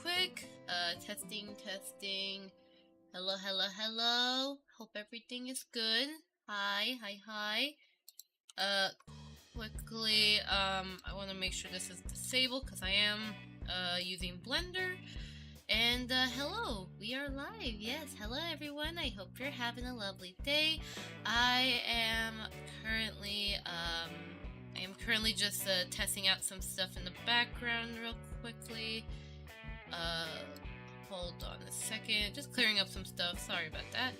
quick. Testing. Hello. Hope everything is good. Hi. Uh, quickly, I want to make sure this is disabled because I am, using Blender. And, hello, we are live. Yes, hello everyone. I hope you're having a lovely day. I am currently just, testing out some stuff in the background real quickly. Hold on a second. Just clearing up some stuff. Sorry about that.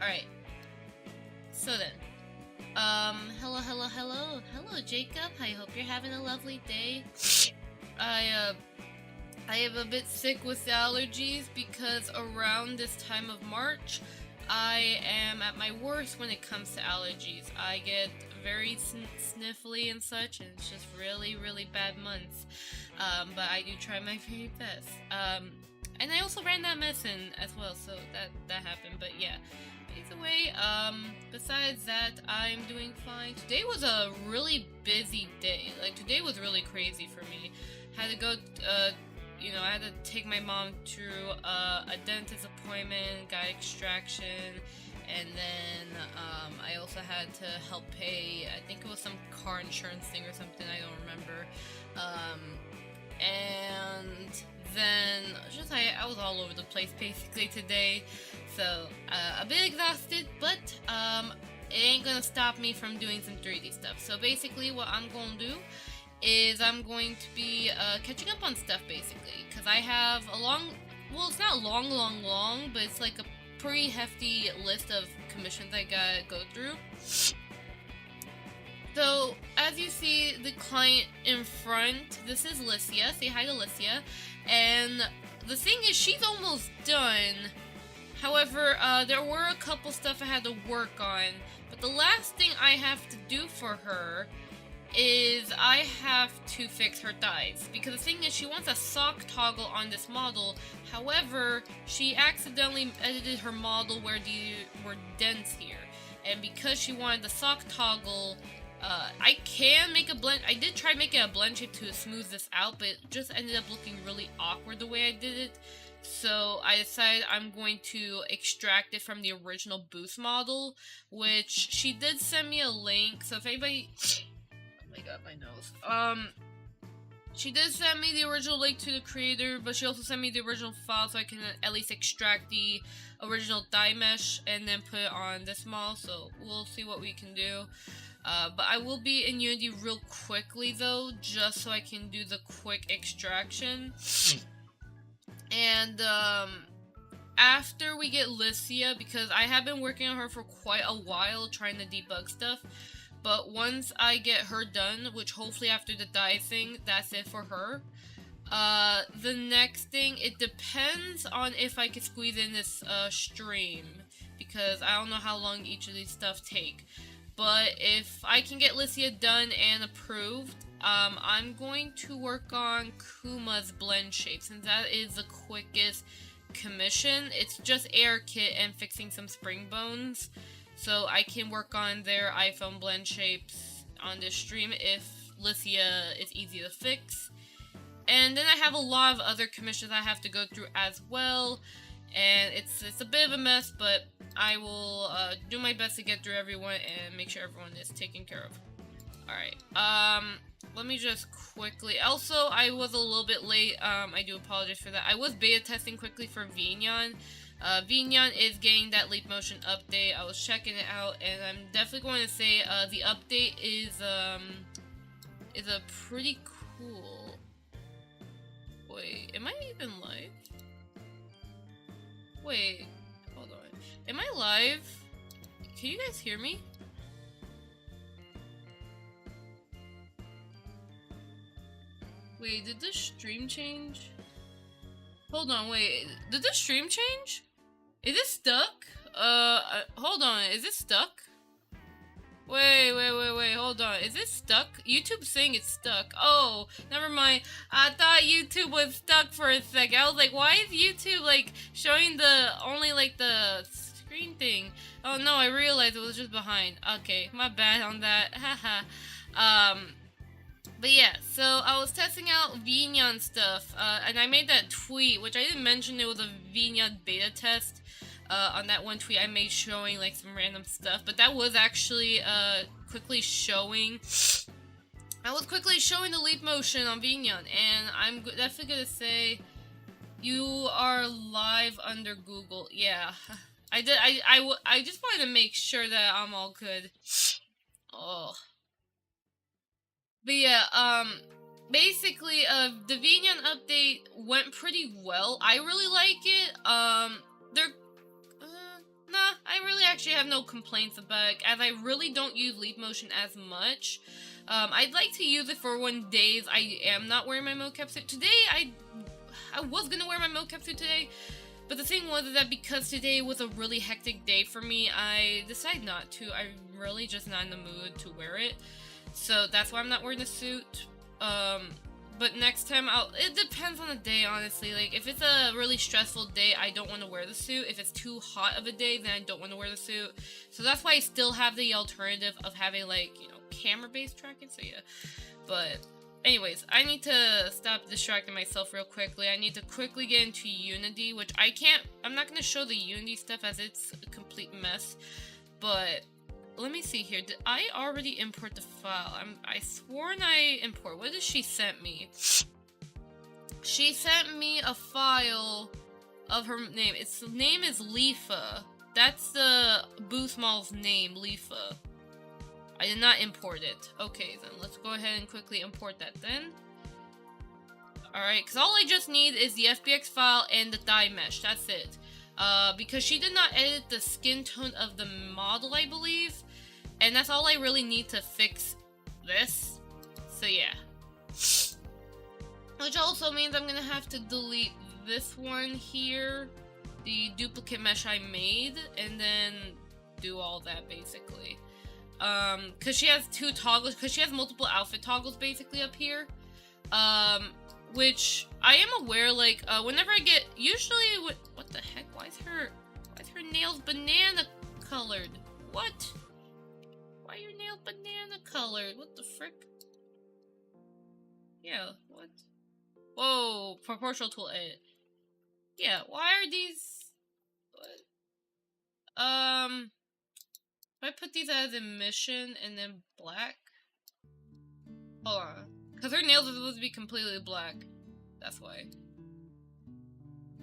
Alright. So then. Hello, Jacob. I hope you're having a lovely day. I am a bit sick with allergies because around this time of March, I am at my worst when it comes to allergies. I get very sniffly and such, and it's just really bad months. But I do try my very best. And I also ran that medicine as well, so that happened. But yeah, either way, besides that, I'm doing fine. Today was a really busy day. Like, today was really crazy for me. Had to go, I had to take my mom through a dentist appointment, got extraction, and then I also had to help pay, I think it was some car insurance thing or something, I don't remember. And then I was all over the place basically today, so a bit exhausted, but it ain't gonna stop me from doing some 3D stuff. So basically what I'm gonna do is I'm going to be catching up on stuff basically, because I have a it's not long, but it's like a pretty hefty list of commissions I gotta go through. So, as you see the client in front, this is Licia. Say hi to Licia. And the thing is, she's almost done. However, there were a couple stuff I had to work on. But the last thing I have to do for her is I have to fix her thighs. Because the thing is, she wants a sock toggle on this model. However, she accidentally edited her model where there were dents here. And because she wanted the sock toggle, I can make a blend. I did try making a blend shape to smooth this out, but it just ended up looking really awkward the way I did it. So I decided I'm going to extract it from the original boost model, which she did send me a link. So if anybody, oh my god, my nose. She did send me the original link to the creator, but she also sent me the original file so I can at least extract the original dye mesh and then put it on this model. So we'll see what we can do. But I will be in Unity real quickly though, just so I can do the quick extraction. And after we get Licia, because I have been working on her for quite a while trying to debug stuff, but once I get her done, which hopefully after the dye thing, that's it for her. The next thing, it depends on if I can squeeze in this stream, because I don't know how long each of these stuff take. But if I can get Licia done and approved, I'm going to work on Kuma's blend shape, since that is the quickest commission. It's just air kit and fixing some spring bones. So I can work on their iPhone blend shapes on this stream if Licia is easy to fix. And then I have a lot of other commissions I have to go through as well. And it's a bit of a mess, but I will do my best to get through everyone and make sure everyone is taken care of. Alright, let me just quickly... Also, I was a little bit late. I do apologize for that. I was beta testing quickly for Vignon. Vignon is getting that Leap Motion update. I was checking it out, and I'm definitely going to say the update is a pretty cool... Wait, am I even live? Wait, hold on. Am I live? Can you guys hear me? Wait, did the stream change? Hold on, wait. Did the stream change? Is it stuck? Hold on. Is it stuck? Wait, hold on. Is it stuck? YouTube's saying it's stuck. Oh, never mind. I thought YouTube was stuck for a sec. I was like, why is YouTube, like, showing only, like, the screen thing? Oh, no, I realized it was just behind. Okay, my bad on that. Haha. But yeah, so I was testing out Vignon stuff, and I made that tweet, which I didn't mention it was a Vignon beta test. On that one tweet I made showing like some random stuff, but that was actually quickly showing. I was quickly showing the leap motion on Vignon, and I'm definitely gonna say you are live under Google. Yeah, I did. I just wanted to make sure that I'm all good. Oh. But yeah, basically, the Vignon update went pretty well. I really like it. Nah, I really actually have no complaints about it, as I really don't use leap motion as much. I'd like to use it for when days I am not wearing my mocap suit. Today, I was gonna wear my mocap suit today, but the thing was that because today was a really hectic day for me, I decided not to. I'm really just not in the mood to wear it. So that's why I'm not wearing the suit. But next time it depends on the day, honestly. Like, if it's a really stressful day, I don't want to wear the suit. If it's too hot of a day, then I don't want to wear the suit. So that's why I still have the alternative of having, like, you know, camera-based tracking, so yeah. But anyways, I need to stop distracting myself real quickly. I need to quickly get into Unity, which I'm not going to show the Unity stuff as it's a complete mess. But let me see here. Did I already import the file? I sworn I import. What did she sent me? She sent me a file of her name. Its name is Lifa. That's the booth model's name, Lifa. I did not import it. Okay, then let's go ahead and quickly import that then. Alright, because all I just need is the FBX file and the dye mesh. That's it. Because she did not edit the skin tone of the model, I believe. And that's all I really need to fix this. So yeah. Which also means I'm gonna have to delete this one here, the duplicate mesh I made, and then do all that basically. Cause she has two toggles, cause she has multiple outfit toggles basically up here. Which I am aware, like, whenever I get, usually, what the heck, why is her nails banana colored? What? Why are your nails banana colored? What the frick? Yeah, what? Whoa, proportional tool edit. Yeah, why are these, what? If I put these as emission and then black? Hold on. Because her nails are supposed to be completely black. That's why.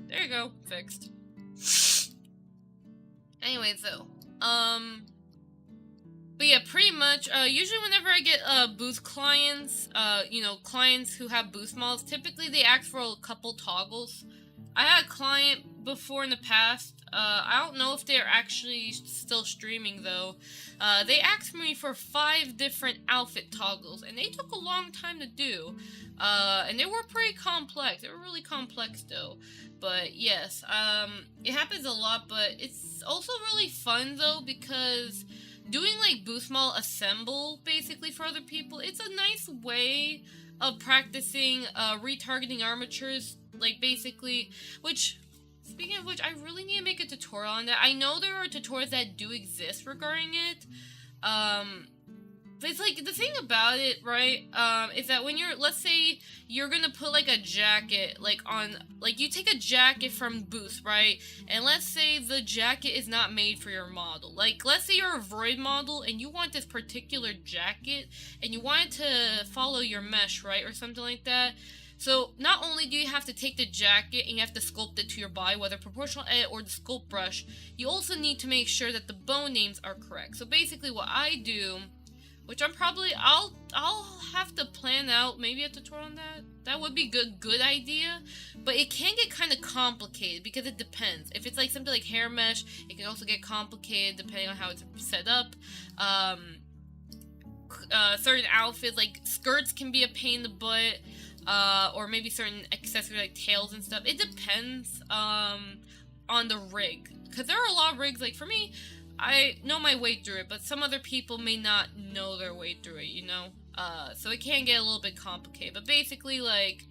There you go. Fixed. Anyways, though. But yeah, pretty much, usually whenever I get, booth clients, you know, clients who have booth models, typically they ask for a couple toggles. I had a client before in the past, I don't know if they're actually still streaming though. They asked me for 5 different outfit toggles, and they took a long time to do. And they were pretty complex. They were really complex though. But yes, it happens a lot, but it's also really fun though, because doing like booth model assemble basically for other people, it's a nice way of practicing retargeting armatures, like basically, which, speaking of which, I really need to make a tutorial on that. I know there are tutorials that do exist regarding it, but it's like, the thing about it, right, is that when you're, let's say, you're gonna put, like, a jacket, like, on, like, you take a jacket from Boost, right, and let's say the jacket is not made for your model. Like, let's say you're a Void model, and you want this particular jacket, and you want it to follow your mesh, right, or something like that. So, not only do you have to take the jacket and you have to sculpt it to your body, whether proportional edit or the sculpt brush, you also need to make sure that the bone names are correct. So basically what I do, which I'll have to plan out maybe a tutorial on that. That would be good idea, but it can get kind of complicated because it depends. If it's like something like hair mesh, it can also get complicated depending on how it's set up. Certain outfits, like skirts, can be a pain in the butt. Or maybe certain accessories like tails and stuff. It depends on the rig, because there are a lot of rigs, like for me, I know my way through it, but some other people may not know their way through it, you know? So it can get a little bit complicated, but basically, like,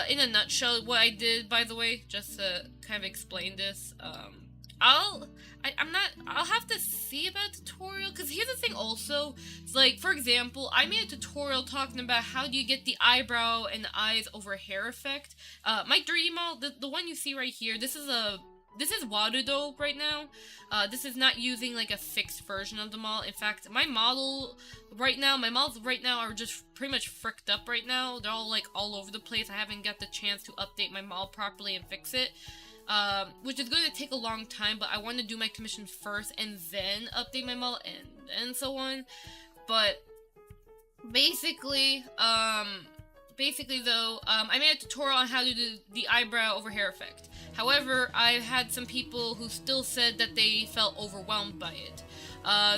in a nutshell, what I did, by the way, just to kind of explain this, I'll have to see about a tutorial, because here's the thing also, it's like, for example, I made a tutorial talking about how do you get the eyebrow and the eyes over hair effect. My 3D model, the one you see right here, this is Warudo right now. This is not using like a fixed version of the model. In fact, my models right now are just pretty much fricked up right now. They're all like all over the place. I haven't got the chance to update my model properly and fix it. Which is going to take a long time, but I want to do my commission first and then update my model and so on. But basically though, I made a tutorial on how to do the eyebrow over hair effect. However, I've had some people who still said that they felt overwhelmed by it.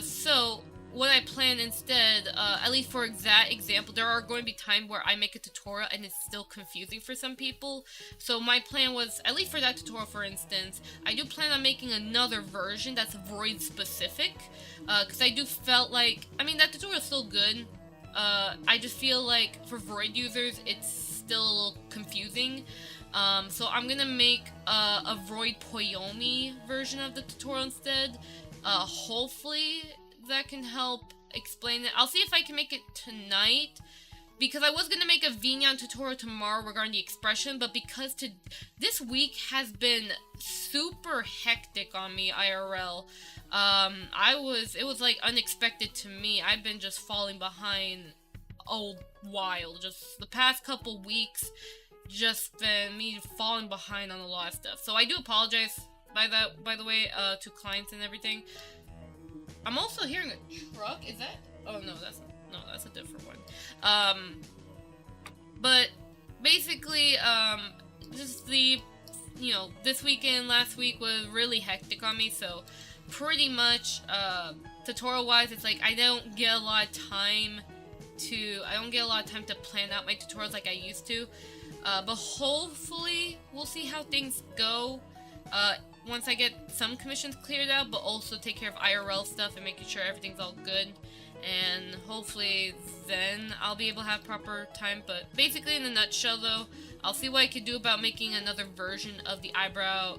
So what I plan instead, at least for that example, there are going to be times where I make a tutorial and it's still confusing for some people. So my plan was, at least for that tutorial for instance, I do plan on making another version that's Void specific. Because I do felt like, I mean, that tutorial is still good. I just feel like for Void users, it's still a little confusing. So I'm gonna make a Void Poyomi version of the tutorial instead. Hopefully that can help explain it. I'll see if I can make it tonight, because I was gonna make a Vinyan tutorial tomorrow regarding the expression, but because this week has been super hectic on me IRL. It was like unexpected to me. I've been just falling behind a while. Just the past couple weeks, just been me falling behind on a lot of stuff. So I do apologize by the way, to clients and everything. I'm also hearing a truck. Is that? Oh no, that's a different one. But basically, just this weekend, last week was really hectic on me. So pretty much, tutorial-wise, it's like I don't get a lot of time to plan out my tutorials like I used to. But hopefully, we'll see how things go. Once I get some commissions cleared out, but also take care of IRL stuff and making sure everything's all good. And hopefully then I'll be able to have proper time. But basically, in a nutshell though, I'll see what I can do about making another version of the eyebrow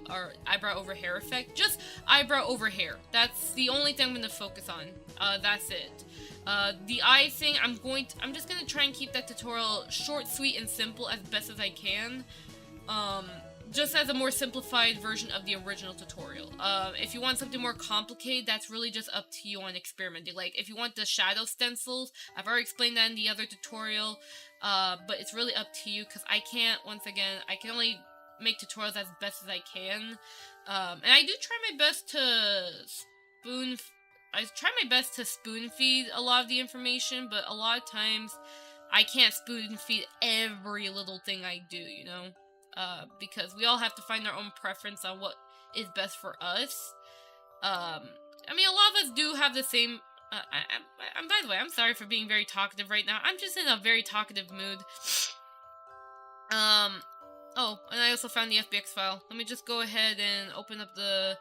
over hair effect. Just eyebrow over hair. That's the only thing I'm going to focus on. That's it. The eye thing, I'm just going to try and keep that tutorial short, sweet, and simple as best as I can. Just as a more simplified version of the original tutorial. If you want something more complicated, that's really just up to you on experimenting. Like, if you want the shadow stencils, I've already explained that in the other tutorial, but it's really up to you, because I can only make tutorials as best as I can. And I do try my best to spoon feed a lot of the information, but a lot of times, I can't spoon feed every little thing I do, you know? Because we all have to find our own preference on what is best for us. I mean, a lot of us do have the same. By the way, I'm sorry for being very talkative right now. I'm just in a very talkative mood. Oh, and I also found the FBX file. Let me just go ahead and open up the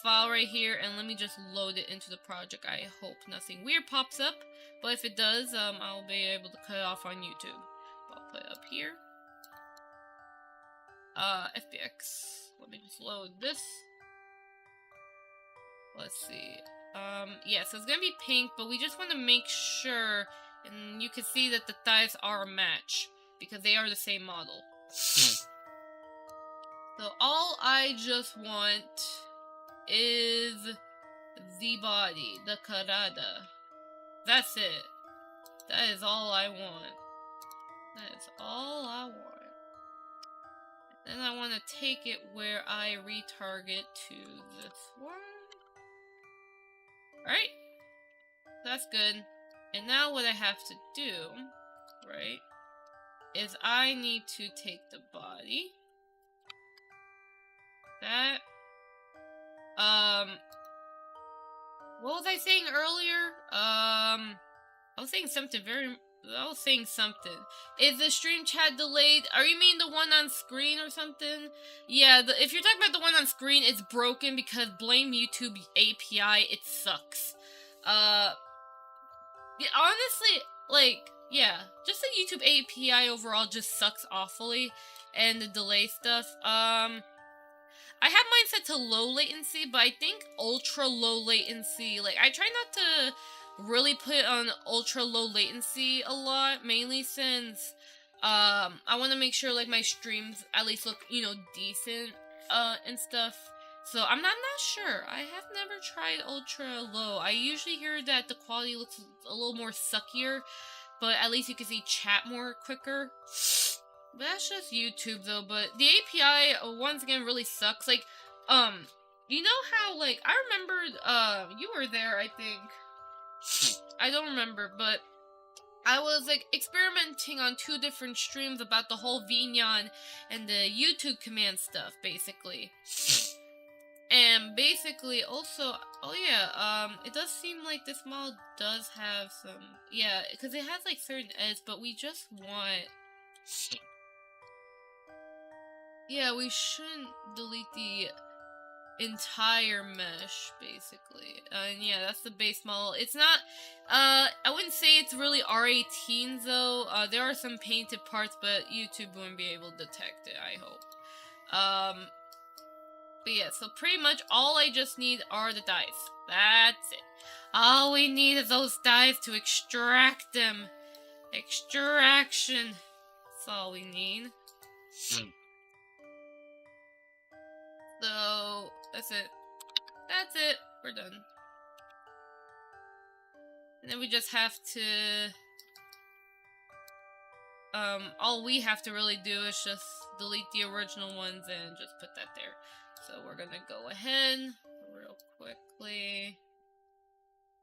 file right here, and let me just load it into the project. I hope nothing weird pops up, but if it does, I'll be able to cut it off on YouTube. I'll put it up here. FBX. Let me just load this. Let's see. Yeah, so it's gonna be pink, but we just want to make sure, and you can see that the thighs are a match, because they are the same model. So all I just want is the body, the karada. That's it. That is all I want. That is all I want. Then I want to take it where I retarget to this one. Alright. That's good. And now what I have to do, right, is I need to take the body. That. What was I saying earlier? I was saying something. Is the stream chat delayed? Are you mean the one on screen or something? Yeah, if you're talking about the one on screen, it's broken because blame YouTube API, it sucks. Yeah, honestly, like, yeah, just the YouTube API overall just sucks awfully, and the delay stuff, I have mine set to low latency, but I think ultra low latency, like, I try not to really put on ultra low latency a lot, mainly since, I want to make sure, like, my streams at least look, you know, decent, and stuff. So, I'm not sure. I have never tried ultra low. I usually hear that the quality looks a little more suckier, but at least you can see chat more quicker. But that's just YouTube though, but the API, once again, really sucks. Like, you know how, like, I remember, you were there, I think. I don't remember, but I was, like, experimenting on 2 different streams about the whole VNyan and the YouTube command stuff, basically. And basically, also, oh yeah, it does seem like this model does have some, yeah, because it has, like, certain edits, but we just want... Yeah, we shouldn't delete the entire mesh, basically. And yeah, that's the base model. It's not, I wouldn't say it's really R18, though. There are some painted parts, but YouTube wouldn't be able to detect it, I hope. But yeah, so pretty much all I just need are the dies. That's it. All we need is those dies to extract them. Extraction. That's all we need. So, that's it. That's it. We're done. And then we just have to... all we have to really do is just delete the original ones and just put that there. So we're gonna go ahead, real quickly,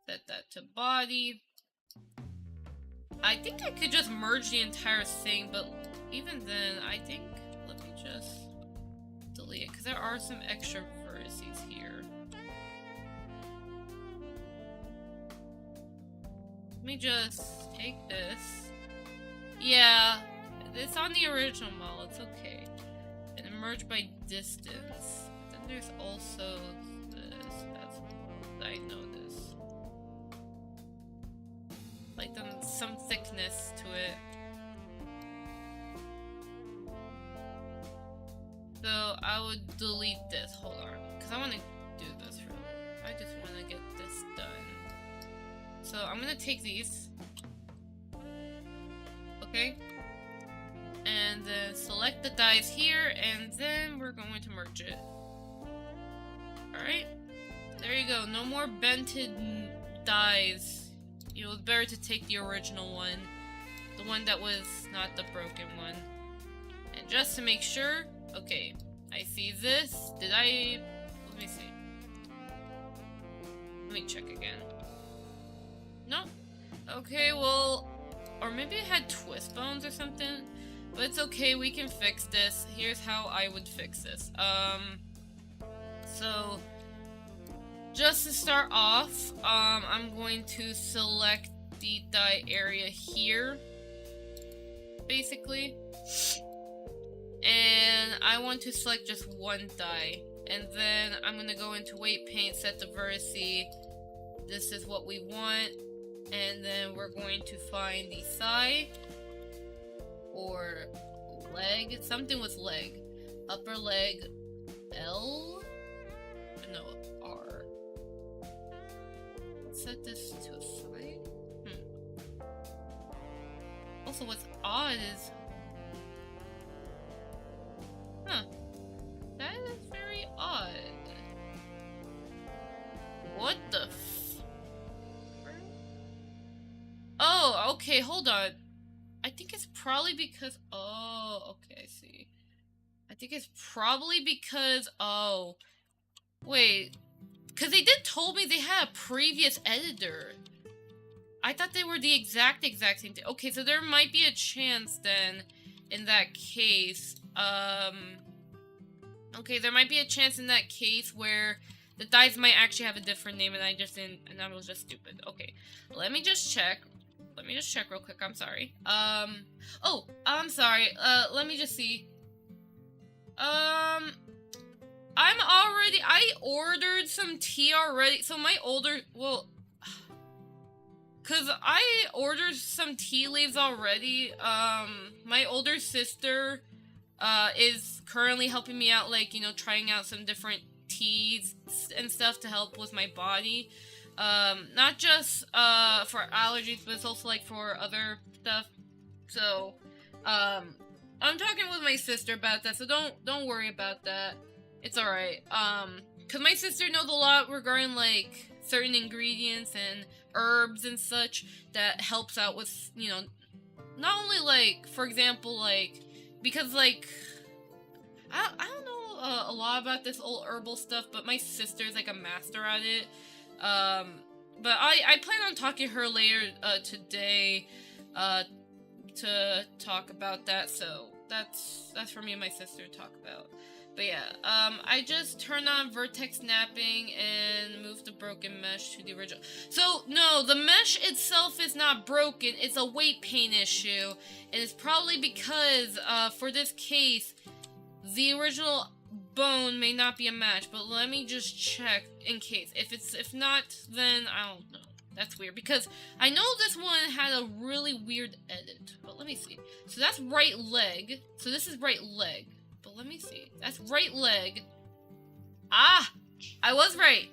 set that to body. I think I could just merge the entire thing, but even then, I think, let me just delete it, because there are some extra vertices here. Let me just take this. Yeah, it's on the original model, it's okay. And merge by distance. Then there's also this, that's what I noticed. Like some thickness to it. So I would delete this, hold on, because I want to do this real quick. I just want to get this done. So I'm going to take these. Okay. And then select the dies here, and then we're going to merge it. Alright. There you go. No more bented dies. It was better to take the original one. The one that was not the broken one. And just to make sure, okay, I see this. Did I... Let me see. Let me check again. No. Okay, well... Or maybe it had twist bones or something. But it's okay, we can fix this. Here's how I would fix this. So... Just to start off, I'm going to select the die area here. Basically. And I want to select just one die. And then I'm going to go into weight paint, set the vertice. This is what we want. And then we're going to find the thigh. Or leg. Something with leg. Upper leg. L? No, R. Let's set this to a thigh. Also, what's odd is... Huh. That is very odd. What the f... Oh, okay, hold on. I think it's probably because... Oh, okay, I see. I think it's probably because... Oh. Wait. Because they did told me they had a previous editor. I thought they were the exact same thing. Okay, so there might be a chance then, in that case, okay, there might be a chance in that case where the dies might actually have a different name and I just didn't, and I was just stupid. Okay, let me just check. Let me just check real quick, I'm sorry. Oh, I'm sorry, let me just see. I ordered some tea already, so my older, well, cause I ordered some tea leaves already. My older sister is currently helping me out, like, you know, trying out some different teas and stuff to help with my body. Not just for allergies, but it's also like for other stuff. So, I'm talking with my sister about that, so don't worry about that. It's alright. Cause my sister knows a lot regarding like certain ingredients and herbs and such that helps out with, you know, not only like, for example, like, because like I don't know a lot about this old herbal stuff, but my sister's like a master at it. But I plan on talking to her later today to talk about that, so that's for me and my sister to talk about. But yeah, I just turned on vertex snapping and moved the broken mesh to the original. So, no, the mesh itself is not broken, it's a weight pain issue, and it's probably because, for this case, the original bone may not be a match, but let me just check in case. If not, then I don't know. That's weird, because I know this one had a really weird edit, but let me see. So that's right leg, so this is right leg. But let me see. That's right leg. Ah! I was right.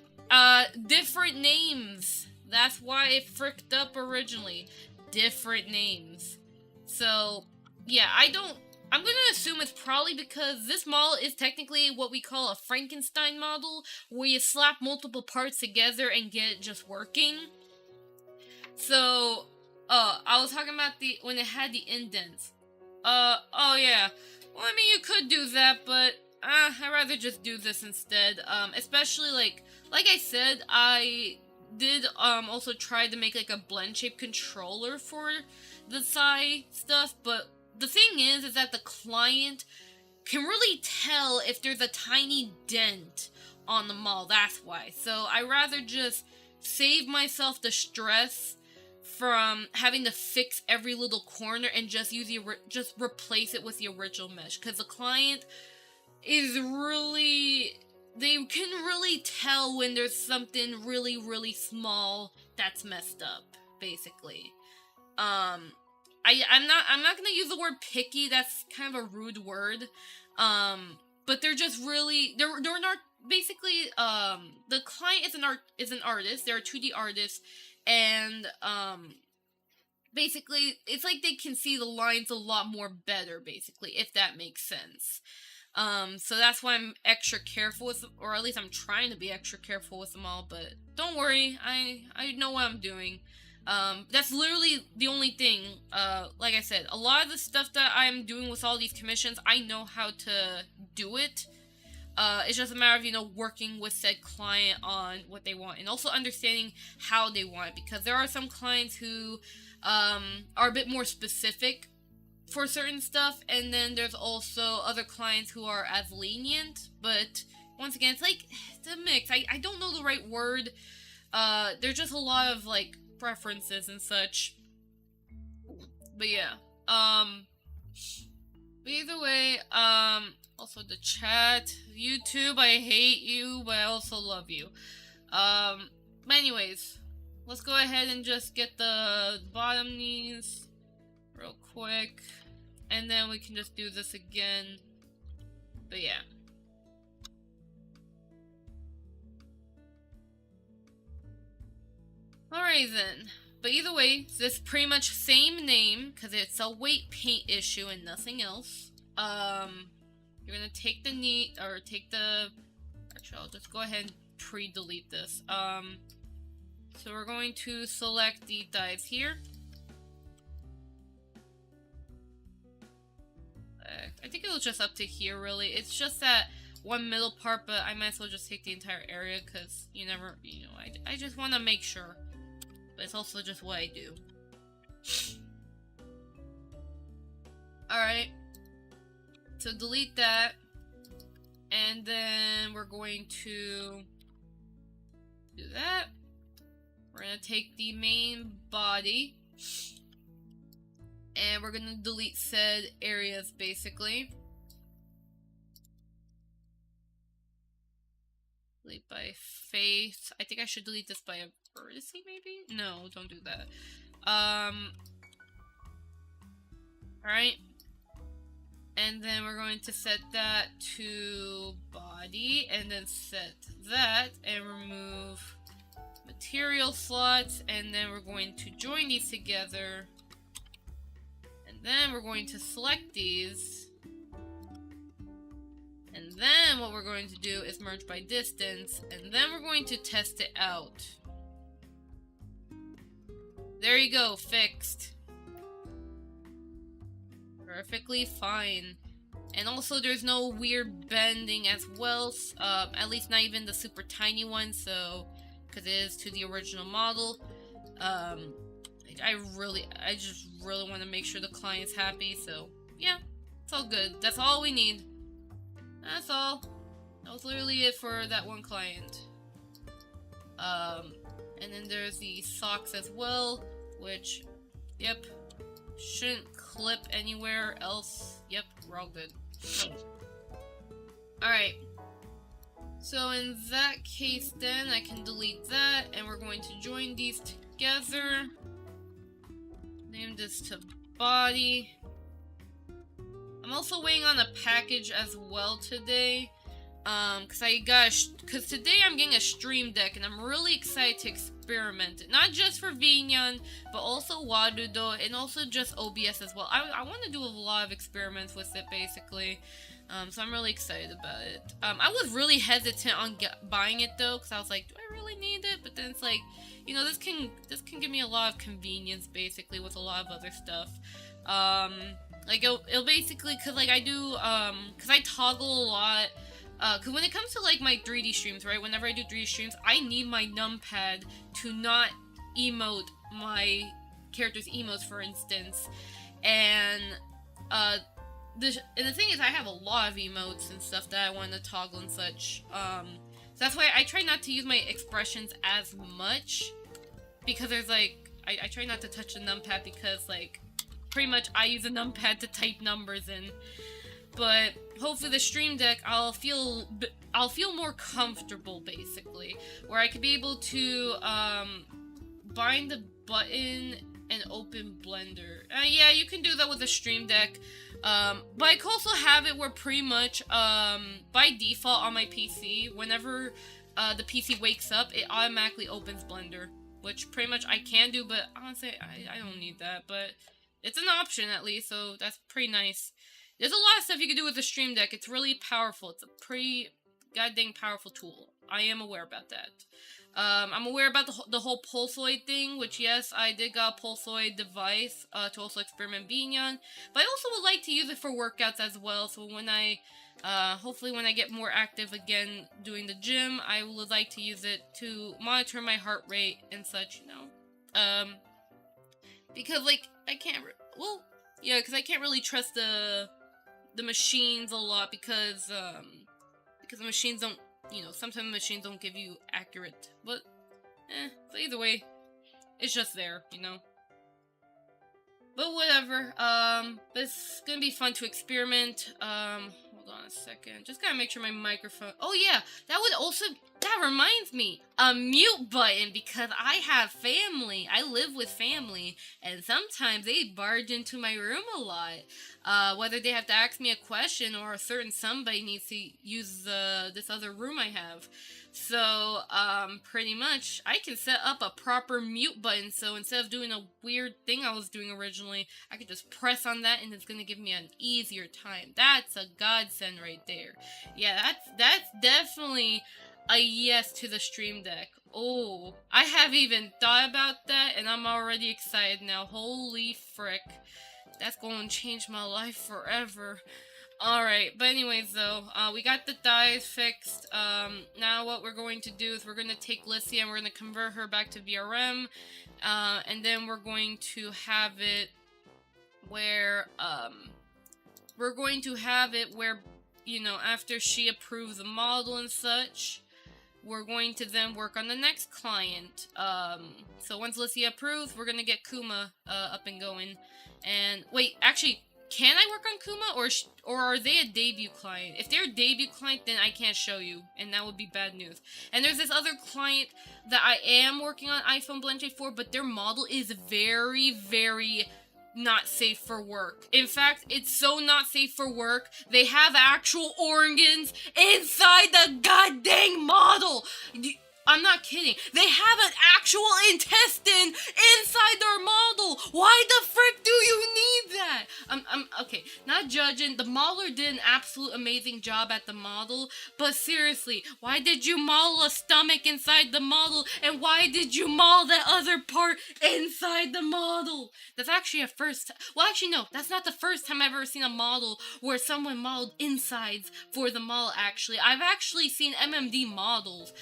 Different names. That's why it fricked up originally. Different names. So, yeah, I'm gonna assume it's probably because this model is technically what we call a Frankenstein model, where you slap multiple parts together and get it just working. So, I was talking about when it had the indents. Oh yeah. Well, I mean, you could do that, but I'd rather just do this instead. Especially like I said, I did also try to make like a blend shape controller for the Psy stuff, but the thing is that the client can really tell if there's a tiny dent on the model. That's why. So I rather just save myself the stress from having to fix every little corner and just just replace it with the original mesh, because the client is really, they can really tell when there's something really small that's messed up, basically. I'm not gonna use the word picky, that's kind of a rude word, but they're just really, they're not, basically, the client is an artist, they're a 2D artist, and basically it's like they can see the lines a lot more better, basically, if that makes sense. So that's why I'm extra careful with, or at least I'm trying to be extra careful with them all, but don't worry, I know what I'm doing. That's literally the only thing. Like I said, a lot of the stuff that I'm doing with all these commissions, I know how to do it. It's just a matter of, you know, working with said client on what they want, and also understanding how they want it, because there are some clients who are a bit more specific for certain stuff, and then there's also other clients who are as lenient, but once again, it's like, it's a mix. I don't know the right word. There's just a lot of, like, preferences and such. But yeah, but either way, also the chat, YouTube, I hate you, but I also love you. But anyways, let's go ahead and just get the bottom knees real quick, and then we can just do this again. But yeah. Alright then. But either way, this pretty much same name, because it's a weight paint issue and nothing else. You're gonna take the knee, or take the, actually I'll just go ahead and pre-delete this. So we're going to select the thighs here. I think it was just up to here, really. It's just that one middle part, but I might as well just take the entire area, because you never, you know, I just want to make sure. But it's also just what I do. Alright. So delete that. And then we're going to do that. We're going to take the main body. And we're going to delete said areas, basically. Delete by face. I think I should delete this by a vertice, maybe? No, don't do that. Alright. And then we're going to set that to body, and then set that and remove material slots, and then we're going to join these together, and then we're going to select these, and then what we're going to do is merge by distance, and then we're going to test it out. There you go, fixed. Perfectly fine. And also there's no weird bending as well, at least not even the super tiny one, so, because it is to the original model. I just really want to make sure the client's happy, so yeah, it's all good. That's all we need. That's all. That was literally it for that one client. And then there's the socks as well, which, yep, shouldn't clip anywhere else. Yep, we're all good. Alright. So in that case then, I can delete that, and we're going to join these together. Name this to body. I'm also waiting on a package as well today. Cause today I'm getting a stream deck, and I'm really excited to experiment it. Not just for Vinyan, but also Warudo, and also just OBS as well. I want to do a lot of experiments with it, basically. So I'm really excited about it. I was really hesitant on buying it though, because I was like, do I really need it? But then it's like, you know, this can give me a lot of convenience, basically, with a lot of other stuff. Like it'll basically, cause like I do, cause I toggle a lot. Cause when it comes to like my 3D streams, right? Whenever I do 3D streams, I need my numpad to not emote my character's emotes, for instance. And the thing is, I have a lot of emotes and stuff that I want to toggle and such. So that's why I try not to use my expressions as much, because there's like I try not to touch the numpad, because like pretty much I use a numpad to type numbers in. But hopefully the stream deck, I'll feel more comfortable, basically, where I could be able to bind the button and open Blender. Yeah, you can do that with the stream deck. But I can also have it where pretty much by default on my PC, whenever the PC wakes up, it automatically opens Blender, which pretty much I can do. But honestly, I don't need that. But it's an option at least, so that's pretty nice. There's a lot of stuff you can do with the stream deck. It's really powerful. It's a pretty goddamn powerful tool. I am aware about that. I'm aware about the whole Pulsoid thing, which yes, I did got a Pulsoid device to also experiment being on. But I also would like to use it for workouts as well. So when I, hopefully when I get more active again doing the gym, I would like to use it to monitor my heart rate and such, you know. Because like I can't, because I can't really trust the machines a lot, because the machines don't, you know, sometimes machines don't give you accurate, but so either way, it's just there, you know. But whatever, but it's gonna be fun to experiment. Hold on a second, just gotta make sure my microphone, oh yeah, that reminds me, a mute button, because I have family, I live with family, and sometimes they barge into my room a lot, whether they have to ask me a question, or a certain somebody needs to use this other room I have. So, pretty much, I can set up a proper mute button, so instead of doing a weird thing I was doing originally, I could just press on that, and it's gonna give me an easier time. That's a godsend right there. Yeah, that's definitely a yes to the stream deck. Oh, I haven't even thought about that, and I'm already excited now. Holy frick. That's going to change my life forever. Alright, but anyways though, we got the dyes fixed. Now what we're going to do is we're going to take Lissy and we're going to convert her back to VRM. And then we're going to have it where, you know, after she approves the model and such, we're going to then work on the next client. So once Lissy approves, we're going to get Kuma up and going. And wait, actually, can I work on Kuma, or are they a debut client? If they're a debut client, then I can't show you, and that would be bad news. And there's this other client that I am working on iPhone Blend for, but their model is very, very not safe for work. In fact, it's so not safe for work, they have actual organs inside the goddamn model! I'm not kidding. They have an actual intestine inside their model! Why the frick do you need that? I'm okay, not judging. The modeler did an absolute amazing job at the model, but seriously, why did you model a stomach inside the model, and why did you model that other part inside the model? That's actually a first. Well, actually, no, that's not the first time I've ever seen a model where someone modeled insides for the model, actually. I've actually seen MMD models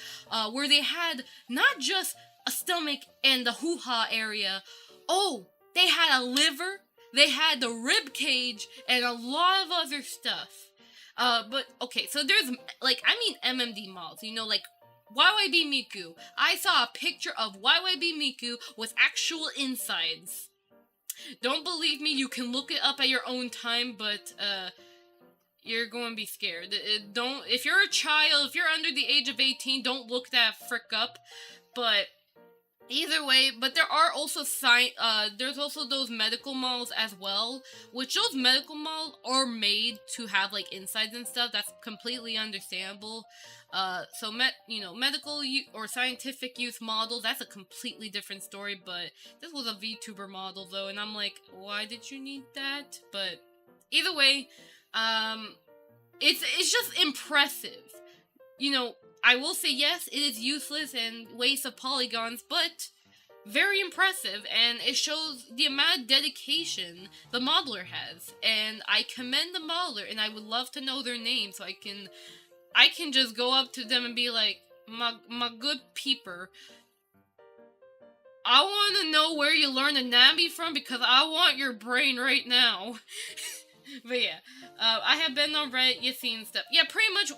where they had not just a stomach and the hoo-ha area. Oh, they had a liver, they had the rib cage, and a lot of other stuff. But, okay, so there's, like, I mean MMD models, you know, like, YYB Miku. I saw a picture of YYB Miku with actual insides. Don't believe me, you can look it up at your own time, but, you're going to be scared. Don't, if you're a child, if you're under the age of 18, don't look that frick up. But either way, but there are also there's also those medical models as well, which those medical models are made to have like insides and stuff. That's completely understandable. So medical or scientific use models, that's a completely different story. But this was a VTuber model though, and I'm like, why did you need that? But either way, it's just impressive. You know, I will say yes, it is useless and waste of polygons, but very impressive, and it shows the amount of dedication the modeler has. And I commend the modeler, and I would love to know their name so I can just go up to them and be like, my good peeper, I want to know where you learned anatomy from because I want your brain right now. But yeah, I have been on Reddit, you've seen stuff. Yeah, pretty much,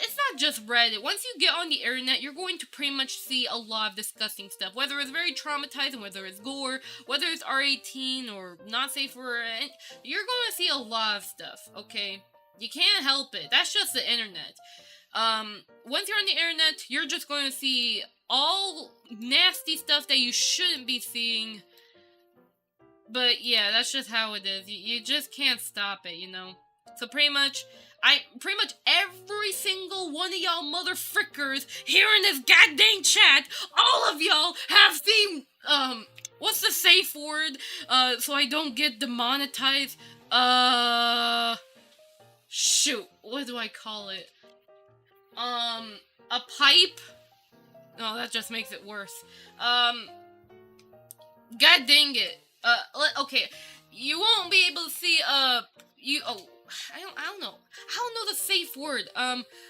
it's not just Reddit. Once you get on the internet, you're going to pretty much see a lot of disgusting stuff. Whether it's very traumatizing, whether it's gore, whether it's R18 or not safe for... You're going to see a lot of stuff, okay? You can't help it. That's just the internet. Once you're on the internet, you're just going to see all nasty stuff that you shouldn't be seeing. But yeah, that's just how it is. You just can't stop it, you know? So pretty much every single one of y'all motherfrickers here in this goddamn chat, all of y'all have seen, what's the safe word, so I don't get demonetized? Shoot, what do I call it? A pipe? No, that just makes it worse. God dang it. Okay, you won't be able to see, I don't know the safe word.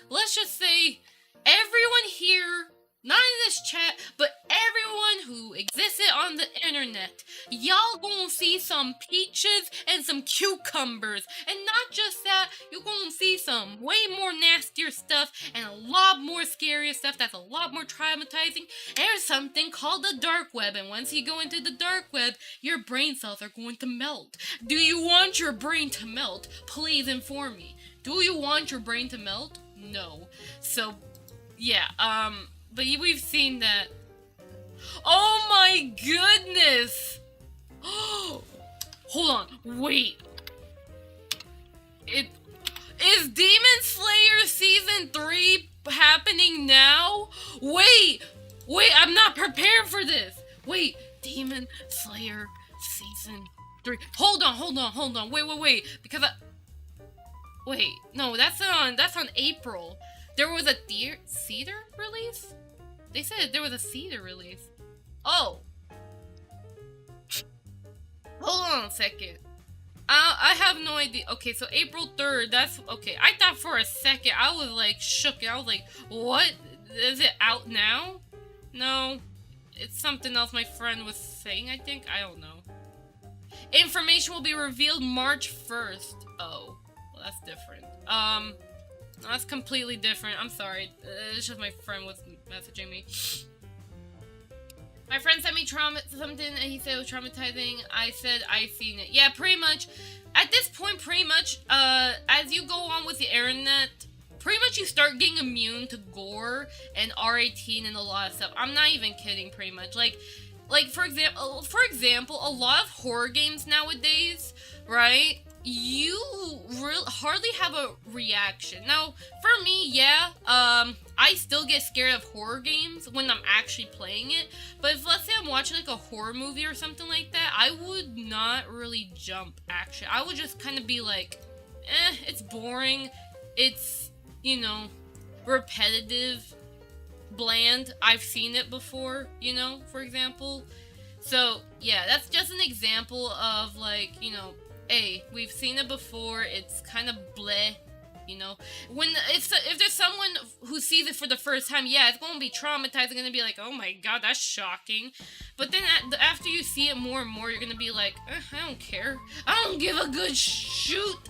Let's just say, everyone here, not in this chat, but everyone who existed on the internet, y'all gonna see some peaches and some cucumbers, and not just that, you're gonna see some way more nastier stuff, and a lot more scarier stuff that's a lot more traumatizing. There's something called the dark web, and once you go into the dark web, your brain cells are going to melt. Do you want your brain to melt? Please inform me. Do you want your brain to melt? No. So, yeah, but we've seen that. Oh my goodness! Hold on, wait. Is Demon Slayer Season 3 happening now? Wait, I'm not prepared for this. Wait, Demon Slayer Season 3. Hold on, wait, because wait, no, that's on April. There was a theater release? They said there was a theater release. Oh. Hold on a second. I have no idea. Okay, so April 3rd, that's... Okay, I thought for a second, I was like shook. I was like, what? Is it out now? No. It's something else my friend was saying, I think. I don't know. Information will be revealed March 1st. Oh. Well, that's different. No, that's completely different. I'm sorry. It's just my friend was messaging me. My friend sent me something and he said it was traumatizing. I said I've seen it. Yeah, pretty much. At this point, pretty much, as you go on with the internet, pretty much you start getting immune to gore and R18 and a lot of stuff. I'm not even kidding, pretty much. Like, like for example, a lot of horror games nowadays, right? You hardly have a reaction. Now, for me, yeah, I still get scared of horror games when I'm actually playing it. But if, let's say, I'm watching like a horror movie or something like that, I would not really jump. Actually, I would just kind of be like, it's boring. It's, you know, repetitive, bland. I've seen it before, you know, for example. So, yeah, that's just an example of, like, you know, hey, we've seen it before, it's kind of bleh, you know? When, if there's someone who sees it for the first time, yeah, it's gonna be traumatized, it's gonna be like, oh my god, that's shocking. But then after you see it more and more, you're gonna be like, I don't care. I don't give a good shoot.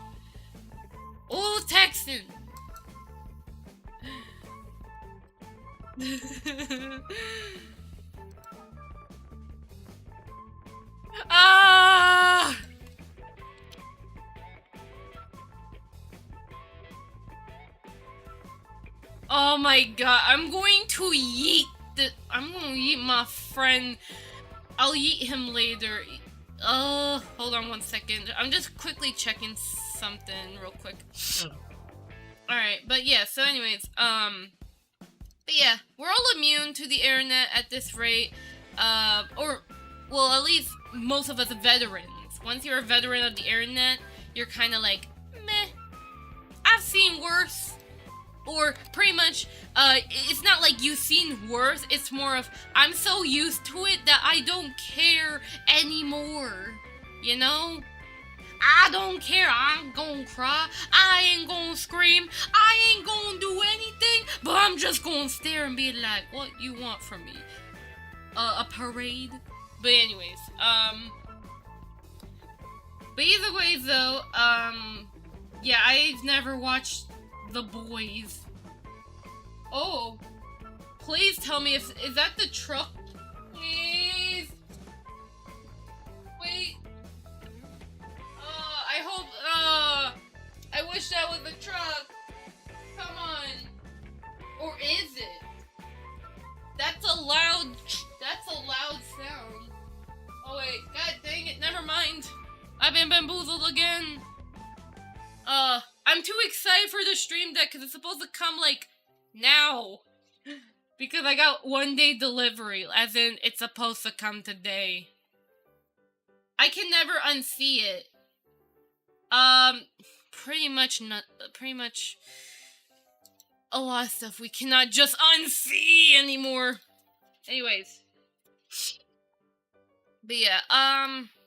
Oh, Texan. Ah! Oh my god, I'm going to yeet my friend. I'll yeet him later. Hold on one second. I'm just quickly checking something real quick. Alright, but yeah, so anyways, but yeah, we're all immune to the internet at this rate. Or, well, at least most of us veterans. Once you're a veteran of the internet, you're kind of like, meh, I've seen worse. Or pretty much, it's not like you've seen worse, it's more of, I'm so used to it that I don't care anymore, you know? I don't care, I'm gonna cry, I ain't gonna scream, I ain't gonna do anything, but I'm just gonna stare and be like, what you want from me? A parade? But anyways, but either way though, yeah, I've never watched The Boys. Oh, please tell me is that the truck? Please. Wait. I hope. I wish that was the truck. Come on. Or is it? That's a loud sound. Oh wait, god dang it, never mind. I've been bamboozled again. I'm too excited for the stream deck because it's supposed to come, like, now. Because I got 1-day delivery, as in, it's supposed to come today. I can never unsee it. Pretty much a lot of stuff we cannot just unsee anymore. Anyways. But yeah,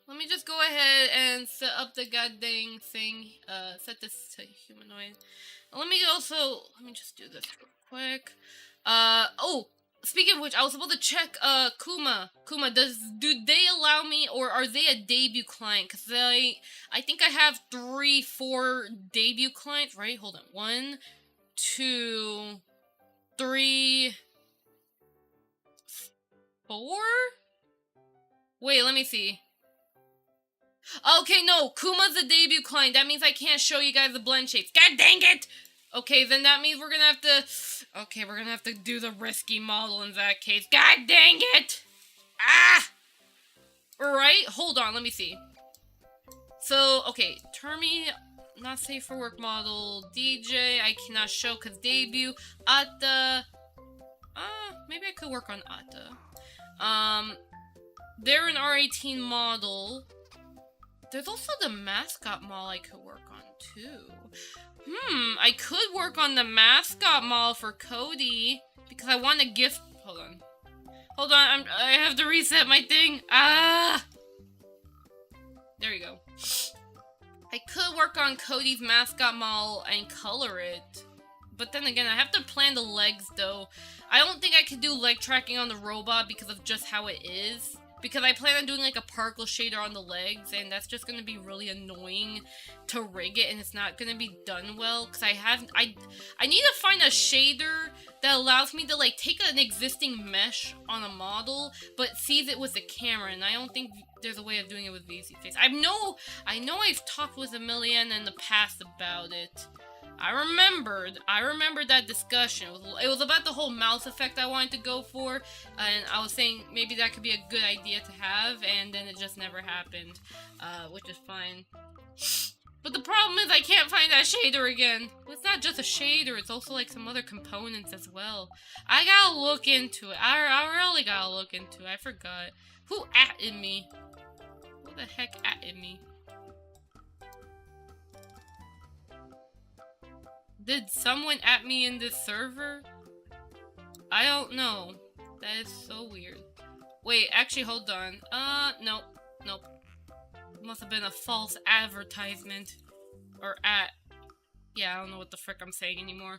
let me just go ahead and set up the goddamn thing. Set this to humanoid. Let me just do this real quick. Oh, speaking of which, I was supposed to check, Kuma, do they allow me, or are they a debut client? Cause I think I have 3-4 debut clients, right? Hold on. 1, 2, 3, 4? Wait, let me see. Okay, no, Kuma's a debut client. That means I can't show you guys the blend shapes. God dang it! Okay, then that means we're gonna have to... Okay, we're gonna have to do the risky model in that case. God dang it! Ah! Alright, hold on, let me see. So, okay, Termi, not safe for work model. DJ, I cannot show because debut. Atta. Maybe I could work on Atta. They're an R18 model. There's also the mascot model I could work on, too. I could work on the mascot model for Cody, because I want to gift... Hold on, I have to reset my thing. There you go. I could work on Cody's mascot model and color it. But then again, I have to plan the legs, though. I don't think I could do leg tracking on the robot because of just how it is. Because I plan on doing like a particle shader on the legs, and that's just gonna be really annoying to rig it, and it's not gonna be done well. Because I need to find a shader that allows me to like take an existing mesh on a model, but sees it with the camera, and I don't think there's a way of doing it with VC Face. I know I've talked with Emilian in the past about it. I remembered that discussion. It was about the whole mouse effect I wanted to go for, and I was saying maybe that could be a good idea to have, and then it just never happened, which is fine. But the problem is I can't find that shader again. Well, it's not just a shader, it's also like some other components as well. I gotta look into it. I really gotta look into it. I forgot. Who atted me? Who the heck atted me? Did someone at me in this server? I don't know. That is so weird. Wait, actually, hold on. Nope. Nope. Must have been a false advertisement. Or yeah, I don't know what the frick I'm saying anymore.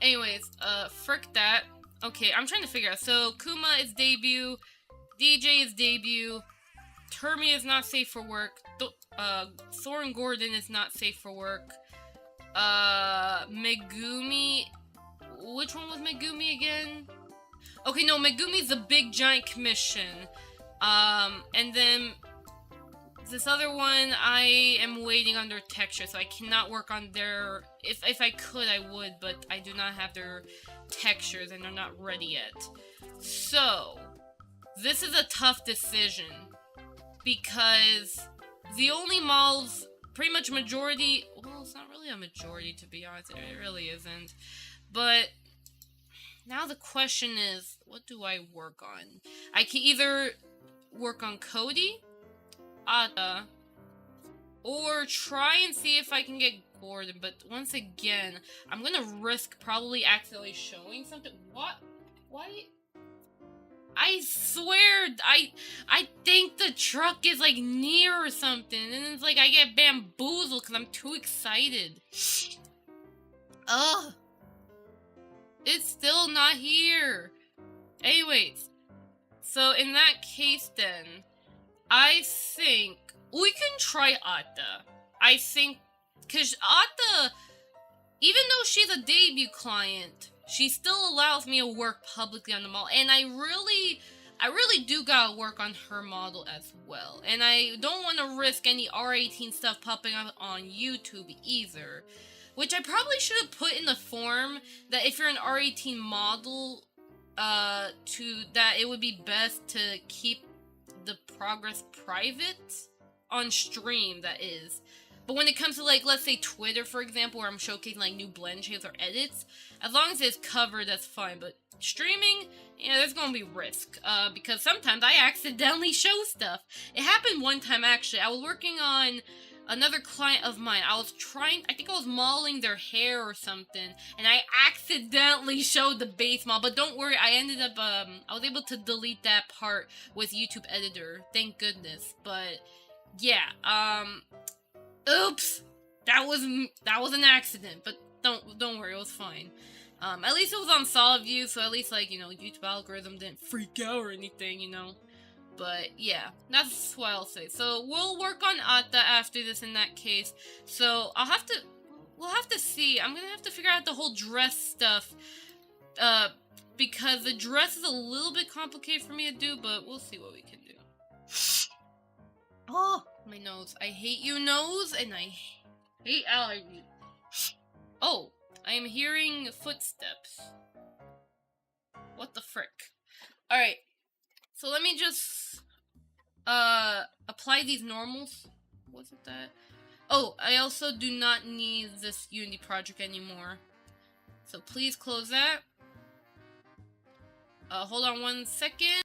Anyways, frick that. Okay, I'm trying to figure out. So, Kuma is debut. DJ is debut. Termi is not safe for work. Thorin Gordon is not safe for work. Megumi. Which one was Megumi again? Okay, no, Megumi's the big giant commission. And then this other one, I am waiting on their texture, so I cannot work on their... If I could, I would, but I do not have their textures, and they're not ready yet. So, this is a tough decision, because the only models, pretty much majority... Well, it's not really a majority, to be honest. It really isn't. But now the question is, what do I work on? I can either work on Cody, Ada, or try and see if I can get Gordon. But once again, I'm gonna risk probably accidentally showing something. What? Why? I swear, I think the truck is like near or something, and it's like I get bamboozled because I'm too excited. Ugh. It's still not here. Anyways, so in that case then, I think we can try Atta. I think, because Atta, even though she's a debut client, she still allows me to work publicly on the model, and I really do gotta work on her model as well. And I don't want to risk any R18 stuff popping up on YouTube either. Which I probably should have put in the form that if you're an R18 model, that it would be best to keep the progress private on stream, that is. But when it comes to, like, let's say Twitter, for example, where I'm showcasing, like, new blend shapes or edits, as long as it's covered, that's fine. But streaming, yeah, there's gonna be risk, because sometimes I accidentally show stuff. It happened one time, actually. I was working on another client of mine. I think I was modeling their hair or something, and I accidentally showed the base model, but don't worry, I ended up, I was able to delete that part with YouTube Editor, thank goodness. But, yeah, oops, that was an accident, but don't worry, it was fine. At least it was on solid view, so at least, like, you know, YouTube algorithm didn't freak out or anything, you know. But yeah, that's what I'll say. So we'll work on Atta after this in that case. So we'll have to see. I'm gonna have to figure out the whole dress stuff. Because the dress is a little bit complicated for me to do, but we'll see what we can do. Oh, my nose. I hate you, nose, and I hate allergies. Oh, I am hearing footsteps. What the frick? Alright. So let me just, apply these normals. Wasn't that? Oh, I also do not need this Unity project anymore. So please close that. Hold on 1 second.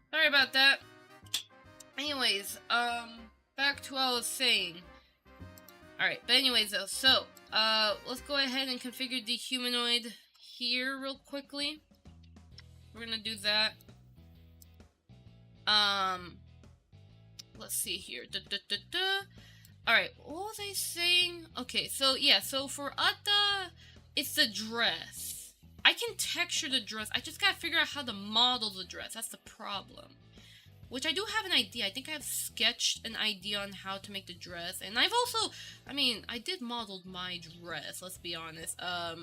Sorry about that. Anyways, back to what I was saying. Alright, but anyways though, so, let's go ahead and configure the humanoid here real quickly. We're gonna do that. Let's see here. Alright, what was I saying? Okay, so yeah, so for Atta, it's the dress. I can texture the dress. I just gotta figure out how to model the dress. That's the problem. Which I do have an idea. I think I've sketched an idea on how to make the dress. And I've also, I mean, I did model my dress, let's be honest.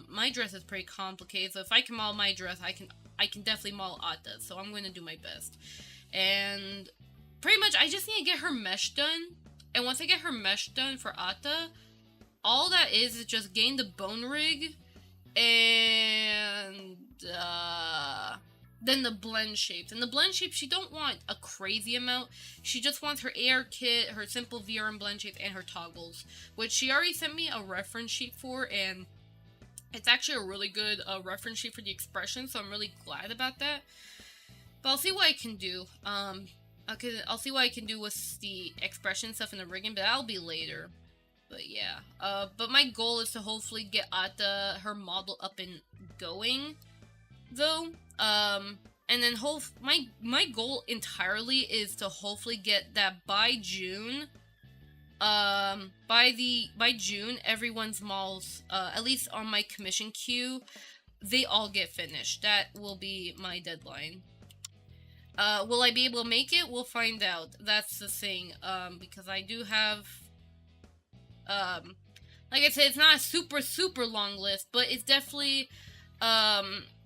My dress is pretty complicated, so if I can model my dress, I can definitely model Ata's, so I'm going to do my best. And pretty much, I just need to get her mesh done. And once I get her mesh done for Ata, all that is just gain the bone rig, and, then the blend shapes. And the blend shapes, she don't want a crazy amount. She just wants her AR kit, her simple VRM blend shapes, and her toggles. Which she already sent me a reference sheet for, and it's actually a really good reference sheet for the expression, so I'm really glad about that. But I'll see what I can do. I'll see what I can do with the expression stuff and the rigging, but that'll be later. But yeah. But my goal is to hopefully get Ata, her model, up and going, though. And then my goal entirely is to hopefully get that by June. By June, everyone's models, at least on my commission queue, they all get finished. That will be my deadline. Will I be able to make it? We'll find out. That's the thing. Because I do have, like I said, it's not a super long list, but it's definitely,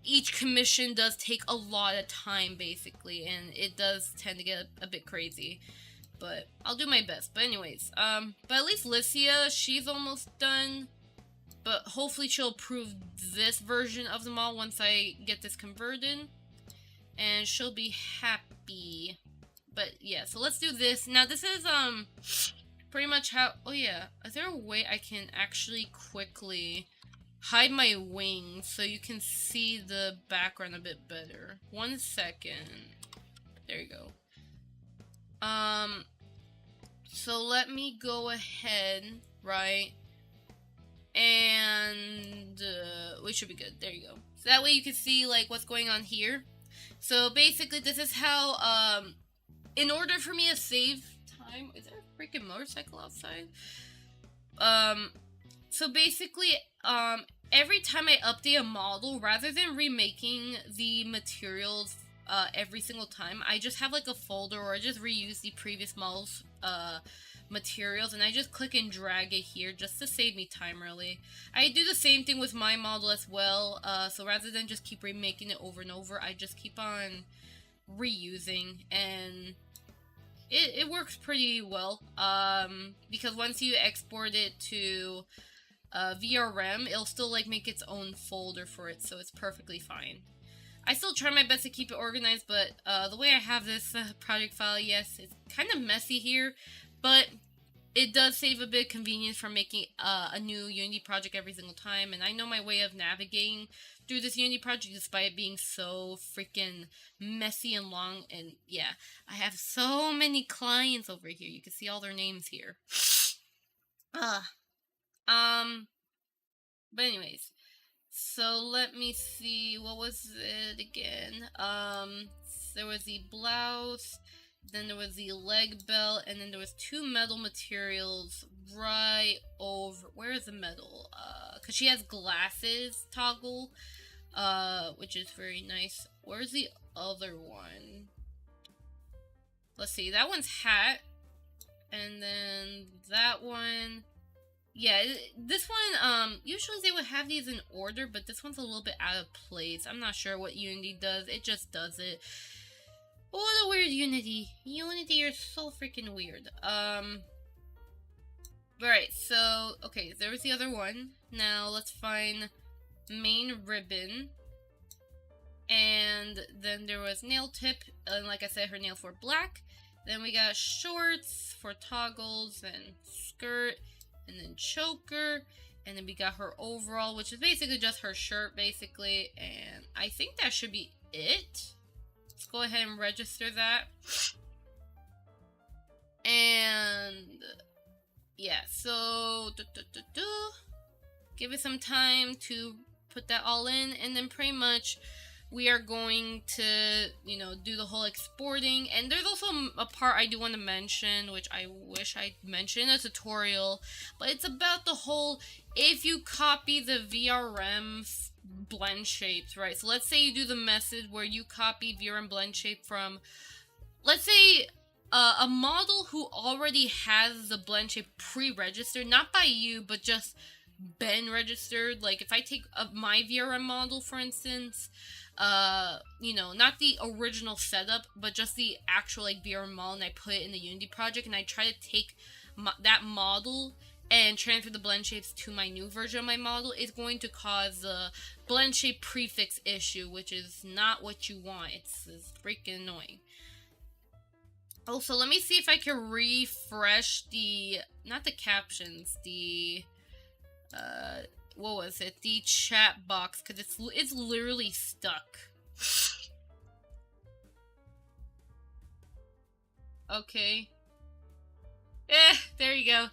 each commission does take a lot of time, basically, and it does tend to get a bit crazy. But I'll do my best. But anyways, but at least Lycia, she's almost done. But hopefully she'll approve this version of the model once I get this converted. And she'll be happy. But yeah, so let's do this. Now this is, pretty much how, oh yeah, is there a way I can actually quickly hide my wings so you can see the background a bit better? 1 second. There you go. So let me go ahead, right? And, we should be good. There you go. So that way you can see, like, what's going on here. So basically, this is how, in order for me to save time, is there a freaking motorcycle outside? So basically, every time I update a model, rather than remaking the materials every single time, I just have like a folder, or I just reuse the previous model's materials, and I just click and drag it here just to save me time, really. I do the same thing with my model as well, so rather than just keep remaking it over and over, I just keep on reusing, and it works pretty well, because once you export it to VRM, it'll still like make its own folder for it, so it's perfectly fine. I still try my best to keep it organized, but the way I have this project file, yes, it's kind of messy here, but it does save a bit of convenience from making a new Unity project every single time, and I know my way of navigating through this Unity project despite it being so freaking messy and long, and yeah, I have so many clients over here. You can see all their names here. But anyways, so let me see, what was it again? There was the blouse, then there was the leg belt, and then there was 2 metal materials right over, where is the metal? Cause she has glasses toggle, which is very nice. Where's the other one? Let's see, that one's hat, and then that one, yeah, this one, usually they would have these in order, but this one's a little bit out of place. I'm not sure what Unity does, it just does it. What a weird Unity. Unity, you're so freaking weird. Alright, so, okay, there was the other one. Now, let's find main ribbon. And then there was nail tip, and like I said, her nails were black. Then we got shorts for toggles, and skirt, and then choker. And then we got her overall, which is basically just her shirt, basically. And I think that should be it. Let's go ahead and register that. And yeah, so give it some time to put that all in, and then pretty much we are going to, you know, do the whole exporting. And there's also a part I do want to mention, which I wish I mentioned in a tutorial, but it's about the whole, if you copy the VRM blend shapes, right? So let's say you do the method where you copy VRM blend shape from, let's say, a model who already has the blend shape pre-registered, not by you, but just been registered. Like if I take my VRM model, for instance, you know, not the original setup, but just the actual like VRM model, and I put it in the Unity project, and I try to take that model and transfer the blend shapes to my new version of my model, is going to cause the blend shape prefix issue, which is not what you want. It's freaking annoying. Also, let me see if I can refresh the, not the captions, the, what was it? The chat box, because it's literally stuck. Okay. There you go.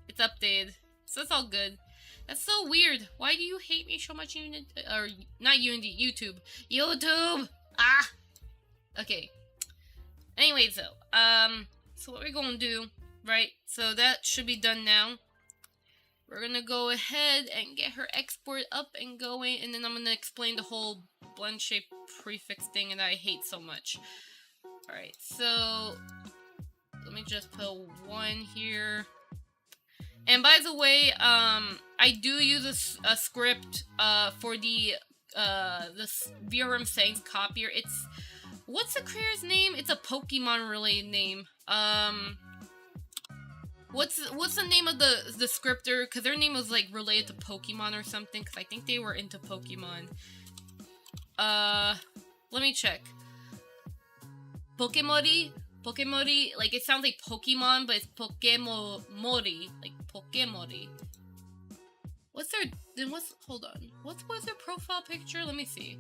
It's updated. So it's all good. That's so weird. Why do you hate me so much, or not Unity, YouTube. YouTube! Ah! Okay. Anyways, though, so what we're gonna do, right? So that should be done now. We're gonna go ahead and get her export up and going, and then I'm gonna explain the whole blend shape prefix thing that I hate so much. Alright, so let me just put one here. And by the way, I do use a script for the VRM settings copier. It's, what's the creator's name? It's a Pokemon related name. What's the name of the scripter? Because their name was like related to Pokemon or something. Because I think they were into Pokemon. Let me check. Pokemori, like it sounds like Pokemon, but it's Pokemori, like Pokemori. What's their, then what's, hold on. What's their profile picture? Let me see.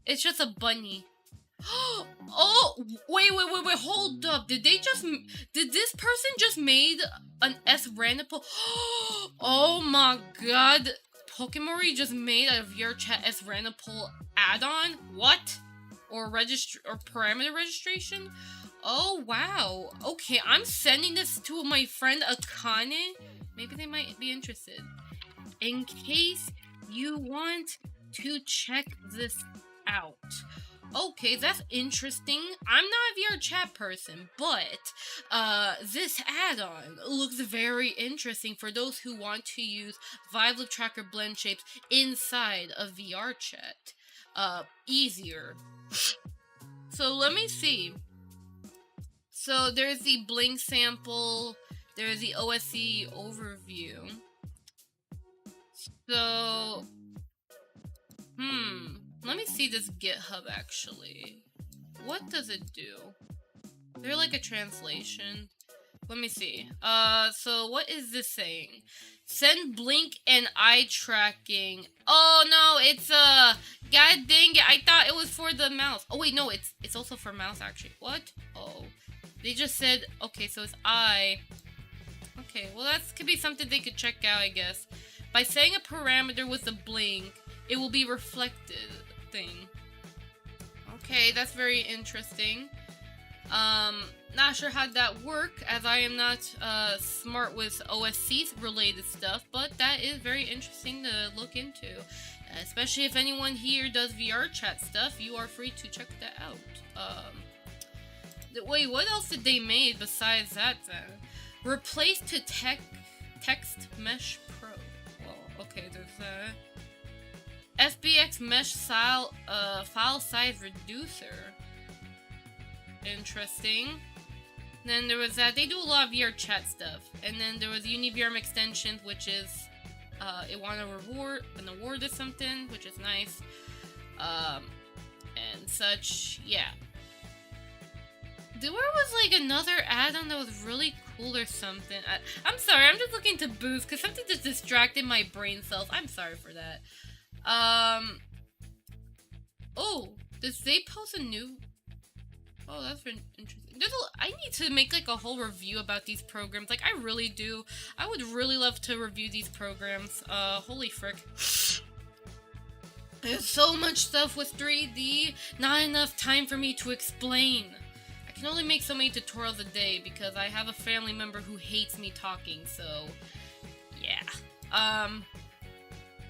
It's just a bunny. Oh, wait, hold up. Did this person just made an S-Random? Oh my god. Pokemori just made a VRChat S-Random add-on? What? Or parameter registration? Oh, wow. Okay, I'm sending this to my friend Akane. Maybe they might be interested. In case you want to check this out. Okay, that's interesting. I'm not a VRChat person, but this add-on looks very interesting for those who want to use Vtubers Tracker blend shapes inside of VRChat. Easier. So let me see. So there's the Blink sample, there's the OSC overview. So, let me see this GitHub actually. What does it do? Is there like a translation? Let me see. So what is this saying? Send blink and eye tracking. Oh no, it's god dang it, I thought it was for the mouse. Oh wait, no, it's also for mouse actually. What? Oh. They just said, okay, so it's eye. Okay, well that could be something they could check out, I guess. By setting a parameter with a blink, it will be reflected thing. Okay, that's very interesting. Not sure how that work, as I am not smart with OSC related stuff, but that is very interesting to look into. Especially if anyone here does VRChat stuff, you are free to check that out. Wait, what else did they make besides that then? Replace to text mesh pro. Well, okay, there's FBX mesh file size reducer. Interesting. Then there was that. They do a lot of VRChat stuff. And then there was UniVRM extensions, which is it want an award or something, which is nice. And such, yeah. There was like another add-on that was really cool or something. I'm sorry, I'm just looking to boost because something just distracted my brain cells. I'm sorry for that. Oh, did they post a new? Oh, that's very interesting. I need to make like a whole review about these programs. Like, I really do. I would really love to review these programs. Holy frick. There's so much stuff with 3D. Not enough time for me to explain. I can only make so many tutorials a day because I have a family member who hates me talking, so yeah.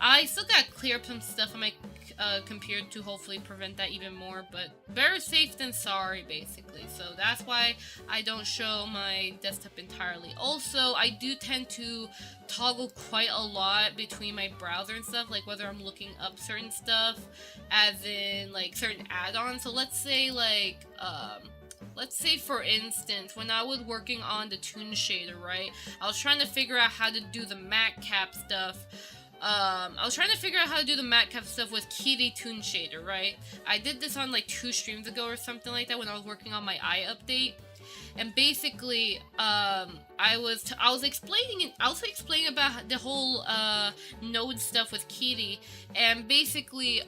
I still gotta clear up some stuff on my computer to hopefully prevent that even more, but better safe than sorry, basically. So that's why I don't show my desktop entirely. Also, I do tend to toggle quite a lot between my browser and stuff, like whether I'm looking up certain stuff, as in like certain add-ons. So let's say like let's say for instance, when I was working on the toon shader, right, I was trying to figure out how to do the matcap stuff. I was trying to figure out how to do the matcap stuff with Kitty Toon Shader, right? I did this on like 2 streams ago or something like that when I was working on my eye update. And basically, I was explaining about the whole node stuff with Kitty, and basically,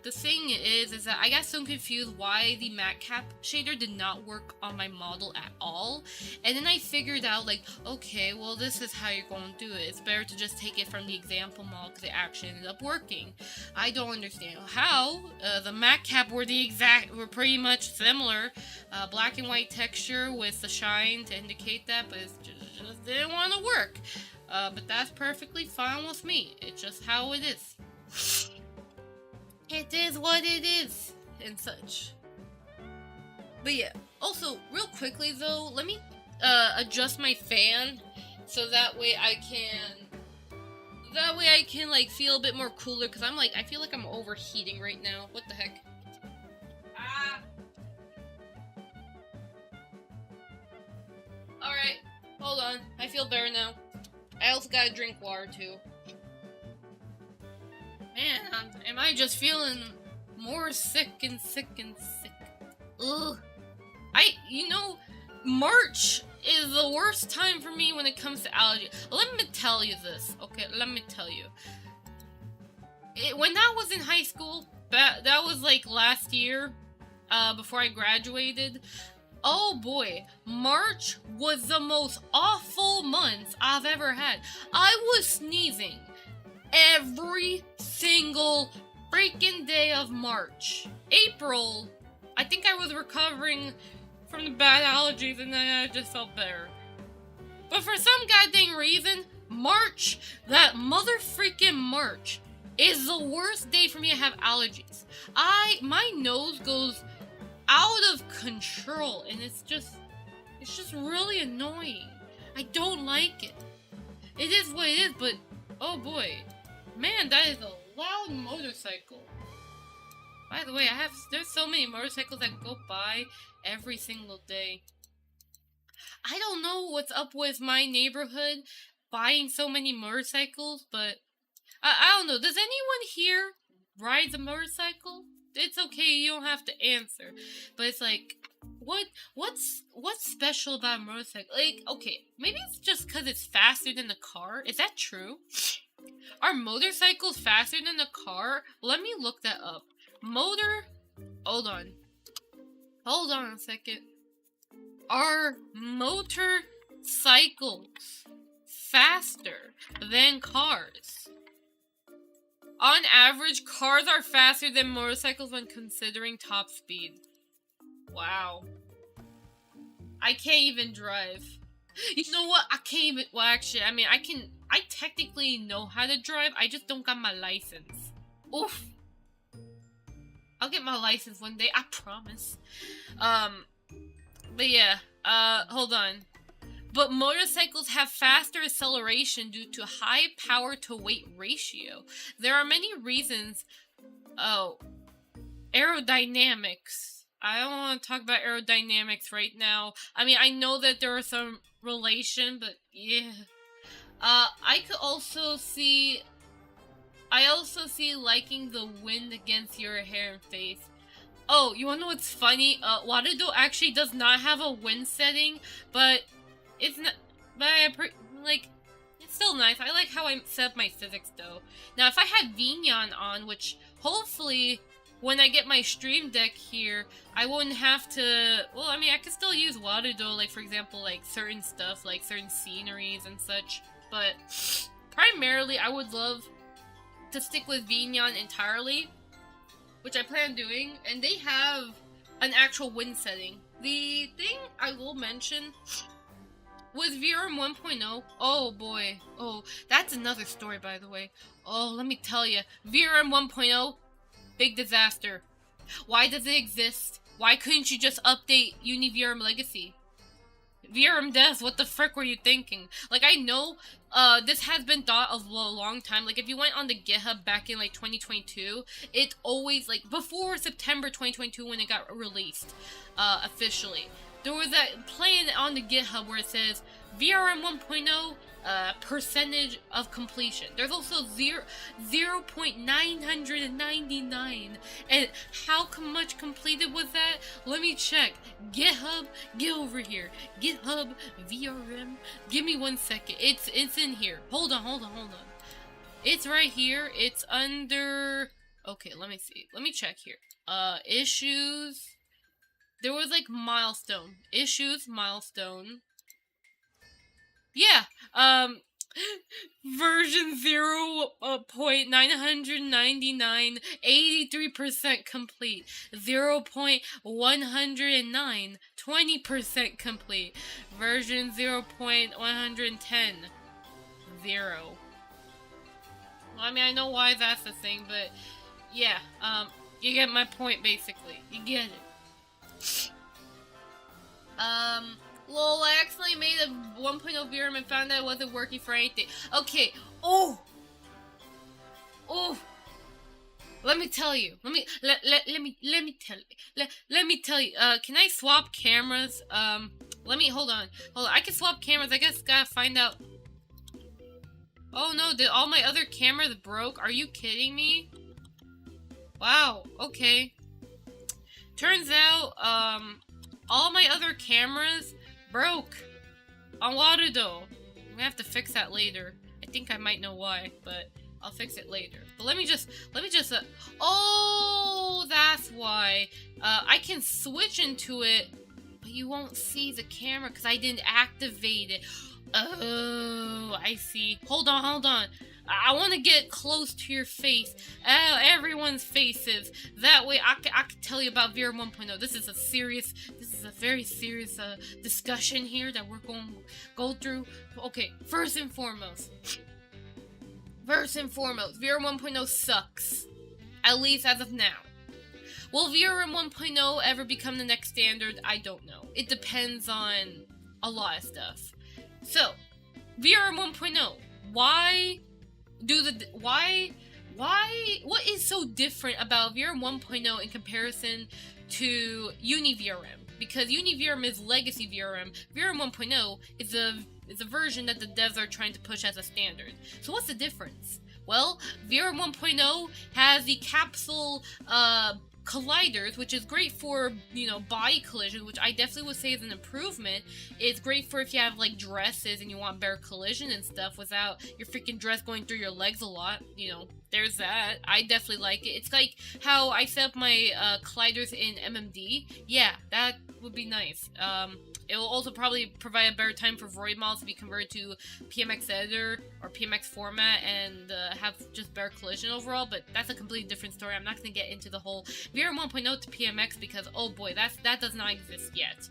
the thing is that I got so confused why the matcap shader did not work on my model at all, and then I figured out, like, okay, well, this is how you're going to do it. It's better to just take it from the example model because it actually ended up working. I don't understand how. The matcap were pretty much similar, black and white texture with the shine to indicate that, but it just didn't want to work. But that's perfectly fine with me. It's just how it is. It is what it is, and such. But yeah, also, real quickly though, let me adjust my fan so that way I can like feel a bit more cooler, because I feel like I'm overheating right now. What the heck? Alright, hold on. I feel better now. I also gotta drink water too. Man, am I just feeling more sick and sick and sick. Ugh. March is the worst time for me when it comes to allergy. Let me tell you this, okay? Let me tell you. When I was in high school, that was like last year, before I graduated. Oh boy, March was the most awful month I've ever had. I was sneezing every single freaking day of March. April, I think I was recovering from the bad allergies and then I just felt better. But for some goddamn reason, March, that mother freaking March, is the worst day for me to have allergies. My nose goes out of control and it's just really annoying. I don't like it. It is what it is, but oh boy. Man, that is a loud motorcycle. By the way, there's so many motorcycles that go by every single day. I don't know what's up with my neighborhood buying so many motorcycles, but I don't know. Does anyone here ride a motorcycle? It's okay, you don't have to answer. But it's like, what's special about a motorcycle? Like, okay, maybe it's just because it's faster than the car. Is that true? Are motorcycles faster than the car? Let me look that up. Hold on a second. Are motorcycles faster than cars? On average, cars are faster than motorcycles when considering top speed. Wow. I can't even drive. You know what? I can't even, well actually, I technically know how to drive, I just don't got my license. Oof. I'll get my license one day, I promise. But yeah, hold on. But motorcycles have faster acceleration due to high power to weight ratio. There are many reasons. Oh, aerodynamics. I don't want to talk about aerodynamics right now. I know that there are some relation, but yeah. I also see liking the wind against your hair and face. Oh, you wanna know what's funny? Waterdo actually does not have a wind setting, but it's not, it's still nice. I like how I set up my physics though. Now, if I had Vignon on, which hopefully when I get my stream deck here, I wouldn't have to, well, I could still use Waterdo, like for example, like certain stuff, like certain sceneries and such, but primarily I would love to stick with Vignon entirely, which I plan on doing, and they have an actual wind setting. The thing I will mention with VRM 1.0, oh boy. Oh, that's another story, by the way. Oh, let me tell you. VRM 1.0, big disaster. Why does it exist? Why couldn't you just update UniVRM Legacy? VRM Death, what the frick were you thinking? Like, I know, this has been thought of a long time. Like, if you went on the GitHub back in, like, 2022, it always, like, before September 2022 when it got released, officially, there was that plan on the GitHub where it says, VRM 1.0, percentage of completion. There's also 0.999, and how much completed was that? Let me check. GitHub, get over here. GitHub VRM. Give me 1 second. It's in here. Hold on. It's right here. It's under. Okay, let me see. Let me check here. Issues. There was like milestone. Issues, milestone. Yeah, version 0.999, 83% complete. 0.109, 20% complete. Version 0.110, 0. Well, I mean, I know why that's the thing, but yeah, you get my point, basically. You get it. Lol, I accidentally made a 1.0 VRM and found that it wasn't working for anything. Okay, oh! Let me tell you. Let me tell you. Can I swap cameras? Hold on. I can swap cameras. I guess gotta find out. Oh no, did all my other cameras broke? Are you kidding me? Wow, okay. Turns out, all my other cameras broke on Warudo. I'm gonna have to fix that later. I think I might know why, but I'll fix it later. But let me just, oh, that's why. I can switch into it, but you won't see the camera because I didn't activate it. Oh, I see. Hold on. I want to get close to your face. Everyone's faces. That way I can tell you about VRM 1.0. This is a very serious discussion here that we're going to go through. Okay, first and foremost, VRM 1.0 sucks. At least as of now. Will VRM 1.0 ever become the next standard? I don't know. It depends on a lot of stuff. So, VRM 1.0. What is so different about VRM 1.0 in comparison to UniVRM? Because UniVRM is legacy VRM. VRM 1.0 is a version that the devs are trying to push as a standard. So what's the difference? Well, VRM 1.0 has the capsule colliders, which is great for, body collision, which I definitely would say is an improvement. It's great for if you have, like, dresses and you want better collision and stuff without your freaking dress going through your legs a lot. There's that. I definitely like it. It's like how I set up my colliders in MMD. Yeah, that would be nice. It will also probably provide a better time for Void models to be converted to PMX editor or PMX format and have just better collision overall, but that's a completely different story. I'm not going to get into the whole VRM 1.0 to PMX because, oh boy, that does not exist yet.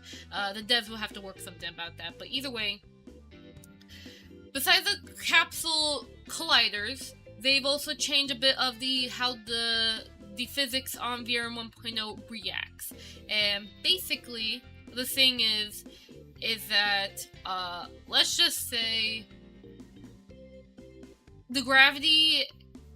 The devs will have to work something about that, but either way, besides the capsule colliders, they've also changed a bit of how the physics on VRM 1.0 reacts. And basically, the thing is that, let's just say, the gravity,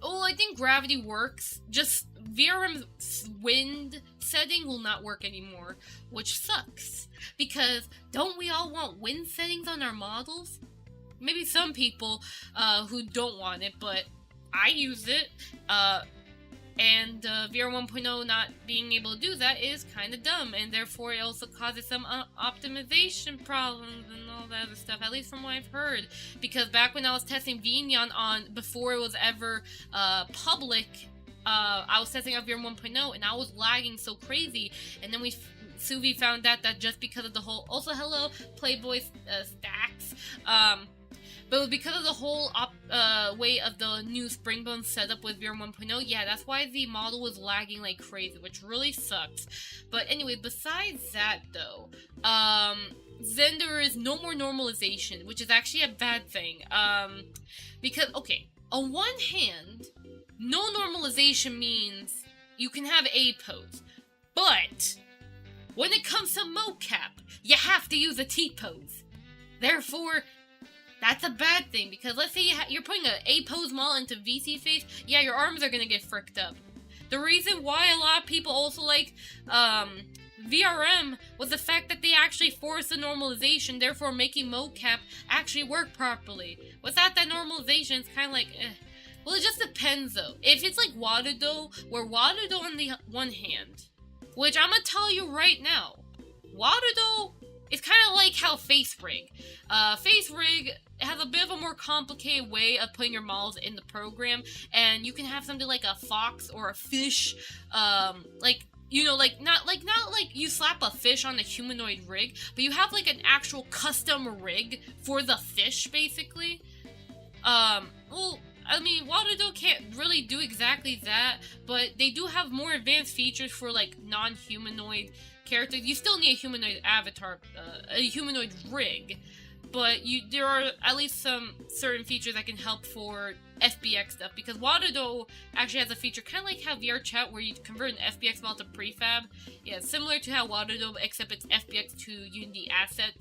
I think gravity works, just VRM's wind setting will not work anymore, which sucks, because don't we all want wind settings on our models? Maybe some people, who don't want it, but I use it, and VRM 1.0 not being able to do that is kind of dumb, and therefore it also causes some optimization problems and all that other stuff, at least from what I've heard. Because back when I was testing VNyan before it was ever public, I was testing out VRM 1.0 and I was lagging so crazy, and then Suvi found out that just because of the whole, also hello Playboy stacks, but it was because of the whole way of the new Springbone setup with VRM 1.0, yeah, that's why the model was lagging like crazy, which really sucks. But anyway, besides that though, then there is no more normalization, which is actually a bad thing. Because, okay, on one hand, no normalization means you can have a pose, but when it comes to mocap, you have to use a T-pose. Therefore, that's a bad thing, because let's say you're putting a A-pose model into VC face, yeah, your arms are gonna get fricked up. The reason why a lot of people also like VRM was the fact that they actually forced the normalization, therefore making mocap actually work properly. Without that normalization, it's kind of like, eh. Well, it just depends though. If it's like Waterdo, where Waterdo on the one hand, which I'm gonna tell you right now, Waterdo is kind of like how Face Rig. Face Rig has a bit of a more complicated way of putting your models in the program, and you can have something like a fox or a fish, like, you know, like not like you slap a fish on a humanoid rig, but you have like an actual custom rig for the fish, basically. Well, I mean, Waterdo can't really do exactly that, but they do have more advanced features for like non-humanoid characters. You still need a humanoid avatar, a humanoid rig, but there are at least some certain features that can help for FBX stuff, because Waterdo actually has a feature kind of like how VR Chat, where you convert an FBX model to prefab. Yeah, similar to how Waterdo, except it's FBX to Unity asset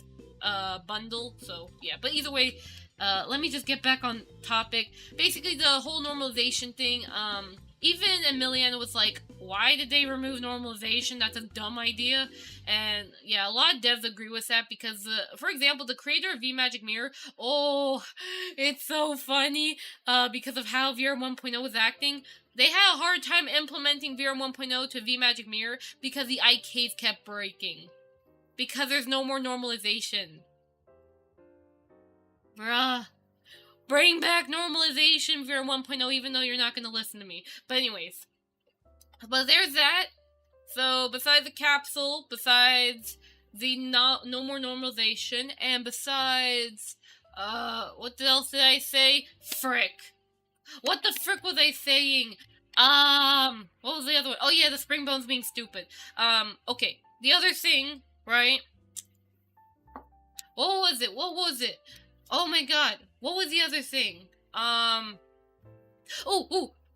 bundle. So yeah, but either way, let me just get back on topic. Basically, the whole normalization thing, even Emiliano was like, why did they remove normalization? That's a dumb idea. And yeah, a lot of devs agree with that, because, for example, the creator of VMagic Mirror, oh, it's so funny, because of how VR 1.0 was acting. They had a hard time implementing VR 1.0 to VMagic Mirror because the IKs kept breaking. Because there's no more normalization. Bruh. Bring back normalization VR 1.0, even though you're not gonna listen to me. But anyways. But there's that. So, besides the capsule, besides the no more normalization, and besides, what else did I say? Frick. What the frick was I saying? What was the other one? Oh yeah, the spring bones being stupid. Okay. The other thing, right? What was it? Oh my god. What was the other thing?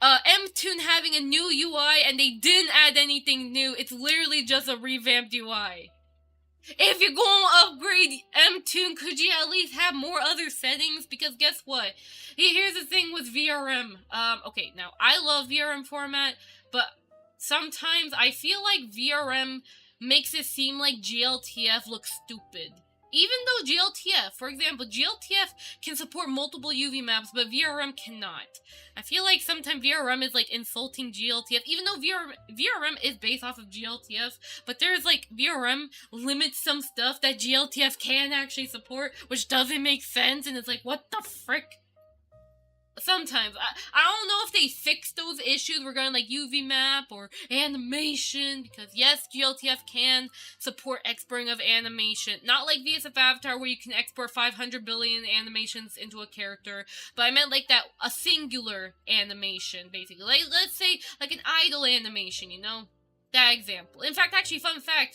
Mtoon having a new UI, and they didn't add anything new. It's literally just a revamped UI. If you're going to upgrade Mtoon, could you at least have more other settings? Because guess what? Here's the thing with VRM. Okay, now, I love VRM format, but sometimes I feel like VRM makes it seem like GLTF looks stupid. Even though GLTF, for example, GLTF can support multiple UV maps, but VRM cannot. I feel like sometimes VRM is like insulting GLTF, even though VRM is based off of GLTF, but there's like, VRM limits some stuff that GLTF can actually support, which doesn't make sense, and it's like, what the frick? Sometimes. I don't know if they fixed those issues regarding like UV map or animation, because yes, GLTF can support exporting of animation. Not like VSF Avatar where you can export 500 billion animations into a character, but I meant like that, a singular animation, basically. Like, let's say, like an idle animation, you know? That example. In fact, actually, fun fact,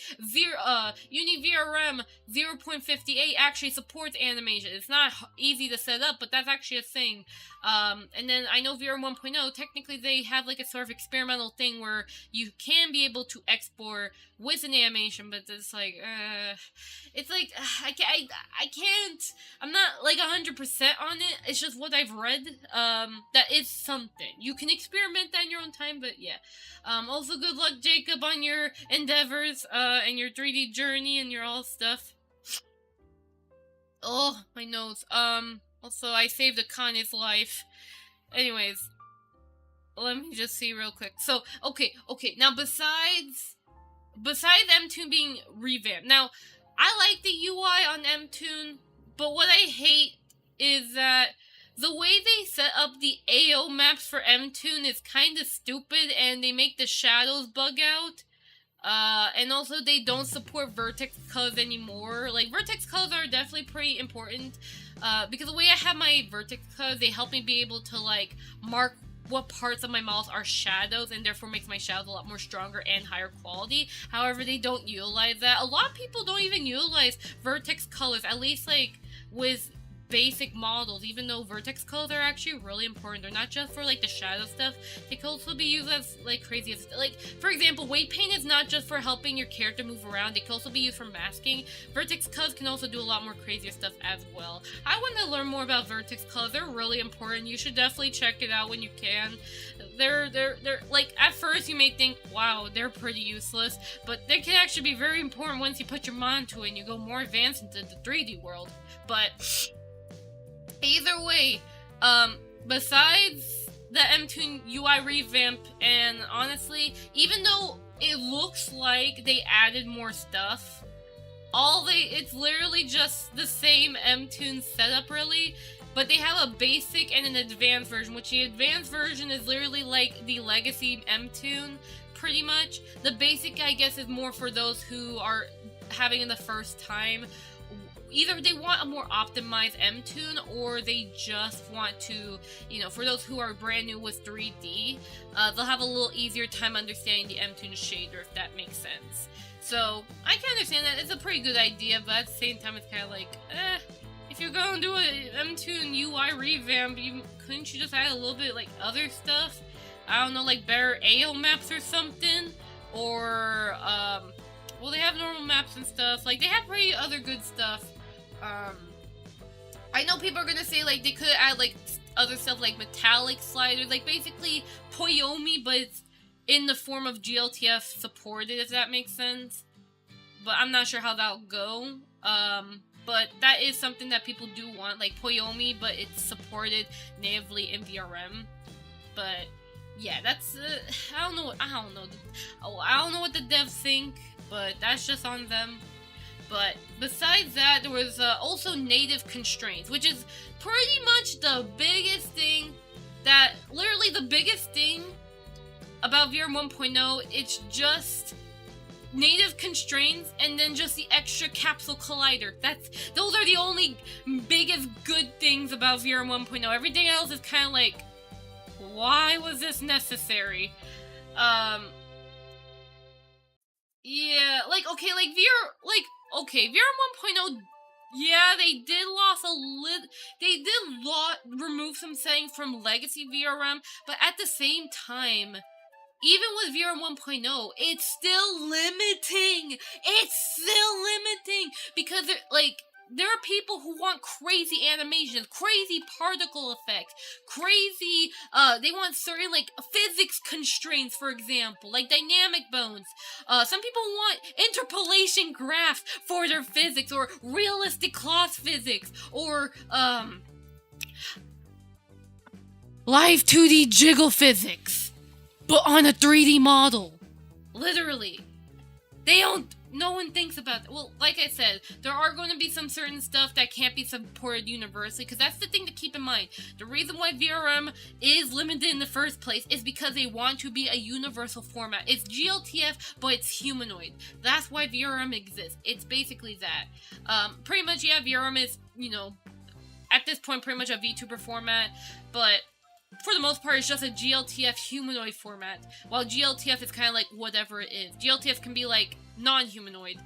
Uni VRM 0.58 actually supports animation. It's not easy to set up, but that's actually a thing. And then I know VRM 1.0, technically they have like a sort of experimental thing where you can be able to export with an animation, but it's like, it's like, I can't, I'm not like 100% on it. It's just what I've read, that is something. You can experiment that in your own time, but yeah. Also good luck, Jacob, on your endeavors, and your 3D journey and your all stuff. Oh, my nose. Also, I saved Akane's life. Anyways, let me just see real quick. So, okay, now besides Mtoon being revamped, now, I like the UI on Mtoon, but what I hate is that the way they set up the AO maps for Mtoon is kind of stupid, and they make the shadows bug out. And also they don't support vertex colors anymore. Like, vertex colors are definitely pretty important, because the way I have my vertex colors, they help me be able to, like, mark what parts of my models are shadows, and therefore makes my shadows a lot more stronger and higher quality. However, they don't utilize that. A lot of people don't even utilize vertex colors, at least like with basic models, even though vertex colors are actually really important. They're not just for like the shadow stuff, they can also be used as like crazy as, like, for example, weight paint is not just for helping your character move around, they can also be used for masking. Vertex colors can also do a lot more crazier stuff as well. I want to learn more about vertex colors. They're really important. You should definitely check it out when you can. They're like, at first you may think, wow, they're pretty useless, but they can actually be very important once you put your mind to it and you go more advanced into the 3D world. But either way, besides the M2 UI revamp, and honestly, even though it looks like they added more stuff, it's literally just the same M2 setup, really, but they have a basic and an advanced version, which the advanced version is literally like the legacy M2, pretty much. The basic, I guess, is more for those who are having it the first time. Either they want a more optimized M-Tune, or they just want to, you know, for those who are brand new with 3D, they'll have a little easier time understanding the M-Tune shader, if that makes sense. So, I can understand that. It's a pretty good idea, but at the same time, it's kind of like, if you're going to do an M-Tune UI revamp, couldn't you just add a little bit, like, other stuff? I don't know, like, better AO maps or something? Or, well, they have normal maps and stuff. Like, they have pretty other good stuff. I know people are gonna say, like, they could add, like, other stuff, like metallic sliders, like, basically Poyomi, but it's in the form of GLTF supported, if that makes sense. But I'm not sure how that'll go. But that is something that people do want, like Poyomi, but it's supported natively in VRM. But yeah, that's I don't know what the devs think, but that's just on them. But besides that, there was also native constraints, which is pretty much the biggest thing about VRM 1.0. It's just native constraints and then just the extra capsule collider. Those are the only biggest good things about VRM 1.0. Everything else is kind of like, why was this necessary? Yeah, like, okay, like VRM 1.0, yeah, they did remove some settings from legacy VRM, but at the same time, even with VRM 1.0, it's still limiting! Because, there are people who want crazy animations, crazy particle effects, crazy, they want certain, like, physics constraints, for example, like dynamic bones. Some people want interpolation graphs for their physics, or realistic cloth physics, or, live 2D jiggle physics, but on a 3D model. Literally. No one thinks about it. Well, like I said, there are going to be some certain stuff that can't be supported universally, because that's the thing to keep in mind. The reason why VRM is limited in the first place is because they want to be a universal format. It's GLTF, but it's humanoid. That's why VRM exists. It's basically that. Pretty much, yeah, VRM is, at this point, pretty much a VTuber format, but for the most part, it's just a GLTF humanoid format, while GLTF is kind of like whatever it is. GLTF can be like non-humanoid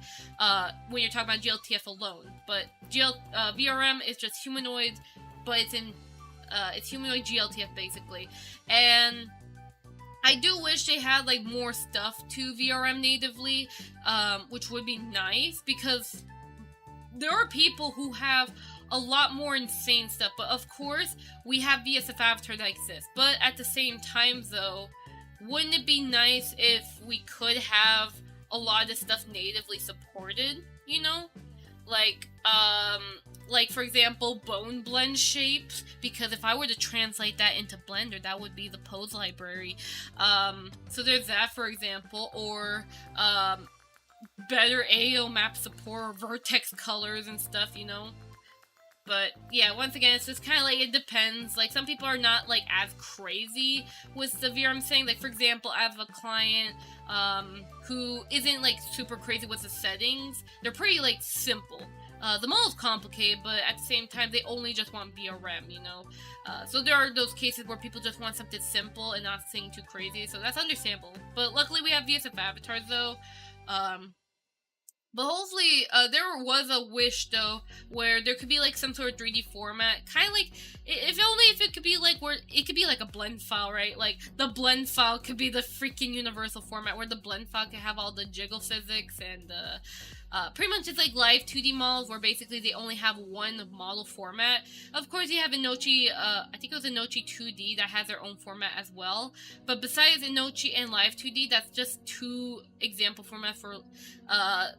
when you're talking about GLTF alone, but VRM is just humanoid, but it's humanoid GLTF basically. And I do wish they had like more stuff to VRM natively, which would be nice, because there are people who have a lot more insane stuff, but of course, we have VSF Avatar that exists. But at the same time, though, wouldn't it be nice if we could have a lot of this stuff natively supported, Like, for example, bone blend shapes, because if I were to translate that into Blender, that would be the pose library. So there's that, for example, or, better AO map support, or vertex colors and stuff, But, yeah, once again, it's just kind of like, it depends. Like, some people are not, like, as crazy with the VRM saying. Like, for example, I have a client, who isn't, like, super crazy with the settings. They're pretty, like, simple. the model is complicated, but at the same time, they only just want VRM, you know? So there are those cases where people just want something simple and not something too crazy, so that's understandable. But luckily we have VSF avatars, though. But hopefully, there was a wish, though, where there could be, like, some sort of 3D format. Kind of like, if only if it could be, like, where it could be, like, a blend file, right? Like, the blend file could be the freaking universal format, where the blend file could have all the jiggle physics and, pretty much it's like live 2D models, where basically they only have one model format. Of course, you have Inochi, I think it was Inochi 2D that has their own format as well. But besides Inochi and live 2D, that's just two example formats for,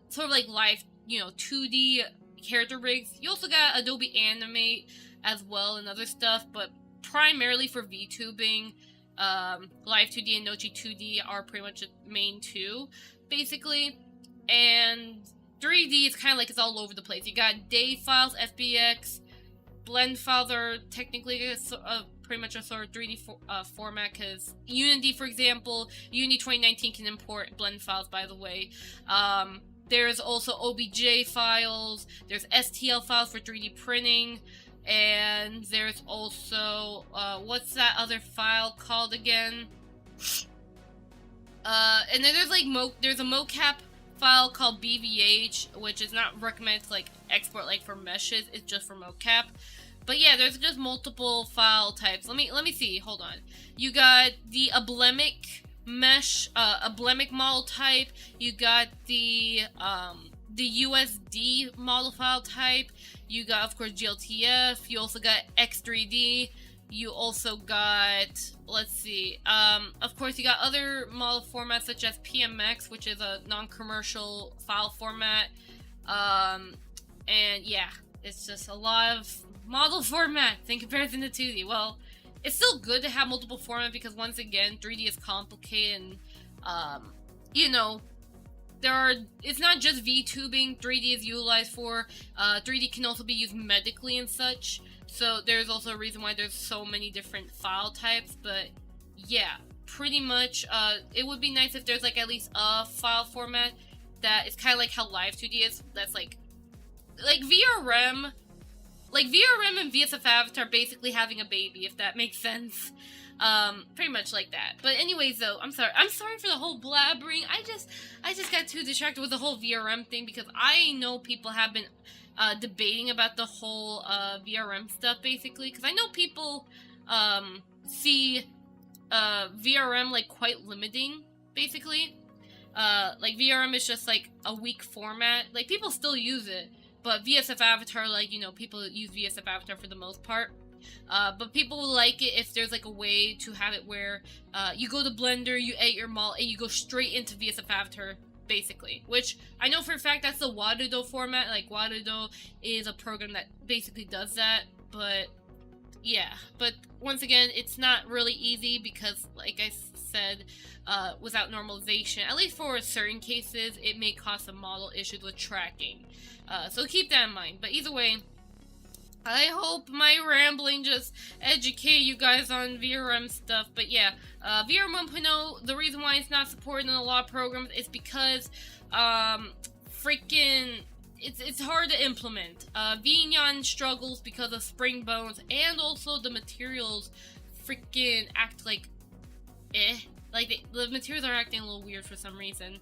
sort of like live, you know, 2D character rigs. You also got Adobe Animate as well and other stuff, but primarily for VTubing, live 2D and Inochi 2D are pretty much the main two, basically. And 3D is kind of like it's all over the place. You got day files, FBX, blend files are technically pretty much a sort of 3D format, because Unity, for example, Unity 2019 can import blend files, by the way. There's also OBJ files, there's STL files for 3D printing, and there's also, what's that other file called again? And then there's like, there's a mocap file called BVH, which is not recommended to like export like for meshes, it's just for mocap. But yeah, there's just multiple file types. Let me see, hold on. You got the ablemic mesh, ablemic model type, you got the USD model file type, you got of course GLTF, you also got X3D, you also got, let's see, of course you got other model formats such as PMX, which is a non-commercial file format, and yeah, it's just a lot of model formats in comparison to 2D. Well, it's still good to have multiple formats because once again, 3D is complicated and, you know, it's not just VTubing 3D is utilized for, 3D can also be used medically and such. So there's also a reason why there's so many different file types, but yeah, pretty much, it would be nice if there's like at least a file format that is kind of like how live 2D is, that's like VRM, and VSF Avatar basically having a baby, if that makes sense. Pretty much like that. But anyways, though, I'm sorry for the whole blabbering. I just got too distracted with the whole VRM thing because I know people have been debating about the whole VRM stuff, basically, because I know people see VRM like quite limiting, basically. Like VRM is just like a weak format. Like people still use it, but VSF Avatar, like, you know, people use VSF Avatar for the most part. But people will like it if there's like a way to have it where you go to Blender, you edit your model, and you go straight into VSF Avatar, basically. Which I know for a fact that's the Warudo format. Like Warudo is a program that basically does that. But yeah, but once again, it's not really easy because, like I said, without normalization, at least for certain cases, it may cause some model issues with tracking. So keep that in mind. But either way, I hope my rambling just educate you guys on VRM stuff. But yeah, VRM 1.0, the reason why it's not supported in a lot of programs is because, it's hard to implement. VNyan struggles because of spring bones, and also the materials freaking act like Like, the materials are acting a little weird for some reason.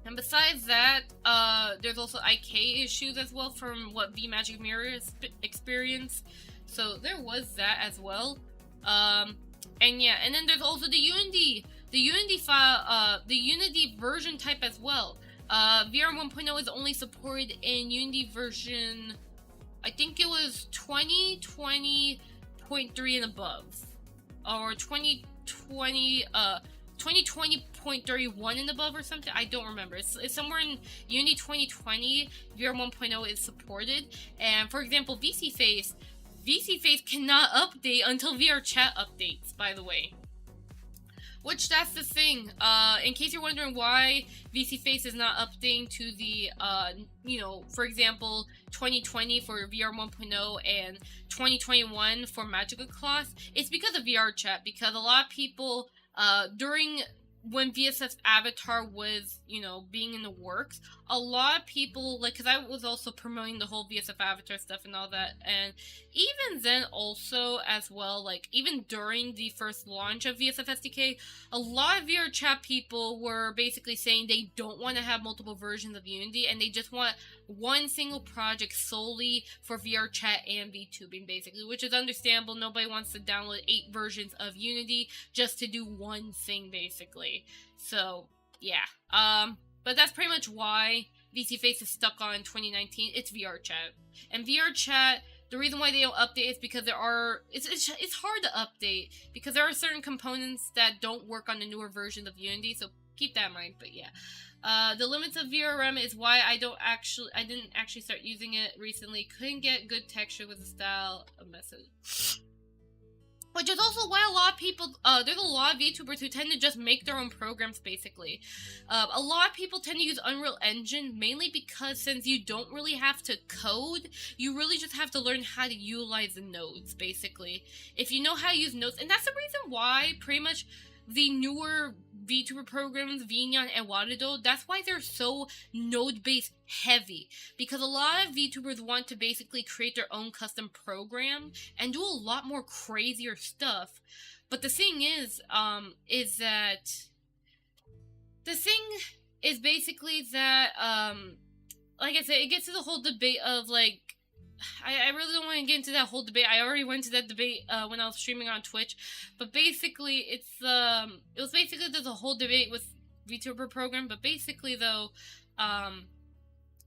And besides that, there's also IK issues as well from what VMagic Mirror experienced. So there was that as well. And yeah, and then there's also the Unity file, the Unity version type as well. VRM 1.0 is only supported in Unity version, I think it was 2020.3 and above. Or 2020.31 and above or something. I don't remember. It's somewhere in Unity 2020. VR 1.0 is supported. And for example, VC Face cannot update until VR Chat updates, by the way. Which, that's the thing. In case you're wondering why VC Face is not updating to the, for example, 2020 for VR 1.0 and 2021 for Magical Cloth, it's because of VR Chat. Because a lot of people, during when VSF Avatar was, you know, being in the works, a lot of people, like, because I was also promoting the whole VSF Avatar stuff and all that, and even then also as well, like, even during the first launch of VSF SDK, a lot of VR chat people were basically saying they don't want to have multiple versions of Unity, and they just want one single project solely for VR chat and VTubing, basically, which is understandable. Nobody wants to download 8 versions of Unity just to do one thing, basically. So, yeah. But that's pretty much why VC Face is stuck on 2019. It's VR chat. And VR chat, the reason why they don't update is because it's hard to update, because there are certain components that don't work on the newer version of Unity, so keep that in mind. But yeah. The limits of VRM is why I didn't actually start using it recently. Couldn't get good texture with the style of message. Which is also why a lot of people, there's a lot of VTubers who tend to just make their own programs, basically. A lot of people tend to use Unreal Engine, mainly because since you don't really have to code, you really just have to learn how to utilize the nodes, basically. If you know how to use nodes, and that's the reason why, pretty much, the newer VTuber programs, Vinyan and Warudo, that's why they're so node-based heavy. Because a lot of VTubers want to basically create their own custom program and do a lot more crazier stuff. But the thing is basically that, like I said, it gets to the whole debate of, like, I really don't want to get into that whole debate. I already went to that debate when I was streaming on Twitch. But basically, it was basically there's a whole debate with VTuber program. But basically, though,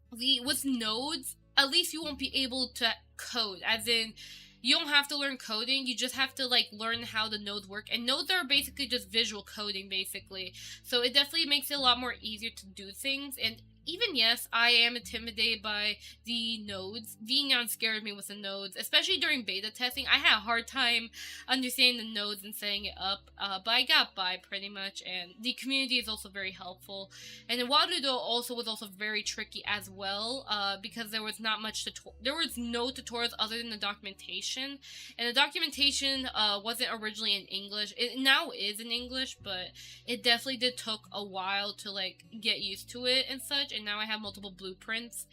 with nodes, at least you won't be able to code. As in, you don't have to learn coding. You just have to, like, learn how the nodes work. And nodes are basically just visual coding, basically. So it definitely makes it a lot more easier to do things. And even, yes, I am intimidated by the nodes. Vinyan scared me with the nodes, especially during beta testing. I had a hard time understanding the nodes and setting it up, but I got by pretty much, and the community is also very helpful. And then Warudo also was also very tricky as well, because there was not much there was no tutorials other than the documentation, and the documentation wasn't originally in English. It now is in English, but it definitely did took a while to, like, get used to it and such. And now I have multiple blueprints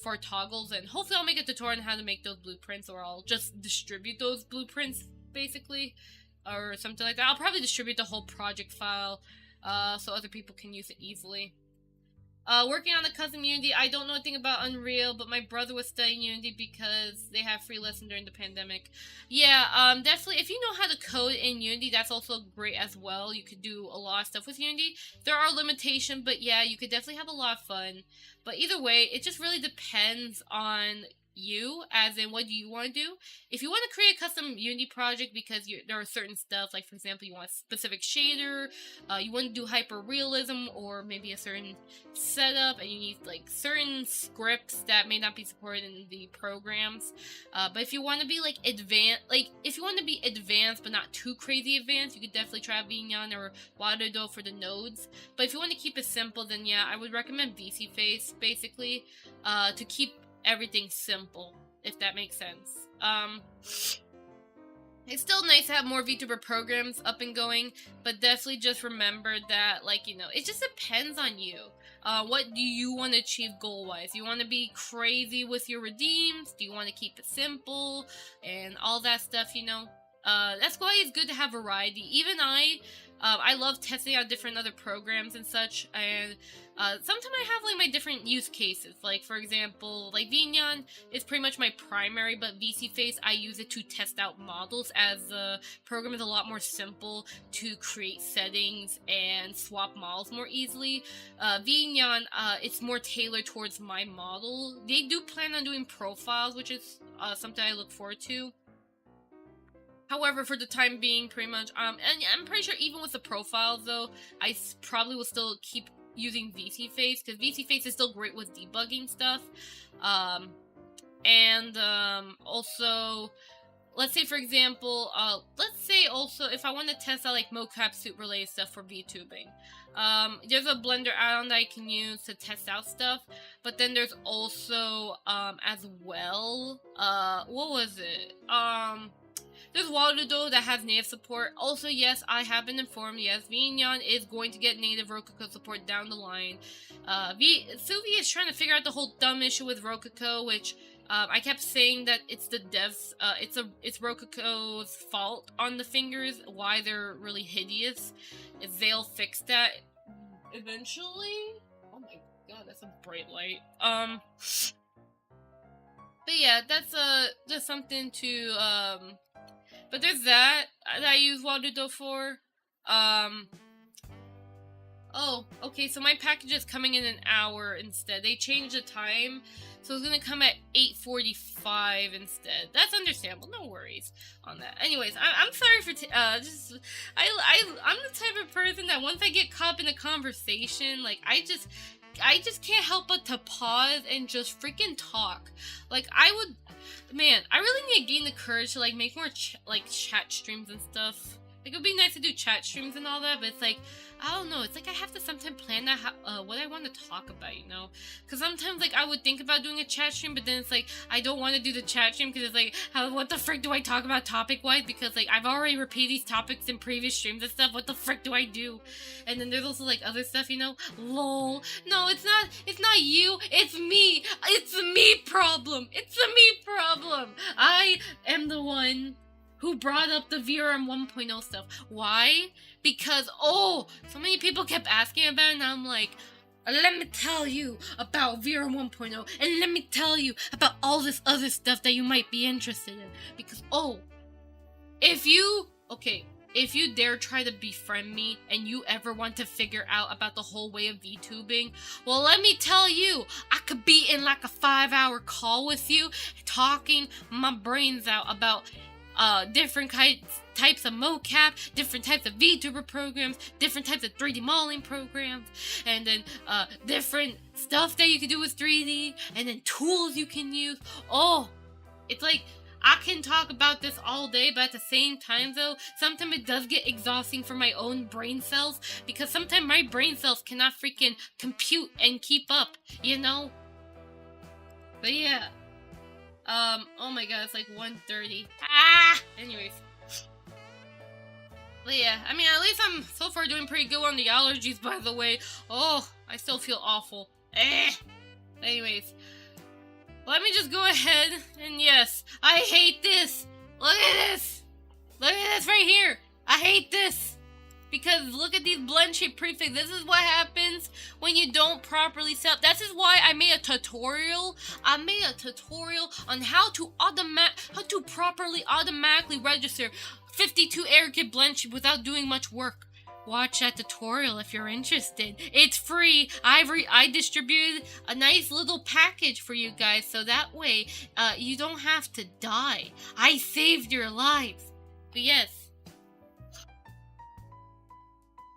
for toggles, and hopefully I'll make a tutorial on how to make those blueprints, or I'll just distribute those blueprints, basically, or something like that. I'll probably distribute the whole project file, so other people can use it easily. Working on the custom Unity, I don't know anything about Unreal, but my brother was studying Unity because they have free lesson during the pandemic. Yeah, definitely, if you know how to code in Unity, that's also great as well. You could do a lot of stuff with Unity. There are limitations, but yeah, you could definitely have a lot of fun. But either way, it just really depends on you, as in what do you want to do. If you want to create a custom Unity project because there are certain stuff, like for example you want a specific shader, you want to do hyper realism, or maybe a certain setup, and you need like certain scripts that may not be supported in the programs, but if you want to be like advanced, but not too crazy advanced, you could definitely try Vinyan or Warudo for the nodes. But if you want to keep it simple, then yeah, I would recommend VC Face, basically, to keep everything simple, if that makes sense. It's still nice to have more VTuber programs up and going, but definitely just remember that, like, you know, it just depends on you. What do you want to achieve goal-wise? You want to be crazy with your redeems? Do you want to keep it simple? And all that stuff, you know? That's why it's good to have variety. Even I love testing out different other programs and such, and sometimes I have like my different use cases. Like for example, like Vinyan is pretty much my primary, but VC Face I use it to test out models, as the program is a lot more simple to create settings and swap models more easily. Vinyan, it's more tailored towards my model. They do plan on doing profiles, which is something I look forward to. However, for the time being, pretty much, and I'm pretty sure even with the profiles, though, I probably will still keep using VC Face, because VC Face is still great with debugging stuff. Also, let's say, for example, if I want to test out, like, mocap suit related stuff for VTubing, there's a Blender add-on that I can use to test out stuff, but then there's also, as well, what was it? there's Waludo that has native support. Also, yes, I have been informed, yes, Vinyan is going to get native Rokoko support down the line. Sylvie is trying to figure out the whole dumb issue with Rokoko, which I kept saying that it's the devs, it's Rokoko's fault on the fingers, why they're really hideous. They'll fix that eventually. Oh my god, that's a bright light. But yeah, that's just something to but there's that I use Waludo for. Oh, okay, so my package is coming in an hour instead. They changed the time, so it's gonna come at 8:45 instead. That's understandable, no worries on that. Anyways, I'm sorry for I'm the type of person that once I get caught up in a conversation, like I just can't help but to pause and just freaking talk. Like I really need to gain the courage to like make more chat streams and stuff. Like, it would be nice to do chat streams and all that, but it's like, I don't know, it's like I have to sometimes plan out what I want to talk about, you know? Because sometimes, like, I would think about doing a chat stream, but then it's like, I don't want to do the chat stream because it's like, what the frick do I talk about topic-wise? Because, like, I've already repeated these topics in previous streams and stuff, what the frick do I do? And then there's also, like, other stuff, you know? Lol. No, it's not you, it's me! It's a me problem! It's a me problem! I am the one who brought up the VRM 1.0 stuff. Why? Because, so many people kept asking about it, and I'm like, let me tell you about VRM 1.0, and let me tell you about all this other stuff that you might be interested in. Because, if you dare try to befriend me, and you ever want to figure out about the whole way of VTubing, well, let me tell you, I could be in like a 5-hour call with you, talking my brains out about different types of mocap, different types of VTuber programs, different types of 3D modeling programs, and then different stuff that you can do with 3D, and then tools you can use. It's like, I can talk about this all day, but at the same time though, sometimes it does get exhausting for my own brain cells, because sometimes my brain cells cannot freaking compute and keep up, you know? But yeah. Oh my god, it's like 1:30. Anyways. But yeah, I mean, at least I'm so far doing pretty good on the allergies, by the way. I still feel awful. Anyways. Let me just go ahead, and yes, I hate this! Look at this! Look at this right here! I hate this! Because look at these blend shape prefix. This is what happens when you don't properly set up. This is why I made a tutorial. I made a tutorial on how to properly automatically register 52 arrogant blend shape without doing much work. Watch that tutorial if you're interested. It's free. I distributed a nice little package for you guys, so that way you don't have to die. I saved your lives. But yes.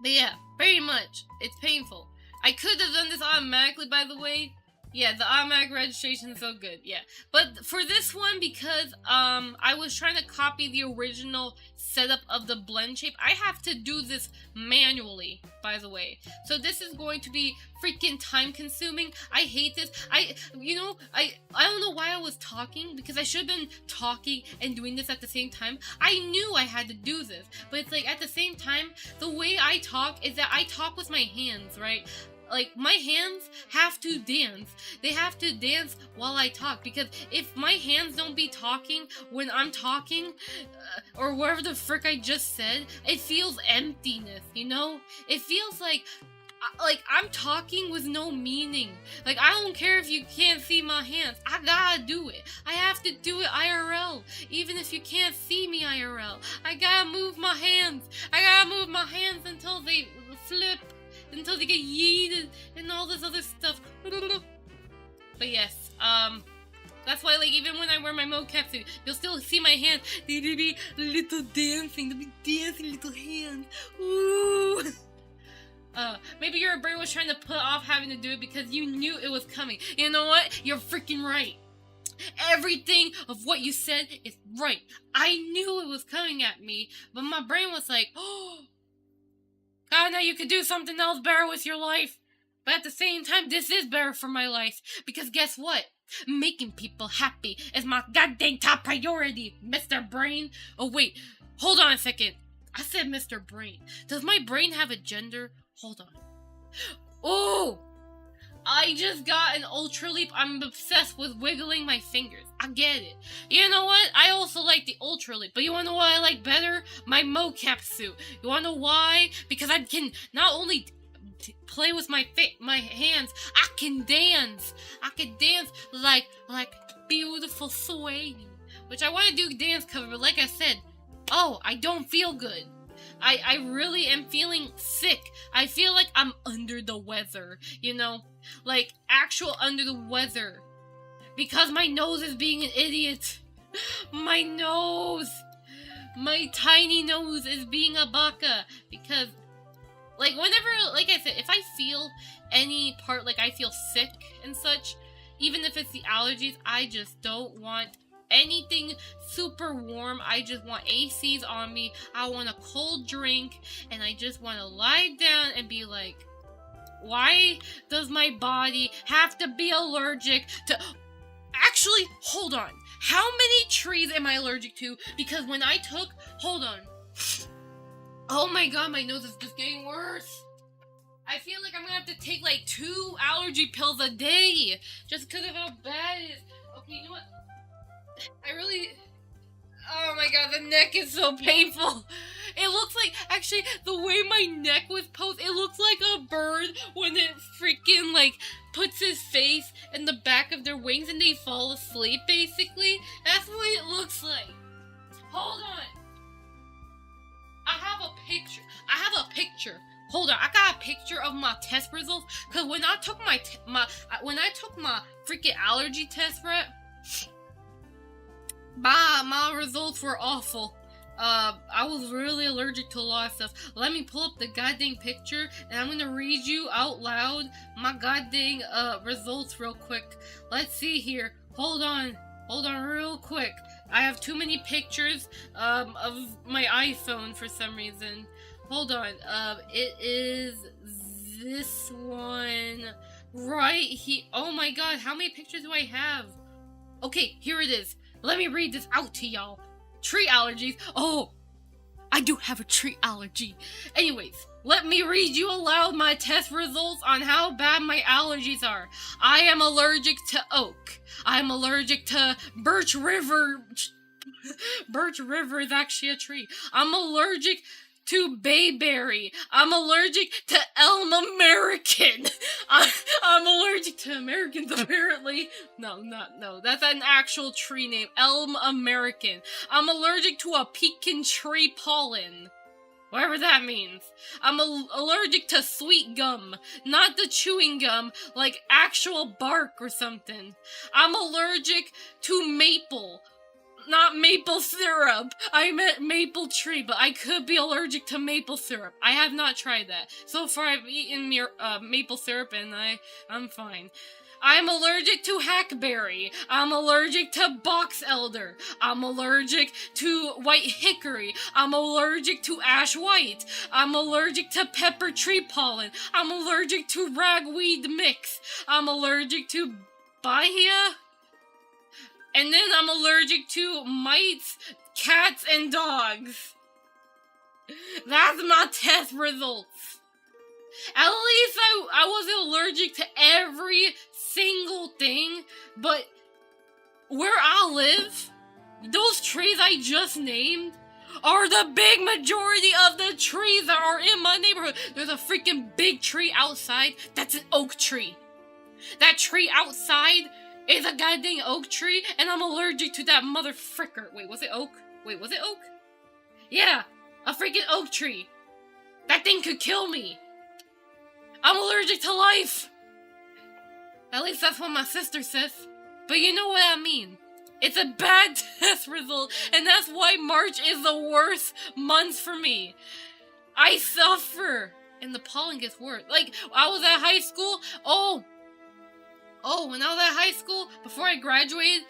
But yeah, pretty much. It's painful. I could have done this automatically, by the way. Yeah, the automatic registration is so good, yeah. But for this one, because I was trying to copy the original setup of the blend shape, I have to do this manually, by the way. So this is going to be freaking time consuming. I hate this. I don't know why I was talking, because I should have been talking and doing this at the same time. I knew I had to do this, but it's like at the same time, the way I talk is that I talk with my hands, right? Like, my hands have to dance. They have to dance while I talk, because if my hands don't be talking when I'm talking, or whatever the frick I just said, it feels emptiness, you know? It feels like I'm talking with no meaning. Like, I don't care if you can't see my hands. I gotta do it. I have to do it IRL. Even if you can't see me IRL. I gotta move my hands. I gotta move my hands until they flip. Until they get yeeted and all this other stuff. But yes, that's why, like, even when I wear my mocap suit, you'll still see my hands. They'll be little dancing. They'll be dancing little hands. Ooh. Maybe your brain was trying to put off having to do it because you knew it was coming. You know what? You're freaking right. Everything of what you said is right. I knew it was coming at me, but my brain was like, God, now you could do something else better with your life. But at the same time, this is better for my life. Because guess what? Making people happy is my goddamn top priority, Mr. Brain. Oh, wait. Hold on a second. I said Mr. Brain. Does my brain have a gender? Hold on. Oh! I just got an Ultra Leap. I'm obsessed with wiggling my fingers. I get it. You know what? I also like the Ultra Leap. But you wanna know what I like better? My mocap suit. You wanna know why? Because I can not only play with my hands, I can dance. I can dance like beautiful sway. Which I want to do dance cover, but like I said, I don't feel good. I really am feeling sick. I feel like I'm under the weather, you know? Like, actual under the weather. Because my nose is being an idiot. My nose. My tiny nose is being a baka. Because, like, whenever, like I said, if I feel any part, like I feel sick and such, even if it's the allergies, I just don't want anything super warm. I just want ACs on me. I want a cold drink, and I just want to lie down and be like, why does my body have to be allergic to... Actually, hold on. How many trees am I allergic to? Because when I took... Hold on. Oh my god, my nose is just getting worse. I feel like I'm gonna have to take like 2 allergy pills a day. Just because of how bad it is. Okay, you know what? I really... Oh my god, the neck is so painful. It looks like, actually, the way my neck was posed, it looks like a bird when it freaking, like, puts his face in the back of their wings and they fall asleep, basically. That's what it looks like. Hold on. I have a picture. Hold on, I got a picture of my test results. Cause when I took my freaking allergy test, right? My results were awful. I was really allergic to a lot of stuff. Let me pull up the goddamn picture, and I'm gonna read you out loud my goddamn results real quick. Let's see here. Hold on real quick. I have too many pictures of my iPhone for some reason. Hold on. It is this one right here. Oh my god, how many pictures do I have? Okay, here it is. Let me read this out to y'all. Tree allergies. Oh, I do have a tree allergy. Anyways, let me read you aloud my test results on how bad my allergies are. I am allergic to oak. I'm allergic to Birch River. Birch River is actually a tree. I'm allergic to bayberry. I'm allergic to elm American. I'm allergic to Americans, apparently. No, that's an actual tree name. Elm American. I'm allergic to a pecan tree pollen. Whatever that means. I'm allergic to sweet gum. Not the chewing gum, like actual bark or something. I'm allergic to maple. Not maple syrup. I meant maple tree, but I could be allergic to maple syrup. I have not tried that. So far, I've eaten maple syrup, and I'm fine. I'm allergic to hackberry. I'm allergic to box elder. I'm allergic to white hickory. I'm allergic to ash white. I'm allergic to pepper tree pollen. I'm allergic to ragweed mix. I'm allergic to bahia. And then I'm allergic to mites, cats, and dogs. That's my test results. At least I wasn't allergic to every single thing, but where I live, those trees I just named are the big majority of the trees that are in my neighborhood. There's a freaking big tree outside. That's an oak tree. That tree outside is a goddamn oak tree, and I'm allergic to that mother fricker. Wait, was it oak? Yeah, a freaking oak tree. That thing could kill me. I'm allergic to life. At least that's what my sister says. But you know what I mean. It's a bad test result, and that's why March is the worst month for me. I suffer, and the pollen gets worse. Like, I was at high school. When I was at high school, before I graduated,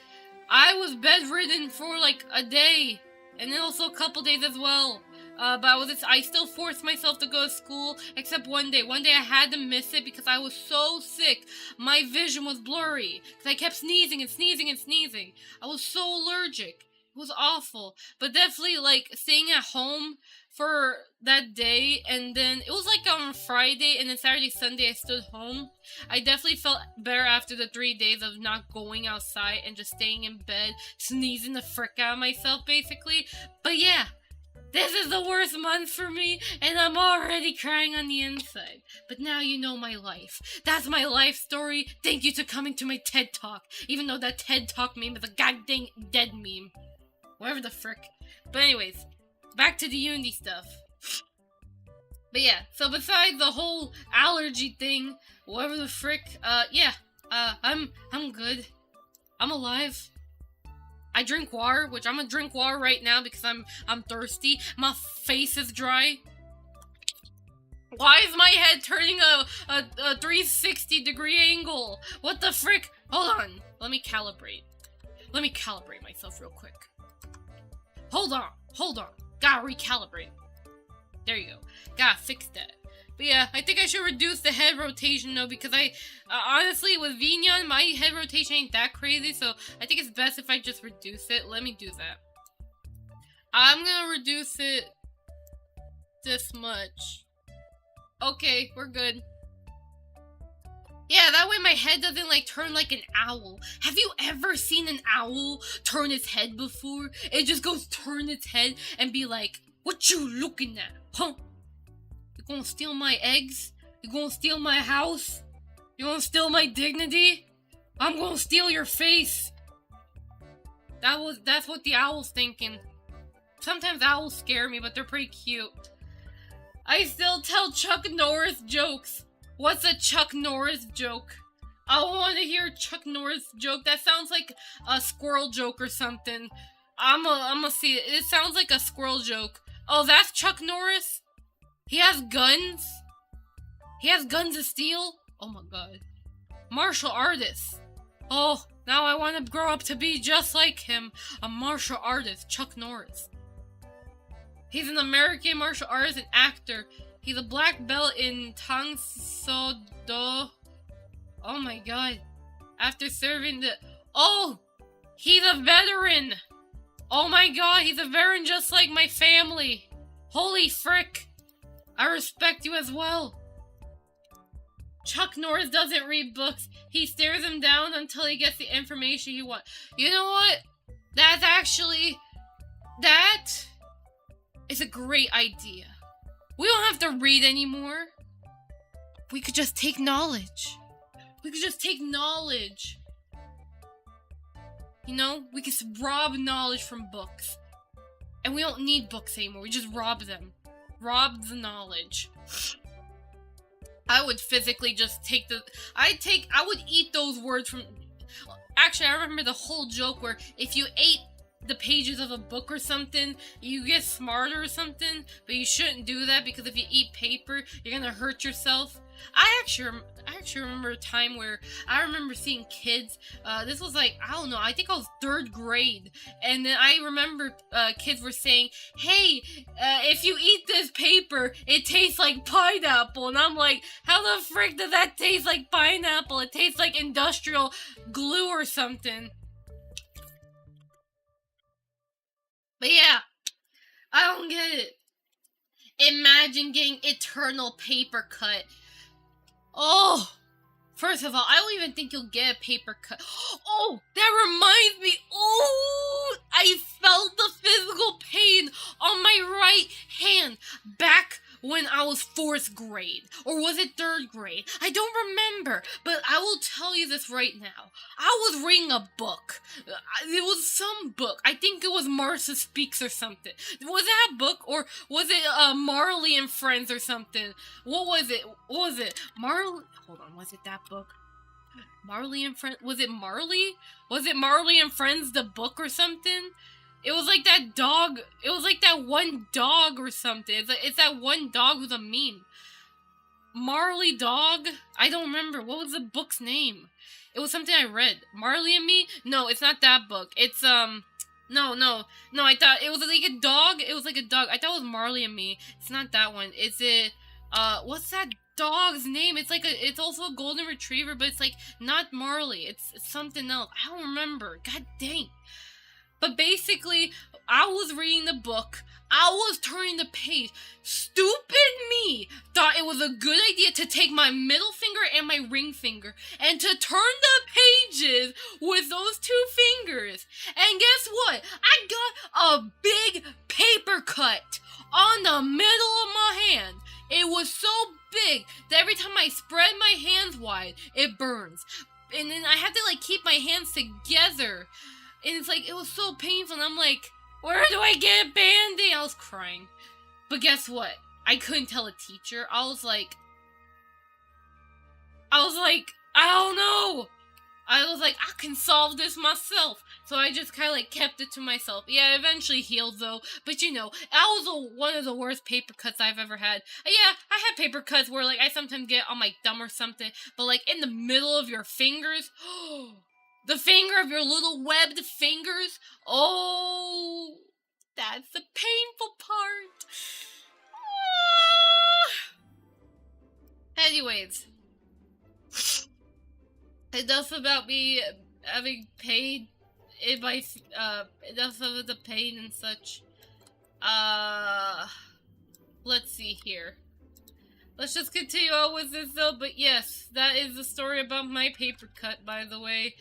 I was bedridden for like a day. And then also a couple days as well. But I still forced myself to go to school, except one day. One day I had to miss it because I was so sick. My vision was blurry, because I kept sneezing and sneezing and sneezing. I was so allergic. It was awful. But definitely, like, staying at home for that day, and then it was like on Friday, and then Saturday, Sunday, I stood home. I definitely felt better after the 3 days of not going outside and just staying in bed, sneezing the frick out of myself, basically. But yeah, this is the worst month for me, and I'm already crying on the inside. But now you know my life. That's my life story. Thank you to coming to my TED Talk, even though that TED Talk meme is a goddamn dead meme. Whatever the frick. But anyways, back to the Unity stuff. But yeah, so besides the whole allergy thing, whatever the frick, I'm good. I'm alive. I drink water, which I'm gonna drink water right now because I'm thirsty. My face is dry. Why is my head turning a 360-degree angle? What the frick? Hold on. Let me calibrate myself real quick. Hold on. Gotta recalibrate. There you go. Gotta fix that. But yeah, I think I should reduce the head rotation though, because honestly, with Vignon, my head rotation ain't that crazy, so I think it's best if I just reduce it. Let me do that. I'm gonna reduce it this much. Okay, we're good. Yeah, that way my head doesn't, like, turn like an owl. Have you ever seen an owl turn its head before? It just goes turn its head and be like, "What you looking at, huh? You gonna steal my eggs? You gonna steal my house? You gonna steal my dignity? I'm gonna steal your face." That's what the owl's thinking. Sometimes owls scare me, but they're pretty cute. I still tell Chuck Norris jokes. What's a Chuck Norris joke? I want to hear a Chuck Norris joke. That sounds like a squirrel joke or something. I'ma see it. It sounds like a squirrel joke. Oh, that's Chuck Norris? He has guns? He has guns to steal? Oh my god. Martial artist. Oh, now I want to grow up to be just like him. A martial artist, Chuck Norris. He's an American martial artist and actor. He's a black belt in Tang So Do. Oh my god. After serving the... Oh! He's a veteran! Oh my god, he's a veteran just like my family. Holy frick. I respect you as well. Chuck Norris doesn't read books. He stares them down until he gets the information he wants. You know what? That is a great idea. We don't have to read anymore. We could just take knowledge. You know, we could rob knowledge from books. And we don't need books anymore. We just rob them. Rob the knowledge. I would physically just take I would eat those words from... Actually, I remember the whole joke where if you ate the pages of a book or something, you get smarter or something, but you shouldn't do that because if you eat paper, you're gonna hurt yourself. I actually remember a time where I remember seeing kids, this was like, I don't know, I think I was 3rd grade, and then I remember kids were saying, "Hey, if you eat this paper, it tastes like pineapple," and I'm like, how the frick does that taste like pineapple? It tastes like industrial glue or something. But yeah, I don't get it. Imagine getting eternal paper cut. Oh, first of all, I don't even think you'll get a paper cut. Oh, that reminds me. Oh, I felt the physical pain on my right hand back when I was 4th grade. Or was it 3rd grade? I don't remember, but I will tell you this right now. I was reading a book. It was some book. I think it was Marcia Speaks or something. Was that a book? Or was it Marley and Friends or something? What was it? Marley? Hold on, was it that book? Marley and Friends? Was it Marley? Was it Marley and Friends, the book or something? It was like that dog. It was like that one dog or something. It's that one dog who's a meme. Marley Dog? I don't remember. What was the book's name? It was something I read. Marley and Me? No, it's not that book. It's, No, no, no, I thought it was like a dog. It was like a dog. I thought it was Marley and Me. It's not that one. Is it, what's that dog's name? It's like it's also a golden retriever, but it's like not Marley. It's something else. I don't remember. God dang. But basically, I was reading the book. I was turning the page. Stupid me thought it was a good idea to take my middle finger and my ring finger and to turn the pages with those two fingers. And guess what? I got a big paper cut on the middle of my hand. It was so big that every time I spread my hands wide, it burns. And then I have to like keep my hands together. And it's like, it was so painful, and I'm like, where do I get a Band-Aid? I was crying. But guess what? I couldn't tell a teacher. I was like, I don't know. I was like, I can solve this myself. So I just kind of like kept it to myself. Yeah, it eventually healed though. But you know, that was one of the worst paper cuts I've ever had. Yeah, I had paper cuts where like I sometimes get on my thumb or something. But like in the middle of your fingers, the finger of your little webbed fingers. Oh, that's the painful part. Anyways, enough about me having pain in my enough of the pain and such. Let's see here. Let's just continue on with this though. But yes, that is the story about my paper cut, by the way.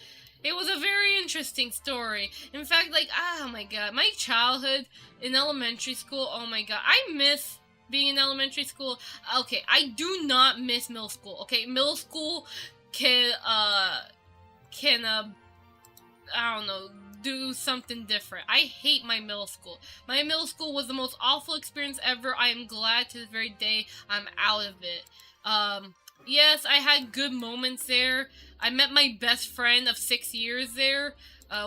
It was a very interesting story. In fact, like, oh my god, my childhood in elementary school, oh my god, I miss being in elementary school. Okay, I do not miss middle school. Okay, middle school can, I don't know, do something different. I hate my middle school. My middle school was the most awful experience ever. I am glad to this very day I'm out of it. Yes, I had good moments there. I met my best friend of 6 years there,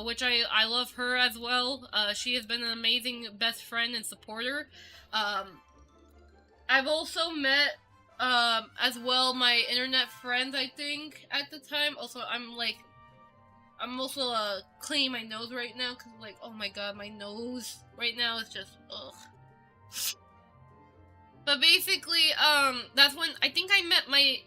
which I love her as well. She has been an amazing best friend and supporter. I've also met, as well, my internet friends, I think, at the time. Also, I'm also, cleaning my nose right now, because, like, oh my god, my nose right now is just, ugh. But basically, that's when I think I met my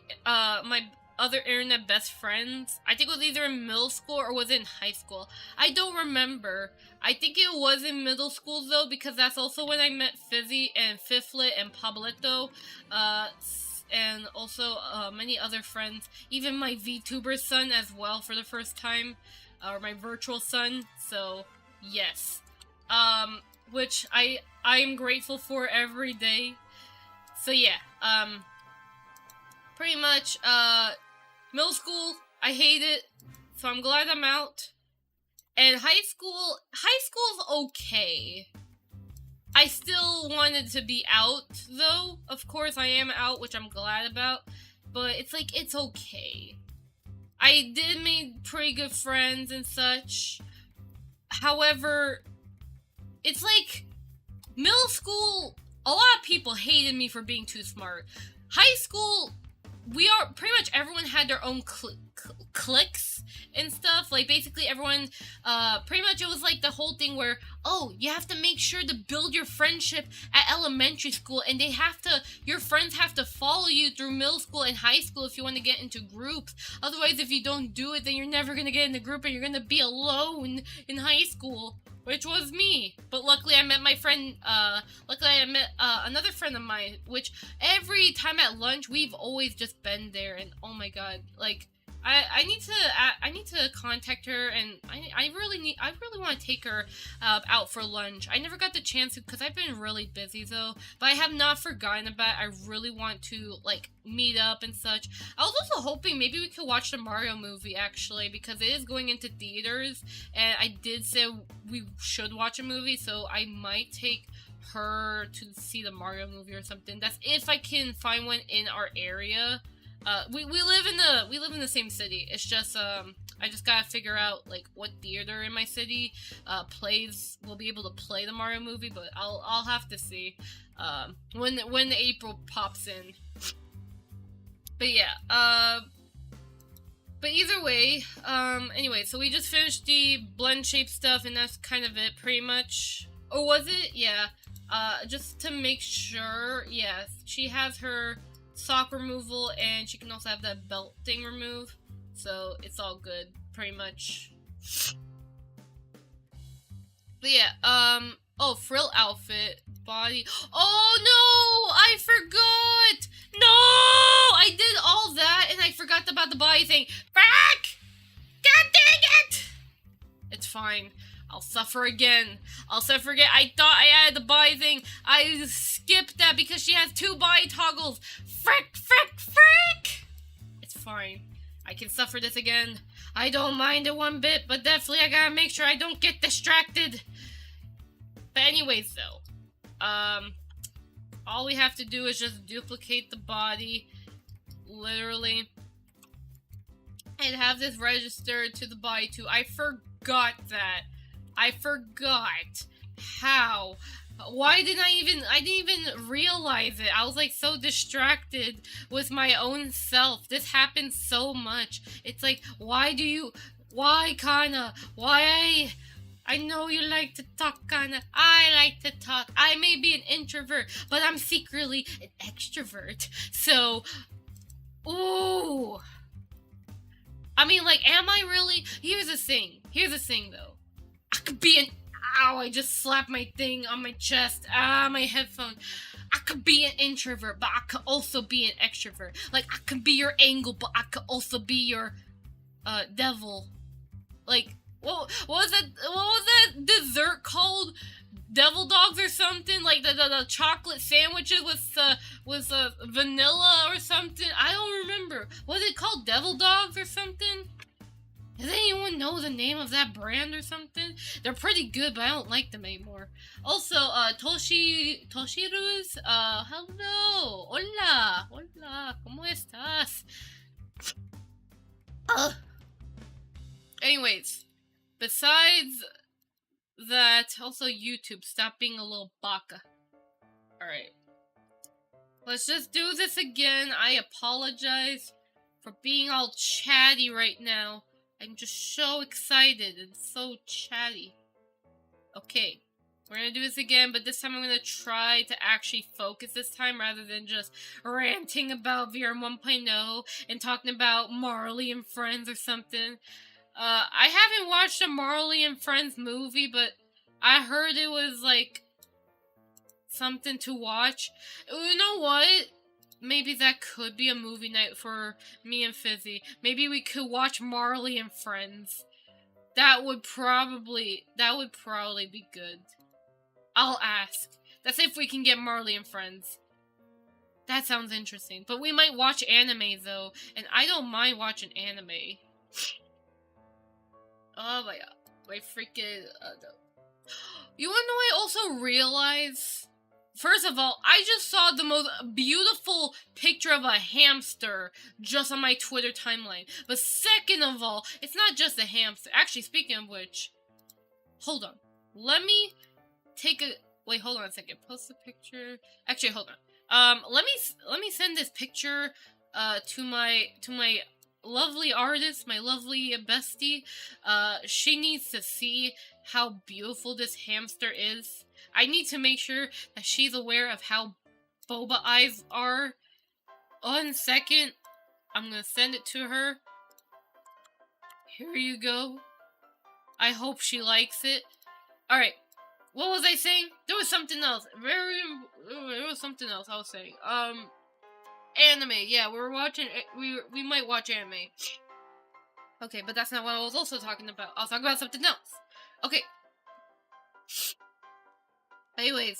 my other internet best friends. I think it was either in middle school or was it in high school. I don't remember. I think it was in middle school though, because that's also when I met Fizzy and Fiflet and Pablito, and also many other friends. Even my Vtuber son as well for the first time, or my virtual son. So yes, which I am grateful for every day. So yeah, pretty much, middle school, I hate it, so I'm glad I'm out. And high school's okay. I still wanted to be out, though. Of course, I am out, which I'm glad about, but it's like, it's okay. I did make pretty good friends and such. However, it's like, middle school, a lot of people hated me for being too smart. High school, pretty much everyone had their own cliques and stuff. Like, basically everyone, pretty much it was like the whole thing where, oh, you have to make sure to build your friendship at elementary school, and your friends have to follow you through middle school and high school if you want to get into groups. Otherwise, if you don't do it, then you're never going to get in the group and you're going to be alone in high school. Which was me. But luckily I met my friend, another friend of mine, which every time at lunch, we've always just been there, and oh my god, like, I need to contact her, and I really want to take her out for lunch. I never got the chance to, because I've been really busy though, but I have not forgotten about it. I really want to, like, meet up and such. I was also hoping maybe we could watch the Mario movie, actually, because it is going into theaters, and I did say we should watch a movie, so I might take her to see the Mario movie or something. That's if I can find one in our area. We live in the same city. It's just I just gotta figure out, like, what theater in my city will be able to play the Mario movie, but I'll have to see when April pops in. But yeah, But either way, anyway, so we just finished the blend shape stuff, and that's kind of it, pretty much. Or was it? Yeah. Just to make sure, yes, she has her sock removal, and she can also have that belt thing removed. So it's all good, pretty much. But yeah, oh, frill outfit, body. Oh no, I forgot. No, I did all that and I forgot about the body thing. Back! God dang it! It's fine. I'll suffer again. I'll suffer again. I thought I added the body thing. I skipped that because she has 2 body toggles. Frick, frick, frick! It's fine. I can suffer this again. I don't mind it one bit, but definitely I gotta make sure I don't get distracted. But anyways, though, all we have to do is just duplicate the body, literally, and have this registered to the body too. I forgot that. I forgot how. Why didn't I didn't even realize it. I was like so distracted with my own self. This happens so much. It's like, why, Kana? Why? I know you like to talk, Kana. I like to talk. I may be an introvert, but I'm secretly an extrovert. So, ooh. I mean, like, am I really? Here's the thing, though. I could be an... Ow, I just slapped my thing on my chest. My headphone. I could be an introvert, but I could also be an extrovert. Like, I could be your angle, but I could also be your, devil. Like, what was that dessert called? Devil dogs or something? Like, the chocolate sandwiches with vanilla or something? I don't remember. Was it called devil dogs or something? Does anyone know the name of that brand or something? They're pretty good, but I don't like them anymore. Also, Toshirus, hello, hola, ¿cómo estás? Anyways, besides that, also YouTube, stop being a little baka. Alright. Let's just do this again. I apologize for being all chatty right now. I'm just so excited and so chatty. Okay, we're gonna do this again, but this time I'm gonna try to actually focus this time rather than just ranting about VRM 1.0 and talking about Marley and Friends or something. I haven't watched a Marley and Friends movie, but I heard it was like something to watch. You know what? Maybe that could be a movie night for me and Fizzy. Maybe we could watch Marley and Friends. That would probably be good. I'll ask. That's if we can get Marley and Friends. That sounds interesting. But we might watch anime though, and I don't mind watching anime. Oh my god. My freaking You wanna know what I also realized? First of all, I just saw the most beautiful picture of a hamster just on my Twitter timeline. But second of all, it's not just a hamster. Actually, speaking of which, hold on. Let me take a... Wait, hold on a second. Post the picture. Actually, hold on. Let me send this picture to my lovely artist, my lovely bestie. She needs to see how beautiful this hamster is. I need to make sure that she's aware of how boba eyes are. 1 second. I'm gonna send it to her. Here you go. I hope she likes it. Alright. What was I saying? There was something else. There was something else I was saying. Anime. Yeah, we're watching... We might watch anime. Okay, but that's not what I was also talking about. I was talking about something else. Okay. Anyways,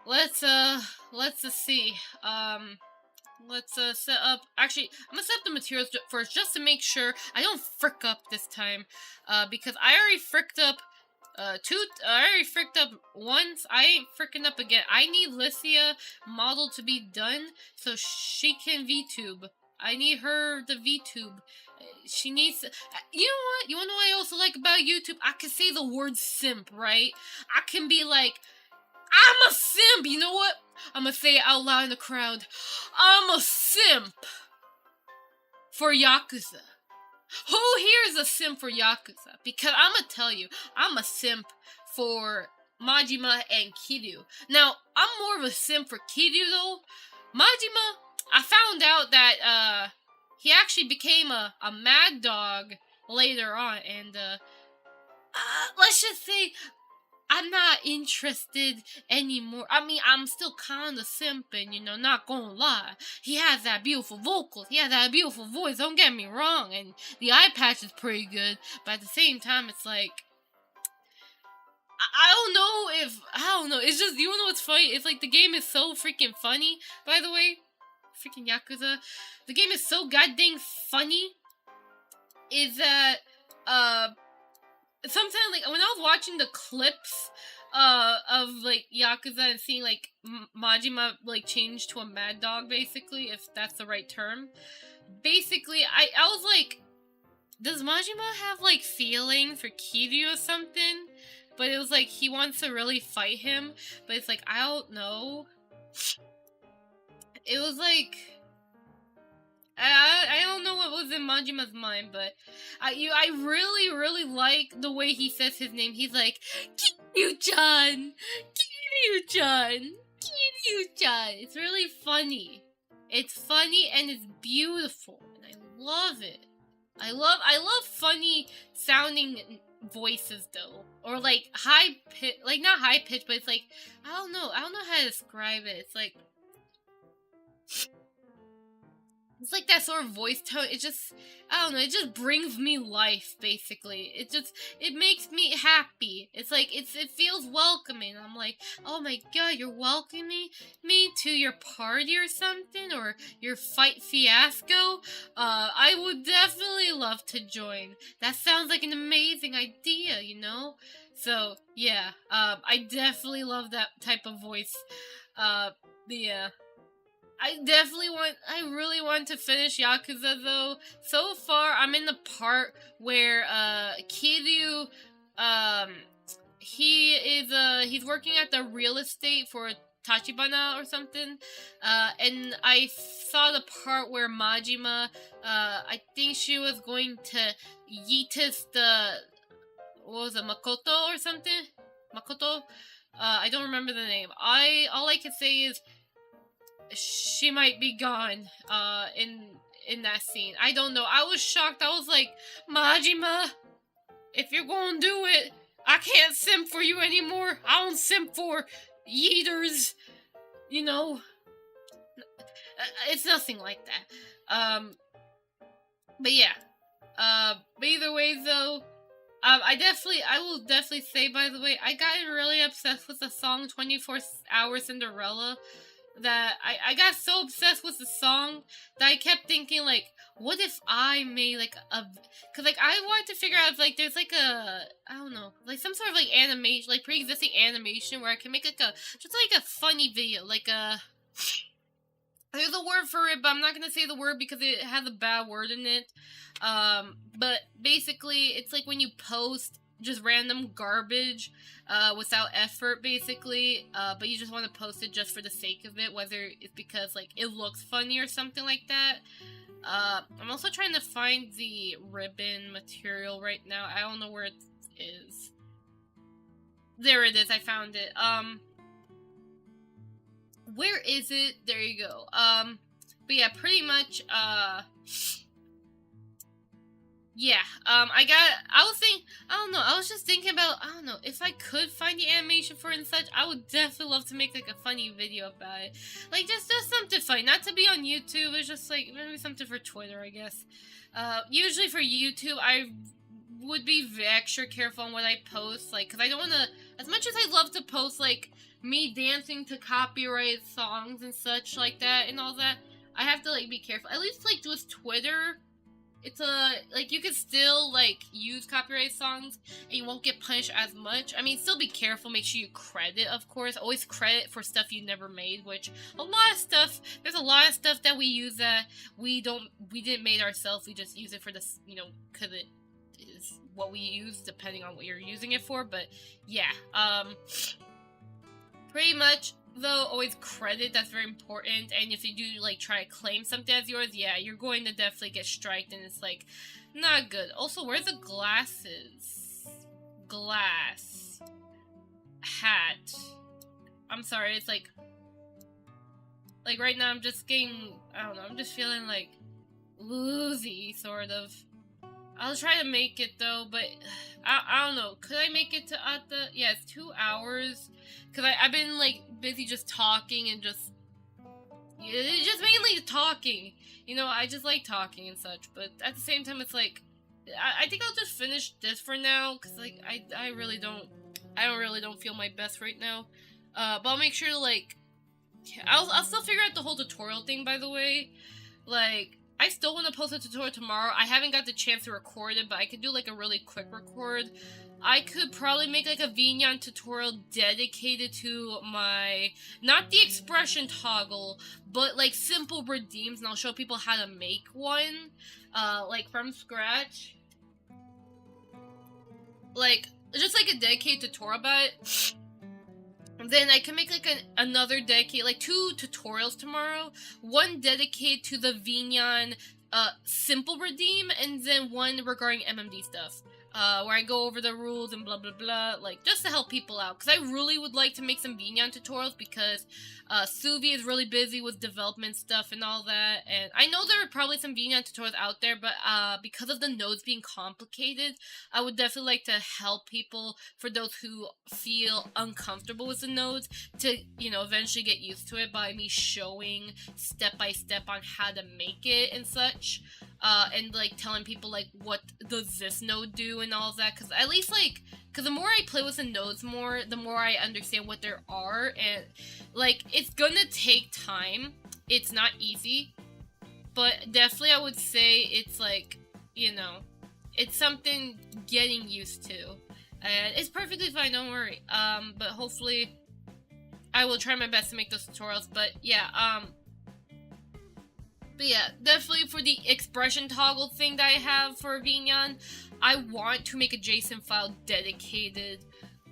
let's see. Let's set up. Actually, I'm gonna set up the materials first, just to make sure I don't frick up this time. Because I already fricked up. I already fricked up once. I ain't fricking up again. I need Lycia model to be done so she can VTube. I need her to VTube. She needs to, you know what? You wanna know what I also like about YouTube? I can say the word simp, right? I can be like, I'm a simp! You know what? I'm gonna say it out loud in the crowd. I'm a simp! for Yakuza? Who here is a simp for Yakuza? Because I'm gonna tell you, I'm a simp for Majima and Kiryu. Now, I'm more of a simp for Kiryu though. Majima, I found out that he actually became a mad dog later on, and let's just say I'm not interested anymore. I mean, I'm still kind of simping, you know, not gonna lie. He has that beautiful vocals. He has that beautiful voice, don't get me wrong. And the eye patch is pretty good. But at the same time, it's like, I don't know. It's just, you know what's funny? It's like the game is so freaking funny, by the way. Freaking Yakuza. The game is so goddamn funny. Is that, sometimes, like, when I was watching the clips of, like, Yakuza and seeing, like, Majima, like, change to a mad dog, basically, if that's the right term, basically, I was like, does Majima have, like, feeling for Kiryu or something? But it was like, he wants to really fight him, but it's like, I don't know. It was like, I don't know what was in Majima's mind, but I really like the way he says his name. He's like, Kiryu-chan! Kiryu-chan! Kiryu-chan! It's really funny. It's funny and it's beautiful, and I love it. I love funny sounding voices though, or like high pitch, like not high pitch, but it's like, I don't know how to describe it. It's like that sort of voice tone. It just, I don't know, it just brings me life, basically. It makes me happy. It's like, it feels welcoming. I'm like, oh my god, you're welcoming me to your party or something, or your fight fiasco? I would definitely love to join. That sounds like an amazing idea, you know? So, yeah, I definitely love that type of voice. Yeah. I really want to finish Yakuza though. So far, I'm in the part where, Kiryu, he's working at the real estate for Tachibana or something, and I saw the part where Majima, I think she was going to yeetus what was it, Makoto or something? Makoto? I don't remember the name. All I can say is, she might be gone, in that scene. I don't know. I was shocked. I was like, Majima, if you're gonna do it, I can't simp for you anymore. I don't simp for yeeters, you know? It's nothing like that. But yeah. But either way, though, I will definitely say, by the way, I got really obsessed with the song 24 Hour Cinderella. That I got so obsessed with the song that I kept thinking, like, what if I made, like, cause, like, I wanted to figure out if, like, there's, like, I don't know, like, some sort of, like, animation, like, pre-existing animation where I can make, like, just, like, a funny video, like, there's a word for it, but I'm not gonna say the word because it has a bad word in it, but basically, it's, like, when you post just random garbage, without effort, basically, but you just want to post it just for the sake of it, whether it's because, like, it looks funny or something like that. I'm also trying to find the ribbon material right now. I don't know where it is. There it is, I found it. Where is it? There you go. But yeah, pretty much, yeah, I was just thinking about, I don't know, if I could find the animation for it and such, I would definitely love to make, like, a funny video about it. Like, just something funny, not to be on YouTube, it's just, like, maybe something for Twitter, I guess. Usually for YouTube, I would be extra careful on what I post, like, because I don't want to, as much as I love to post, like, me dancing to copyrighted songs and such like that, and all that, I have to, like, be careful. At least, like, with Twitter, it's like, you can still, like, use copyright songs, and you won't get punished as much. I mean, still be careful, make sure you credit, of course. Always credit for stuff you never made, which, there's a lot of stuff that we use that we didn't make ourselves, we just use it for this, you know, because it is what we use, depending on what you're using it for, but, yeah, pretty much, though, always credit. That's very important. And if you do like try to claim something as yours, yeah, you're going to definitely get striked, and it's like not good. Also, where are the glasses? Glass hat. I'm sorry. It's like right now I'm just getting, I don't know, I'm just feeling like woozy, sort of. I'll try to make it though, but I don't know. Could I make it to Atta? Yeah, it's 2 hours. Cause I've been like busy just talking and just mainly talking. You know, I just like talking and such. But at the same time, it's like I think I'll just finish this for now. Cause like I really don't feel my best right now. But I'll make sure to like I'll still figure out the whole tutorial thing. By the way, like. I still want to post a tutorial tomorrow. I haven't got the chance to record it, but I could do like a really quick record. I could probably make like a Vinyan tutorial dedicated to my, not the expression toggle, but like simple redeems, and I'll show people how to make one, like from scratch. Like, just like a dedicated tutorial about it. Then I can make like another dedicated, like 2 tutorials tomorrow. One dedicated to the Vinyan simple redeem, and then one regarding MMD stuff. Where I go over the rules and blah blah blah, like just to help people out. Because I really would like to make some Vinyan tutorials because Suvi is really busy with development stuff and all that. And I know there are probably some Vinyan tutorials out there, but because of the nodes being complicated, I would definitely like to help people, for those who feel uncomfortable with the nodes, to, you know, eventually get used to it by me showing step by step on how to make it and such. And like telling people like what does this node do and all of that, because at least like, because the more I play with the nodes more, the more I understand what there are, and like it's gonna take time. It's not easy, but definitely I would say it's like, you know, it's something getting used to, and it's perfectly fine, don't worry. But hopefully I will try my best to make those tutorials. But yeah, definitely for the expression toggle thing that I have for Vinyan, I want to make a JSON file dedicated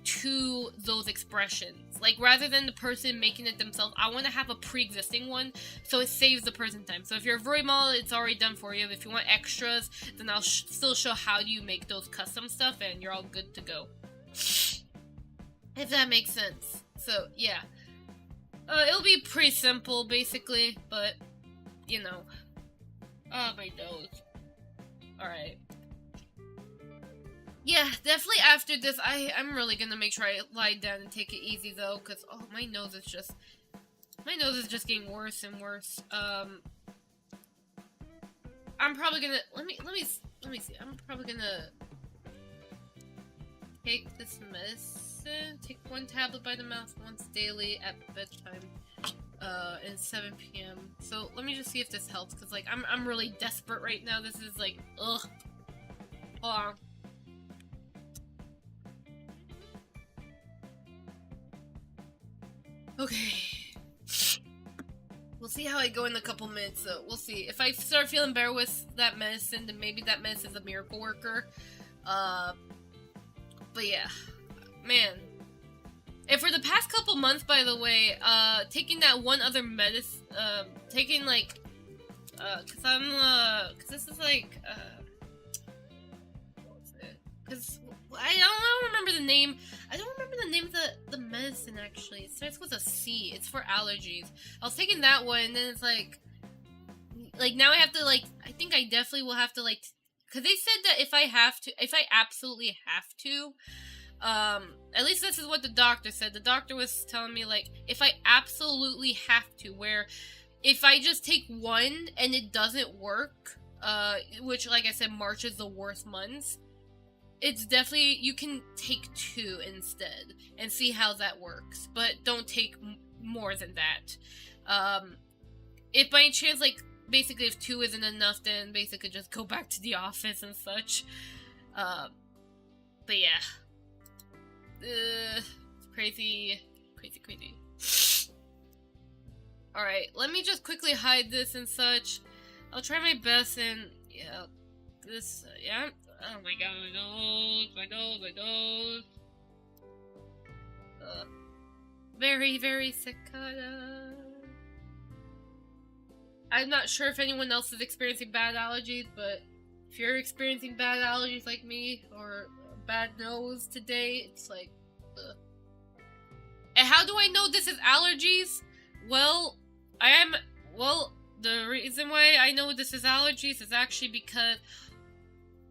to those expressions. Like, rather than the person making it themselves, I want to have a pre-existing one, so it saves the person time. So if you're a very model, it's already done for you. If you want extras, then I'll still show how you make those custom stuff, and you're all good to go. If that makes sense. So, yeah. It'll be pretty simple, basically, but... you know. Oh, my nose. Alright. Yeah, definitely after this, I'm really gonna make sure I lie down and take it easy, though, because, oh, my nose is just getting worse and worse. I'm probably gonna, let me see, I'm probably gonna take this medicine, take 1 tablet by the mouth once daily at bedtime. And 7 p.m. So let me just see if this helps, because like I'm really desperate right now. This is like, ugh. Hold on. Okay. We'll see how I go in a couple minutes. So we'll see. If I start feeling better with that medicine, then maybe that medicine is a miracle worker. But yeah, man. And for the past couple months, by the way, taking that one other medicine, taking like, cause this is like, what was it? Cause I don't remember the name. I don't remember the name of the medicine, actually. It starts with a C. It's for allergies. I was taking that one, and then it's like now I have to, like, I think I definitely will have to, like, cause they said that if I absolutely have to, at least this is what the doctor said. The doctor was telling me, like, if I absolutely have to, where if I just take one and it doesn't work, which, like I said, March is the worst month, it's definitely, you can take 2 instead and see how that works, but don't take more than that. If by chance, like, basically if 2 isn't enough, then basically just go back to the office and such. But yeah. Crazy. Alright, let me just quickly hide this and such. I'll try my best, and yeah, this, yeah. Oh my god, my nose. Very, very cicada. I'm not sure if anyone else is experiencing bad allergies, but if you're experiencing bad allergies like me, or a bad nose today, it's like, ugh. And how do I know this is allergies? Well, the reason why I know this is allergies is actually because,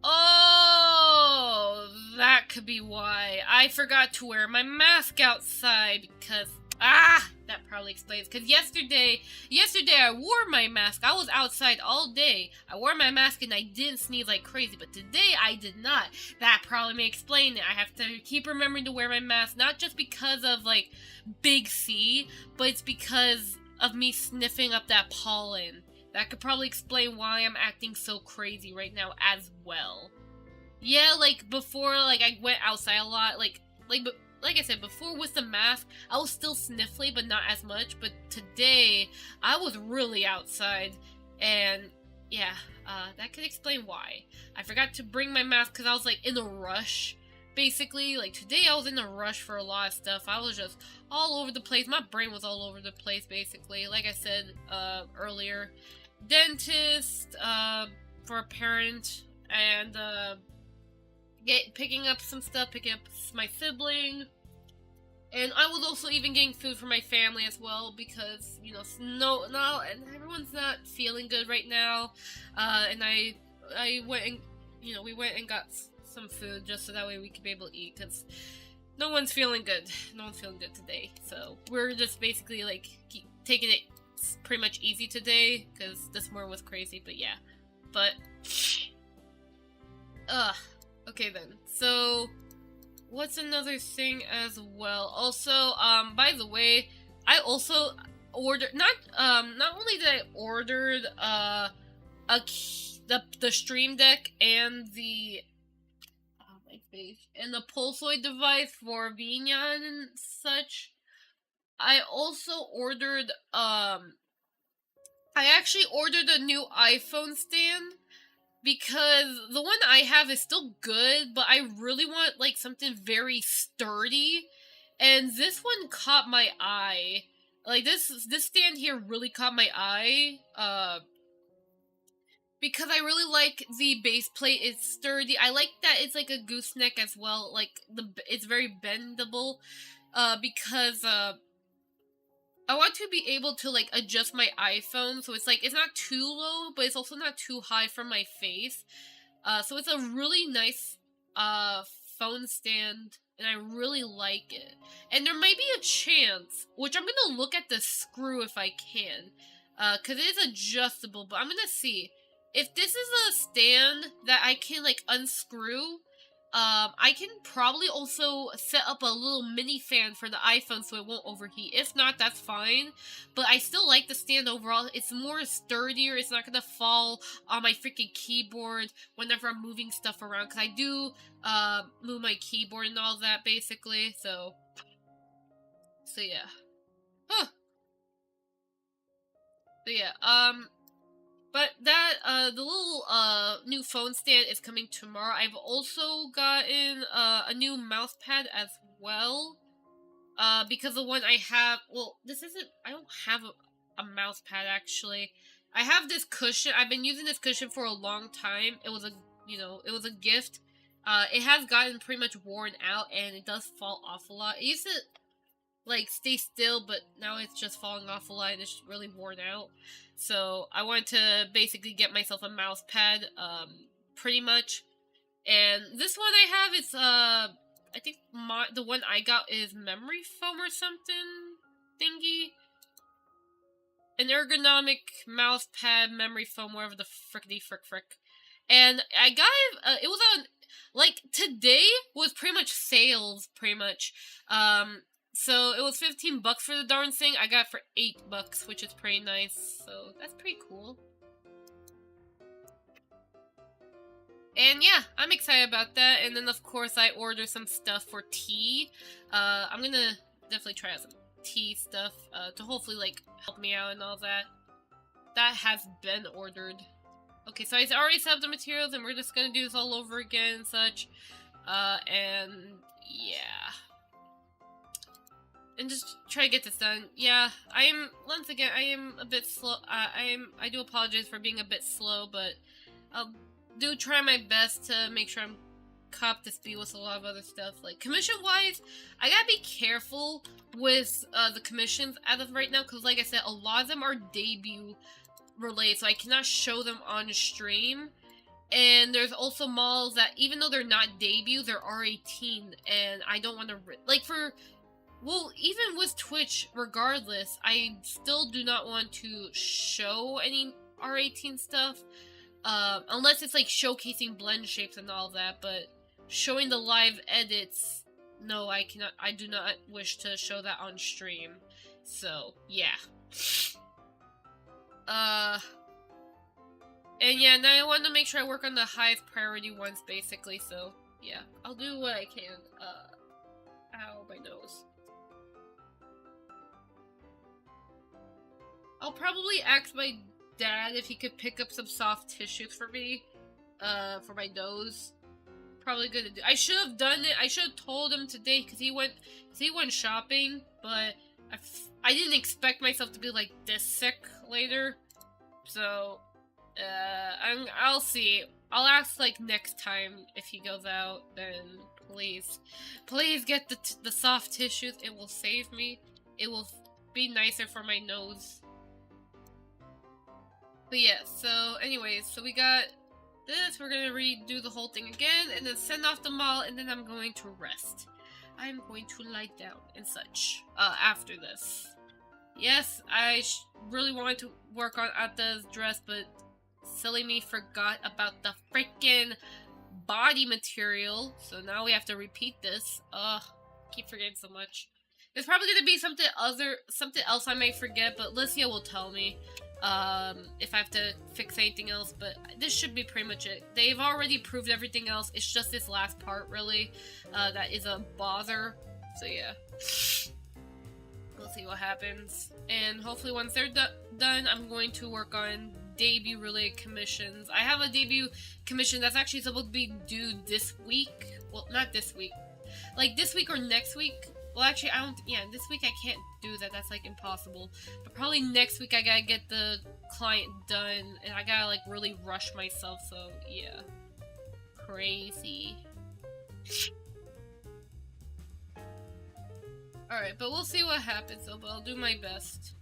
oh, that could be why. I forgot to wear my mask outside because, that probably explains. Because yesterday I wore my mask. I was outside all day. I wore my mask and I didn't sneeze like crazy. But today I did not. That probably may explain it. I have to keep remembering to wear my mask. Not just because of, like, Big C, but it's because of me sniffing up that pollen. That could probably explain why I'm acting so crazy right now as well. Yeah, like, before, like, I went outside a lot, like I said, before with the mask, I was still sniffly, but not as much. But today, I was really outside, and yeah, that could explain why. I forgot to bring my mask because I was, like, in a rush, basically. Like, today I was in a rush for a lot of stuff. I was just all over the place. My brain was all over the place, basically. Like I said, earlier. Dentist, for a parent, and, picking up some stuff, picking up my sibling, and I was also even getting food for my family as well, because, you know, and everyone's not feeling good right now, and I went and, you know, we went and got some food just so that way we could be able to eat, because no one's feeling good today, so we're just basically, like, taking it pretty much easy today, because this morning was crazy, but yeah, okay then, so what's another thing as well? Also, by the way, I also ordered, not only did I ordered, the Stream Deck and the, my face, and the Pulsoid device for Vinyan and such, I also ordered, I actually ordered a new iPhone stand, because the one I have is still good, but I really want, like, something very sturdy, and this one caught my eye. Like, this stand here really caught my eye, because I really like the base plate. It's sturdy. I like that it's, like, a gooseneck as well. Like, it's very bendable, because, I want to be able to, like, adjust my iPhone, so it's, like, it's not too low, but it's also not too high from my face. So it's a really nice, phone stand, and I really like it. And there might be a chance, which I'm gonna look at the screw if I can, cause it is adjustable, but I'm gonna see. If this is a stand that I can, like, unscrew, I can probably also set up a little mini fan for the iPhone so it won't overheat. If not, that's fine. But I still like the stand overall. It's more sturdier. It's not gonna fall on my freaking keyboard whenever I'm moving stuff around. Because I do, move my keyboard and all that, basically. So yeah. Huh. So yeah, but that, the little, new phone stand is coming tomorrow. I've also gotten, a new mouse pad as well. Because the one I have, well, I don't have a mouse pad, actually. I have this cushion. I've been using this cushion for a long time. It was a gift. It has gotten pretty much worn out, and it does fall off a lot. It used to, like, stay still, but now it's just falling off a lot, and it's really worn out. So I wanted to basically get myself a mouse pad, pretty much. And this one I have is, I think the one I got is memory foam or something thingy. An ergonomic mouse pad, memory foam, whatever the frickety frick. And I got it, it was on, like, today was pretty much sales, pretty much. So it was $15 for the darn thing. I got it for $8, which is pretty nice. So that's pretty cool. And yeah, I'm excited about that. And then of course I ordered some stuff for tea. I'm gonna definitely try out some tea stuff to hopefully, like, help me out and all that. That has been ordered. Okay, so I already set up the materials, and we're just gonna do this all over again and such. And yeah. and just try to get this done. Yeah, I am, once again, I am a bit slow. I do apologize for being a bit slow, but I'll do try my best to make sure I'm caught up to speed with a lot of other stuff. Like, commission-wise, I gotta be careful with the commissions as of right now, because like I said, a lot of them are debut related, so I cannot show them on stream. And there's also models that, even though they're not debut, they're R18, and I don't want to, like, well, even with Twitch, regardless, I still do not want to show any R18 stuff, unless it's, like, showcasing blend shapes and all that, but showing the live edits, no, I do not wish to show that on stream, so, yeah. And yeah, now I want to make sure I work on the highest priority ones, basically, so, yeah. I'll do what I can. Ow, my nose. I'll probably ask my dad if he could pick up some soft tissues for me, for my nose. Probably gonna do. I should have done it. I should have told him today, because he went shopping, but I didn't expect myself to be, like, this sick later, so... I'll see. I'll ask, like, next time if he goes out, then please get the soft tissues. It will save me. It will be nicer for my nose. But yeah, so anyways, so we got this. We're gonna redo the whole thing again, and then send off the mall, and then I'm going to rest. I'm going to lie down and such, after this. Yes, I really wanted to work on Atta's dress, but silly me forgot about the freaking body material, so now we have to repeat this. Keep forgetting so much. There's probably gonna be something else I may forget, but Licia will tell me if I have to fix anything else, but this should be pretty much it. They've already proved everything else. It's just this last part, really, that is a bother, so yeah. We'll see what happens, and hopefully once they're done, I'm going to work on debut related commissions. I have a debut commission that's actually supposed to be due this week. Well, not this week. Like, this week or next week. Well, actually, this week I can't do that. That's, like, impossible. But probably next week I gotta get the client done, and I gotta, like, really rush myself, so, yeah. Crazy. Alright, but we'll see what happens, though, but I'll do my best.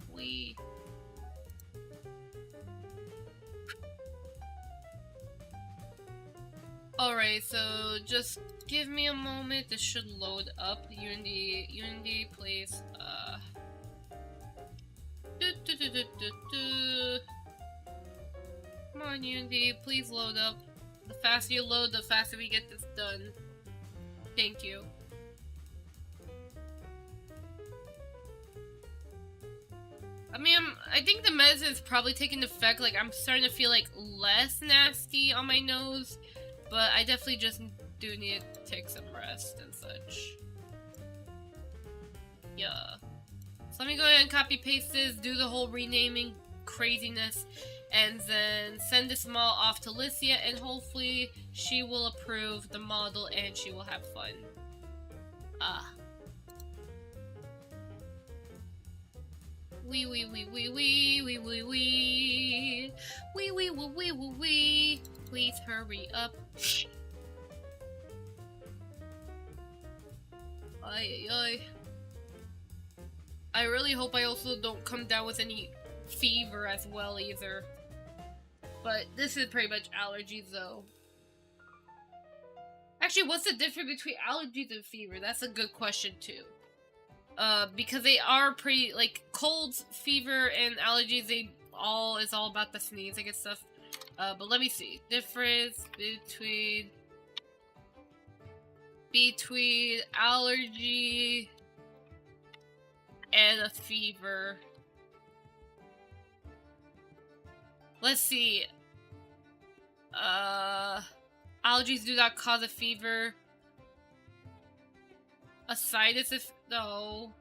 Alright, so just give me a moment. This should load up. Unity, please. Come on, Unity, please load up. The faster you load, the faster we get this done. Thank you. I mean, I think the medicine is probably taking effect. Like, I'm starting to feel, like, less nasty on my nose. But I definitely just do need to take some rest and such. Yeah. So let me go ahead and copy paste this, do the whole renaming craziness, and then send this model off to Licia, and hopefully she will approve the model and she will have fun. Wee wee wee wee wee wee wee wee wee wee wee wee wee. Please hurry up. Ay ay ay. I really hope I also don't come down with any fever as well either. But this is pretty much allergies though. Actually, what's the difference between allergies and fever? That's a good question too. Because they are pretty, like, colds, fever, and allergies, it's all about the sneezing and stuff. But let me see. Difference between allergy and a fever. Let's see. Allergies do not cause a fever. A sinus if no.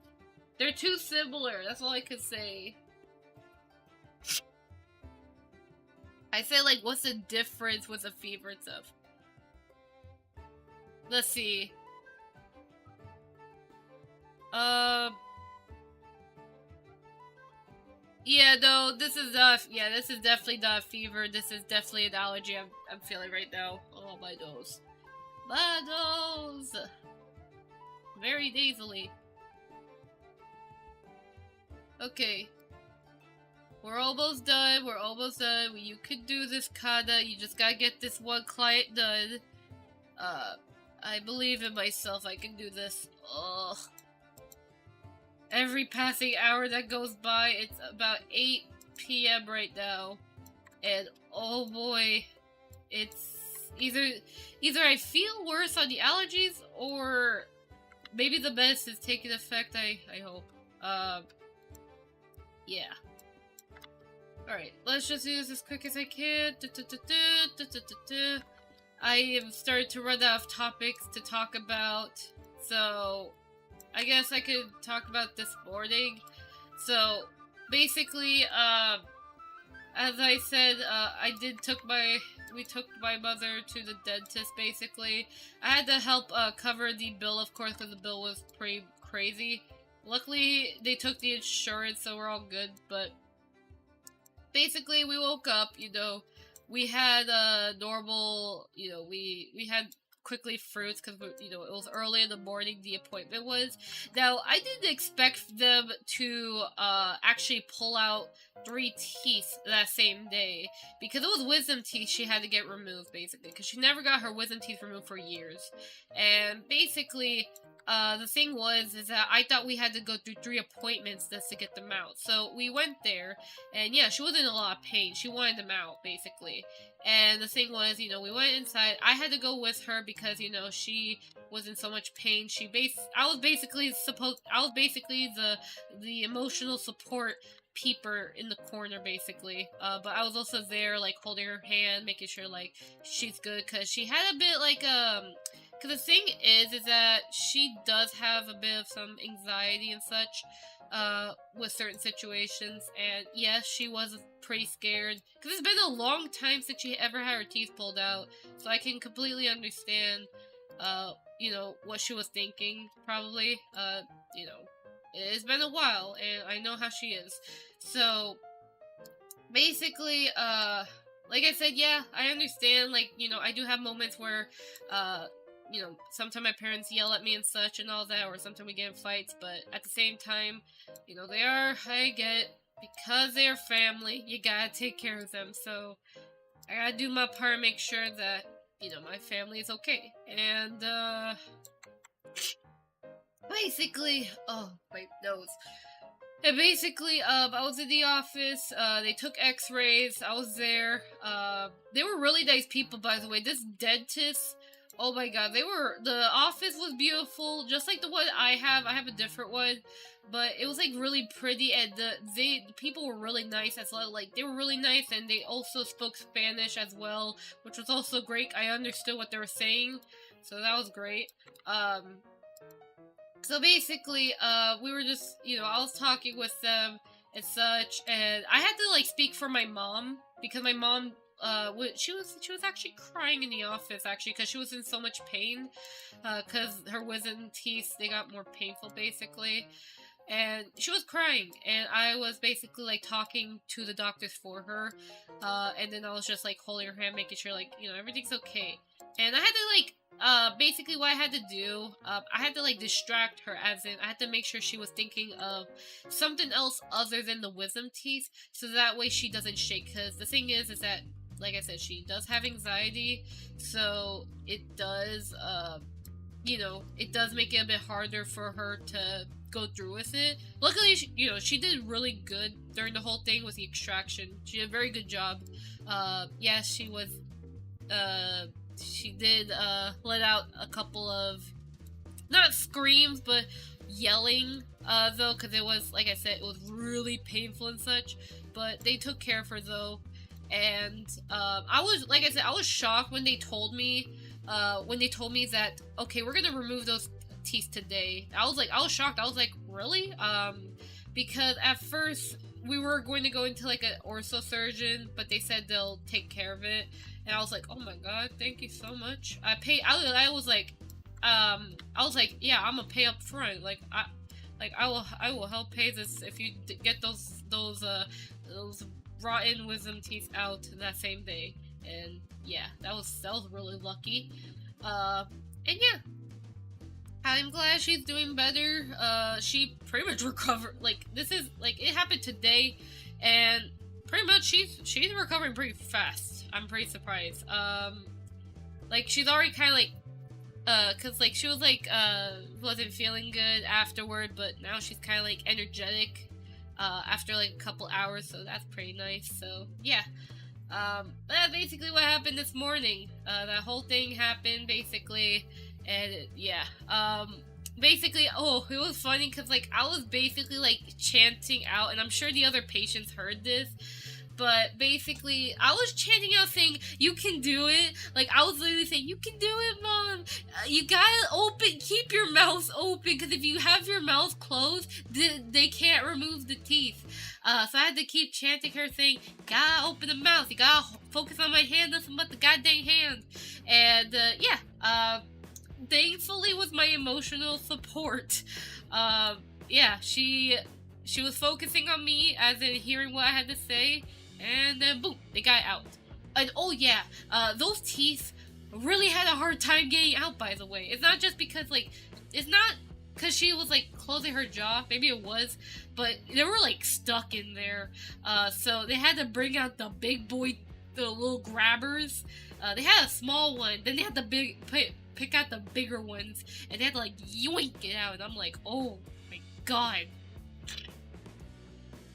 They're too similar, that's all I can say. I say, like, what's the difference with a fever and stuff? Let's see. Yeah, no, this is this is definitely not a fever. This is definitely an allergy I'm feeling right now. Oh, my nose. My nose! Very nasally. Okay. We're almost done. We're almost done. You can do this, Kana. You just gotta get this one client done. Uh, I believe in myself. I can do this. Ugh. Every passing hour that goes by, it's about 8 p.m. right now. And oh boy, it's either I feel worse on the allergies or maybe the medicine is taking effect, I hope. Yeah. Alright, let's just do this as quick as I can. I am starting to run out of topics to talk about, so I guess I could talk about this morning. So, basically, as I said, we took my mother to the dentist, basically. I had to help, cover the bill, of course, because the bill was pretty crazy. Luckily, they took the insurance, so we're all good, but basically, we woke up, we had a normal, we had quickly fruits because, it was early in the morning, the appointment was. Now, I didn't expect them to actually pull out 3 teeth that same day because it was wisdom teeth she had to get removed, basically, because she never got her wisdom teeth removed for years. And basically, the thing is that I thought we had to go through 3 appointments just to get them out. So we went there, and yeah, she was in a lot of pain. She wanted them out, basically. And the thing was, we went inside. I had to go with her because, she was in so much pain. I was basically the emotional support peeper in the corner, basically. But I was also there, like, holding her hand, making sure, like, she's good, because she had a bit, like, because the thing is that she does have a bit of some anxiety and such, with certain situations, and yes, she was pretty scared, because it's been a long time since she ever had her teeth pulled out, so I can completely understand, what she was thinking, probably, it's been a while, and I know how she is, so, basically, like I said, yeah, I understand, like, I do have moments where, sometimes my parents yell at me and such and all that, or sometimes we get in fights, but at the same time, I get, because they're family, you gotta take care of them, so I gotta do my part and make sure that, my family is okay, and, basically, oh, my nose. And basically, I was in the office, they took x-rays, I was there, they were really nice people, by the way. This dentist, oh my god, the office was beautiful, just like the one I have a different one, but it was, like, really pretty, and the people were really nice as well, like, they were really nice, and they also spoke Spanish as well, which was also great. I understood what they were saying, so that was great. So basically, we were just, I was talking with them and such, and I had to, like, speak for my mom, because my mom, she was actually crying in the office, actually, because she was in so much pain, because her wisdom teeth, they got more painful, basically, and she was crying, and I was basically, like, talking to the doctors for her, and then I was just, like, holding her hand, making sure, like, everything's okay, and I had to, like, basically what I had to do, I had to, like, distract her, as in, I had to make sure she was thinking of something else other than the wisdom teeth, so that way she doesn't shake, because the thing is that, like I said, she does have anxiety, so it does, it does make it a bit harder for her to go through with it. Luckily, she did really good during the whole thing with the extraction. She did a very good job. Yeah, she did, let out a couple of, not screams, but yelling, though, because it was, like I said, it was really painful and such, but they took care of her, though. And, I was shocked when they told me that, okay, we're gonna remove those teeth today. I was shocked. I was like, really? Because at first, we were going to go into, like, an ortho surgeon, but they said they'll take care of it. And I was like, oh my god, thank you so much. I was like, yeah, I'm gonna pay up front. Like, Like, I will help pay this if you get those rotten wisdom teeth out that same day. And yeah, that was really lucky. And yeah, I'm glad she's doing better. She pretty much recovered. Like, this is like, it happened today, and pretty much she's recovering pretty fast. I'm pretty surprised. Like, she's already kind of like, cause like she was like wasn't feeling good afterward, but now she's kind of like energetic after like a couple hours, so that's pretty nice. So yeah, that's basically what happened this morning. That whole thing happened basically, and yeah, basically, oh, it was funny because like I was basically like chanting out, and I'm sure the other patients heard this. But basically, I was chanting out saying, "You can do it." Like, I was literally saying, "You can do it, Mom. You gotta keep your mouth open, because if you have your mouth closed, they can't remove the teeth." So I had to keep chanting her saying, "Gotta open the mouth. You gotta focus on my hand, nothing but the goddamn hand." And, yeah, thankfully with my emotional support, yeah, she was focusing on me, as in hearing what I had to say. And then boom, they got out. And oh yeah, those teeth really had a hard time getting out, by the way. It's not just because like, it's not because she was like closing her jaw, maybe it was, but they were like stuck in there. So they had to bring out the big boy, the little grabbers. They had a small one, then they had the pick out the bigger ones, and they had to like yoink it out. And I'm like, oh my god.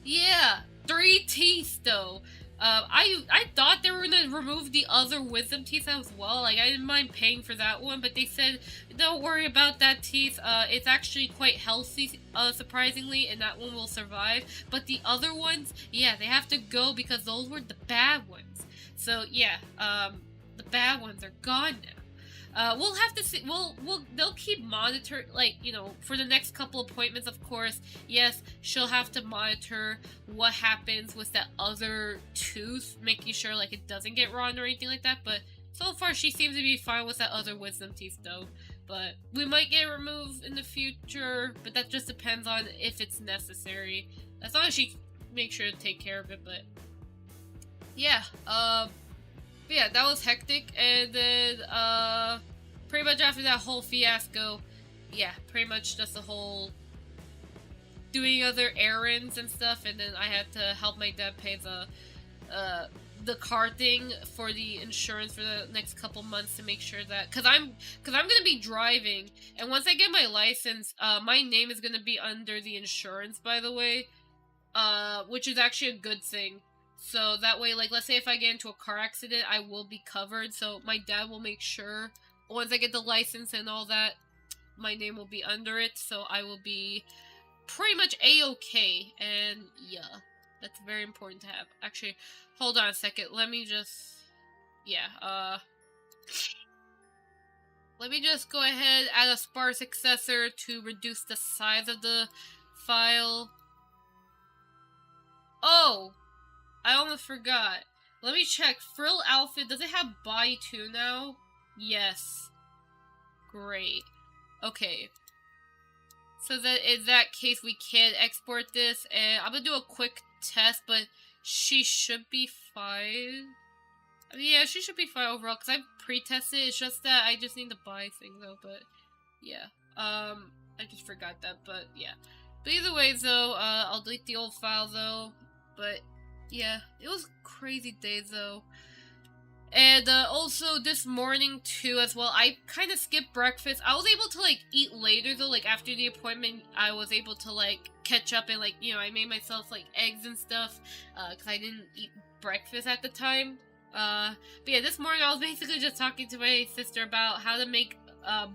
Yeah, 3 teeth though. I thought they were gonna remove the other wisdom teeth as well. Like, I didn't mind paying for that one, but they said don't worry about that teeth. It's actually quite healthy, surprisingly, and that one will survive. But the other ones, yeah, they have to go because those were the bad ones. So yeah, the bad ones are gone now. We'll have to see. They'll keep monitoring, like, you know, for the next couple appointments, of course. Yes, she'll have to monitor what happens with that other tooth, making sure, like, it doesn't get rotten or anything like that. But so far, she seems to be fine with that other wisdom teeth, though. But we might get removed in the future, but that just depends on if it's necessary. As long as she makes sure to take care of it, but yeah, but yeah, that was hectic, and then, pretty much after that whole fiasco, yeah, pretty much just the whole doing other errands and stuff, and then I had to help my dad pay the car thing for the insurance for the next couple months to make sure that, cause I'm gonna be driving, and once I get my license, my name is gonna be under the insurance, by the way, which is actually a good thing. So that way, like, let's say if I get into a car accident, I will be covered. So my dad will make sure, once I get the license and all that, my name will be under it. So I will be pretty much A-okay. And yeah, that's very important to have. Actually, hold on a second. Let me just, yeah, let me just go ahead, add a sparse accessor to reduce the size of the file. Oh! I almost forgot. Let me check. Frill outfit. Does it have body too now? Yes. Great. Okay. So that in that case, we can export this. And I'm gonna do a quick test, but she should be fine. I mean, yeah, she should be fine overall, because I've pre-tested it. It's just that I just need the buy thing, though, but yeah. I just forgot that, but yeah. But either way, though, I'll delete the old file, though, but yeah, it was a crazy day, though. And also this morning, too, as well, I kind of skipped breakfast. I was able to, like, eat later, though. Like, after the appointment, I was able to, like, catch up and, like, you know, I made myself, like, eggs and stuff, because I didn't eat breakfast at the time. But yeah, this morning I was basically just talking to my sister about how to make,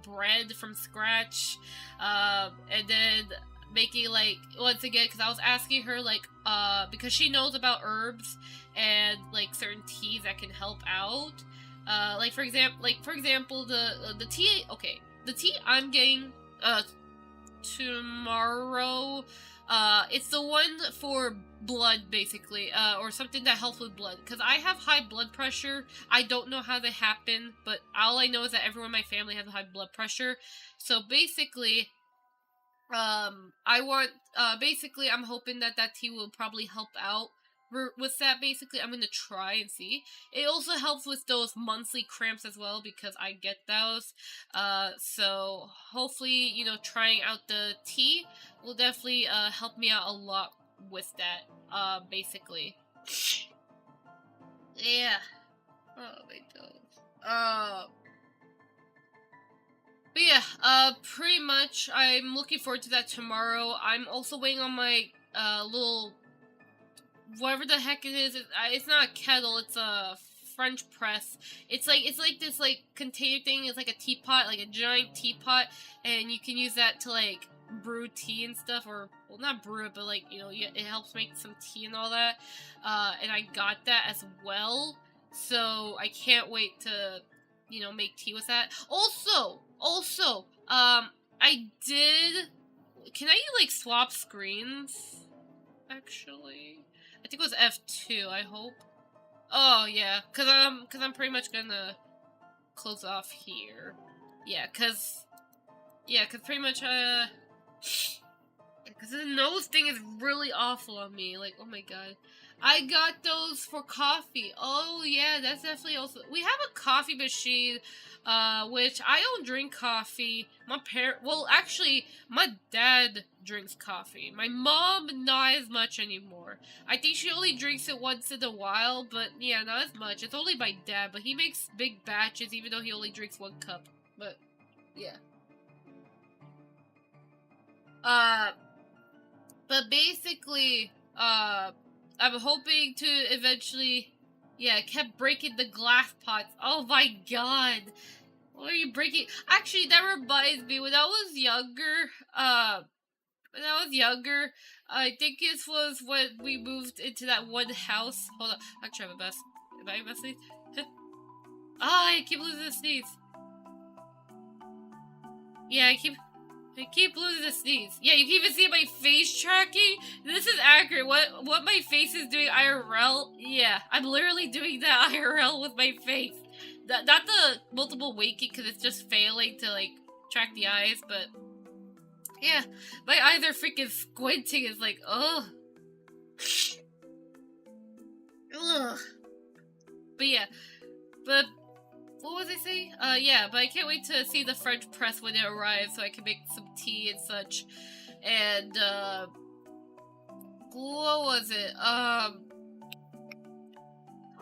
bread from scratch, and then making, like, once again, because I was asking her, like, because she knows about herbs and, like, certain teas that can help out. Like, for example, the tea, okay, the tea I'm getting, tomorrow, it's the one for blood, basically, or something that helps with blood, because I have high blood pressure. I don't know how that happened, but all I know is that everyone in my family has high blood pressure, so basically, I want, basically, I'm hoping that that tea will probably help out with that. Basically, I'm gonna try and see. It also helps with those monthly cramps as well, because I get those. So hopefully, you know, trying out the tea will definitely help me out a lot with that. Basically, yeah. Oh my god. But yeah, pretty much, I'm looking forward to that tomorrow. I'm also waiting on my, little, whatever the heck it is. It's not a kettle, it's a French press. It's like this, like, container thing. It's like a teapot, like a giant teapot, and you can use that to, like, brew tea and stuff, or, well, not brew it, but, like, you know, it helps make some tea and all that. And I got that as well, so I can't wait to, you know, make tea with that. Also, I did. Can I like swap screens? Actually, I think it was F2. I hope. Oh yeah, cause I'm pretty much gonna close off here. Yeah, cause pretty much because the nose thing is really awful on me. Like, oh my god. I got those for coffee. Oh, yeah, that's definitely also... We have a coffee machine, which I don't drink coffee. Well, actually, my dad drinks coffee. My mom, not as much anymore. I think she only drinks it once in a while, but yeah, not as much. It's only my dad, but he makes big batches, even though he only drinks 1 cup. But, yeah. But basically, I'm hoping to eventually, yeah, I kept breaking the glass pots. Oh my god. What are you breaking? Actually, that reminds me, when I was younger, I think this was when we moved into that one house. Hold on, I'm trying my best. Am I messing? Oh, I keep losing the sneeze. Yeah, I keep losing the sneeze. Yeah, you can even see my face tracking. This is accurate. What my face is doing IRL. Yeah, I'm literally doing that IRL with my face. Not the multiple waking, because it's just failing to, like, track the eyes, but... Yeah, my eyes are freaking squinting. It's like, ugh. Ugh. But yeah. But... What was I saying? Yeah, but I can't wait to see the French press when it arrives so I can make some tea and such. And, what was it?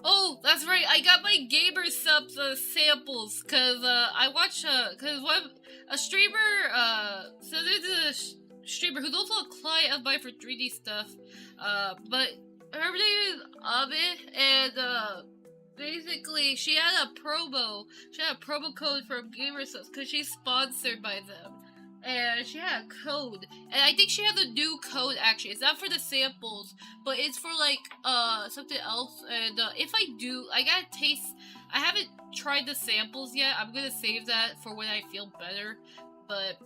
Oh, that's right, I got my gamer subs, samples, cause, I watch, cause a streamer, so there's a streamer who's also a client of mine for 3D stuff, but her name is Abe, and, basically, she had a promo code for gamer subs, because she's sponsored by them. And she had a code. And I think she has a new code, actually. It's not for the samples, but it's for, like, something else. And, if I do, I gotta taste... I haven't tried the samples yet. I'm gonna save that for when I feel better. But,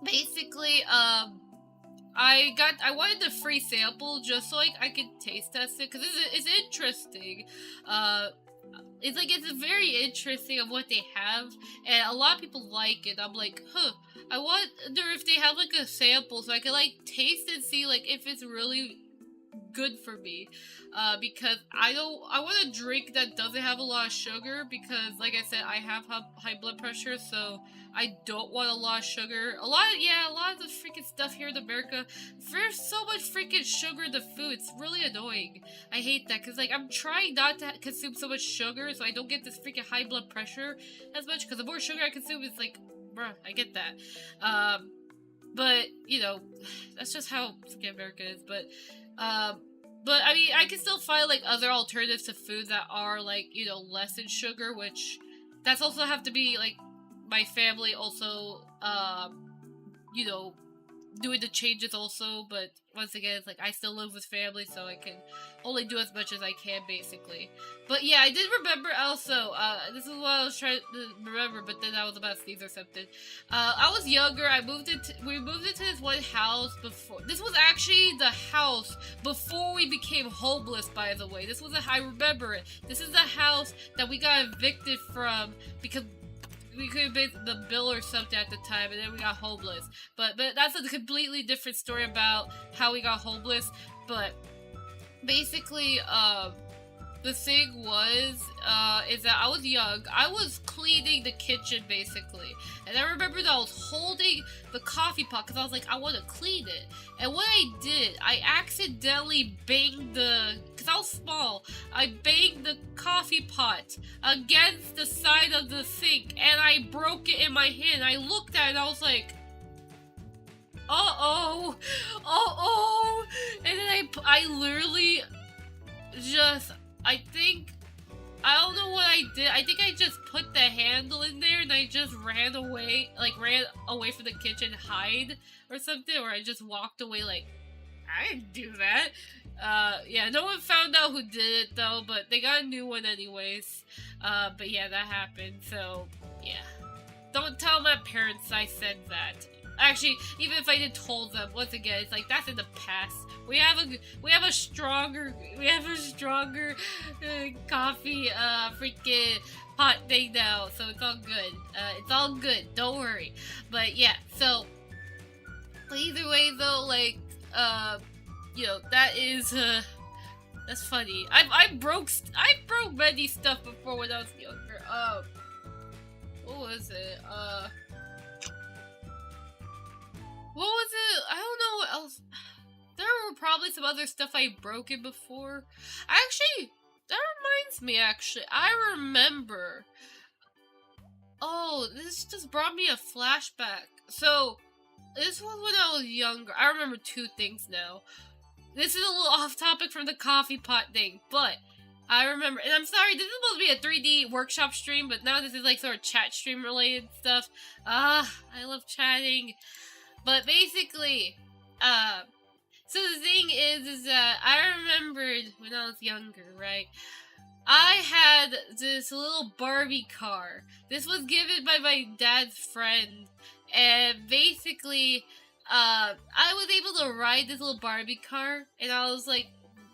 basically, I wanted the free sample just so, like, I could taste test it, because it's interesting. It's very interesting of what they have, and a lot of people like it. I'm like, huh, I wonder if they have, like, a sample so I can, like, taste and see, like, if it's really good for me. Because I want a drink that doesn't have a lot of sugar, because, like I said, I have high blood pressure, so I don't want a lot of sugar. A lot of the freaking stuff here in America, there's so much freaking sugar in the food. It's really annoying. I hate that, because, like, I'm trying not to consume so much sugar so I don't get this freaking high blood pressure as much, because the more sugar I consume, it's like, bruh, I get that. But, you know, that's just how freaking America is, but, I mean, I can still find, like, other alternatives to food that are, like, you know, less in sugar, which, that's also have to be, like, my family also, you know, doing the changes also, but once again, it's like, I still live with family, so I can only do as much as I can, basically. But yeah, I did remember also, this is what I was trying to remember, but then I was about to sneeze or something. I was younger, we moved into this one house before, this was actually the house before we became homeless, by the way. I remember it. This is the house that we got evicted from, because we couldn't pay the bill or something at the time, and then we got homeless. But that's a completely different story about how we got homeless. But basically, the thing was, is that I was young. I was cleaning the kitchen, basically. And I remember that I was holding the coffee pot because I was like, I want to clean it. And what I did, I accidentally banged because I was small, I banged the coffee pot against the side of the sink. And I broke it in my hand. I looked at it and I was like, uh-oh. Uh-oh. And then I literally just... I don't know what I did. I think I just put the handle in there and I just ran away from the kitchen, hide or something, or I just walked away like, I didn't do that. Yeah, no one found out who did it though, but they got a new one anyways. But yeah, that happened, so yeah. Don't tell my parents I said that. Actually, even if I did told them, once again, it's like, that's in the past. We have a stronger coffee freaking pot thing now, so it's all good. It's all good. Don't worry. But yeah, so either way though, like you know, that is that's funny. I broke many stuff before when I was younger. What was it? What was it? I don't know what else. There were probably some other stuff I broken before. Actually, that reminds me, I remember. Oh, this just brought me a flashback. So, this was when I was younger. I remember two things now. This is a little off topic from the coffee pot thing, but I remember, and I'm sorry, this is supposed to be a 3D workshop stream, but now this is like sort of chat stream related stuff. I love chatting. But basically, so the thing is that I remembered when I was younger, right? I had this little Barbie car. This was given by my dad's friend, and basically, I was able to ride this little Barbie car, and I was like,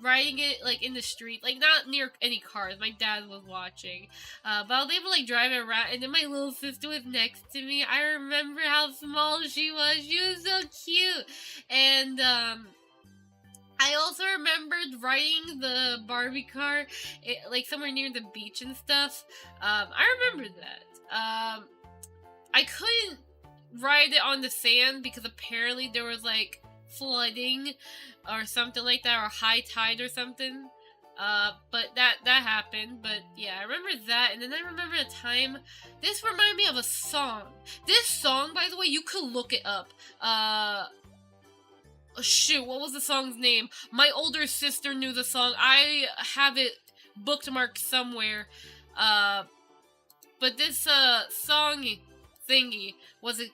riding it like in the street, like not near any cars. My dad was watching, but I was able to like drive it around. And then my little sister was next to me. I remember how small she was. She was so cute. And I also remembered riding the Barbie car, like somewhere near the beach and stuff. I remember that. I couldn't ride it on the sand because apparently there was like flooding or something like that, or high tide or something. But that happened. But yeah, I remember that. And then I remember a time, this reminded me of a song. This song, by the way, you could look it up. Shoot, what was the song's name? My older sister knew the song. I have it bookmarked somewhere. But this song thingy was it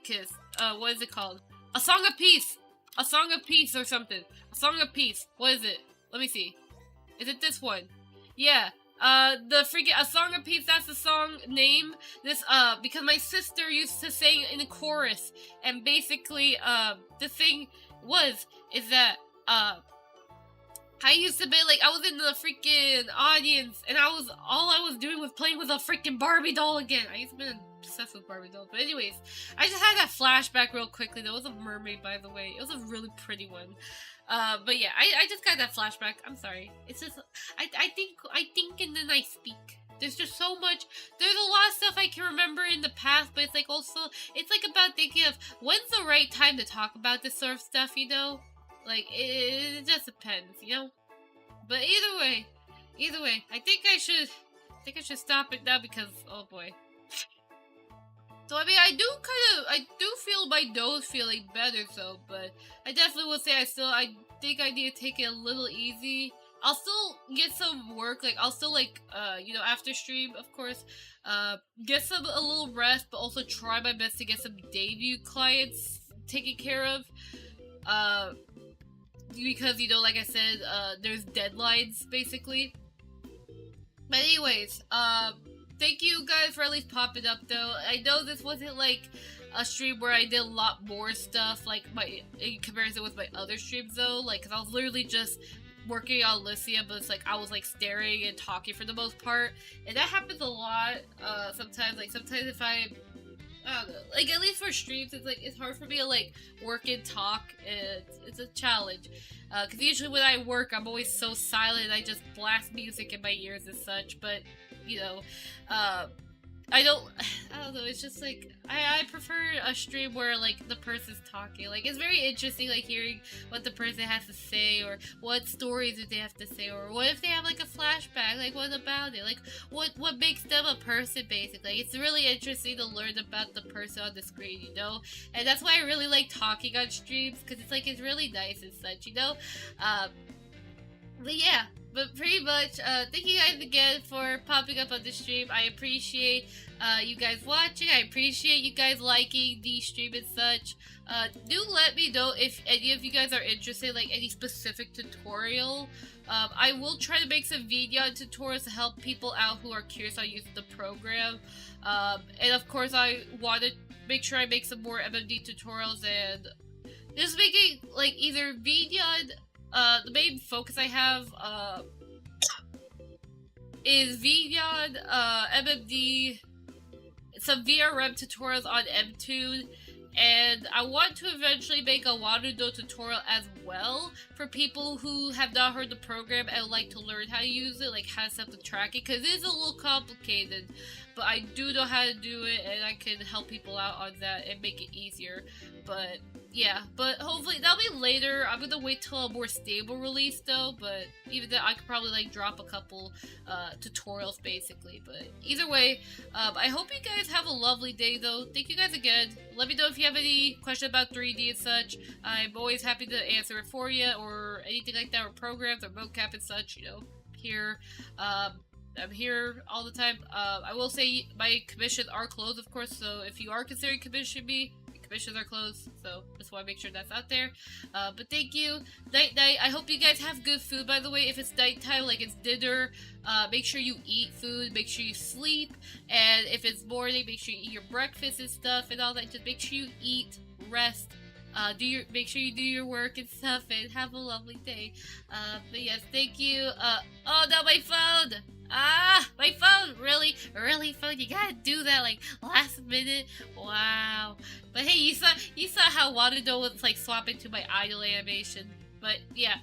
what is it called? A Song of Peace. A Song of Peace or something. A Song of Peace. What is it? Let me see. Is it this one? Yeah. The freaking A Song of Peace, that's the song name. This, because my sister used to sing in the chorus. And basically, the thing is that, I used to be like, I was in the freaking audience, and all I was doing was playing with a freaking Barbie doll again. I used to be obsessed with Barbie dolls. But anyways, I just had that flashback real quickly. There was a mermaid, by the way. It was a really pretty one. But yeah, I just got that flashback. I'm sorry. It's just, I think and then I speak. There's just so much, there's a lot of stuff I can remember in the past, but it's like also, it's like about thinking of when's the right time to talk about this sort of stuff, you know? Like, it just depends, you know? But either way, I think I should stop it now because, oh boy. So, I mean, I do feel my nose feeling better, so, but I definitely will say I think I need to take it a little easy. I'll still get some work, like, I'll still, like, you know, after stream, of course, get a little rest, but also try my best to get some debut clients taken care of, because, you know, like I said, there's deadlines, basically. But anyways, thank you guys for at least popping up, though. I know this wasn't, like, a stream where I did a lot more stuff, like, in comparison with my other streams, though, like, because I was literally just working on Alicia, but it's like, I was, like, staring and talking for the most part, and that happens a lot, sometimes, like, sometimes if I I don't know. Like, at least for streams, it's like, it's hard for me to like work and talk. It's a challenge. Because usually when I work, I'm always so silent. I just blast music in my ears and such. But, you know, uh, I don't know, it's just like, I prefer a stream where, like, the person's talking. Like, it's very interesting, like, hearing what the person has to say, or what stories do they have to say, or what if they have, like, a flashback, like, what about it? Like, what makes them a person, basically. Like, it's really interesting to learn about the person on the screen, you know? And that's why I really like talking on streams, because it's, like, it's really nice and such, you know? But yeah, but pretty much, thank you guys again for popping up on the stream. I appreciate you guys watching. I appreciate you guys liking the stream and such. Do let me know if any of you guys are interested, like any specific tutorial. I will try to make some video tutorials to help people out who are curious on using the program. And of course, I want to make sure I make some more MMD tutorials and just making like either video. The main focus I have, is VDON, MMD, some VRM tutorials on MTune, and I want to eventually make a Warudo tutorial as well for people who have not heard the program and would like to learn how to use it, like how to set up the tracking, because it is a little complicated, but I do know how to do it, and I can help people out on that and make it easier. But yeah, but hopefully that'll be later. I'm gonna wait till a more stable release though, but even then I could probably like drop a couple tutorials basically. But either way, I hope you guys have a lovely day though. Thank you guys again. Let me know if you have any questions about 3D and such. I'm always happy to answer it for you, or anything like that, or programs or mocap and such, you know, here. I'm here all the time. I will say my commissions are closed, of course, so if you are considering commissioning me, commissions are closed, so just want to make sure that's out there. But thank you. Night night. I hope you guys have good food, by the way. If it's nighttime, like it's dinner, make sure you eat food, make sure you sleep, and if it's morning, make sure you eat your breakfast and stuff and all that. Just make sure you eat, rest, make sure you do your work and stuff, and have a lovely day. But yes, thank you. Oh no, my phone! My phone! Really? Really, phone? You gotta do that, like, last minute? Wow. But hey, you saw how Warudo was, like, swapping to my idle animation. But, yeah.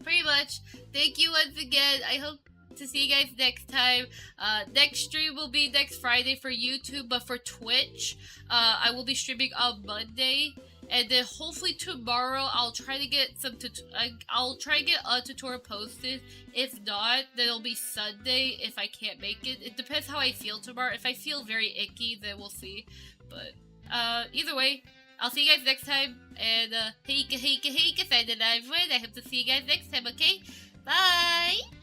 Pretty much. Thank you once again. I hope to see you guys next time. Next stream will be next Friday for YouTube, but for Twitch, I will be streaming on Monday. And then hopefully tomorrow I'll try to get I'll try to get a tutorial posted. If not, then it'll be Sunday if I can't make it. It depends how I feel tomorrow. If I feel very icky, then we'll see. But either way, I'll see you guys next time. And heika, signing out, everyone. I hope to see you guys next time, okay? Bye!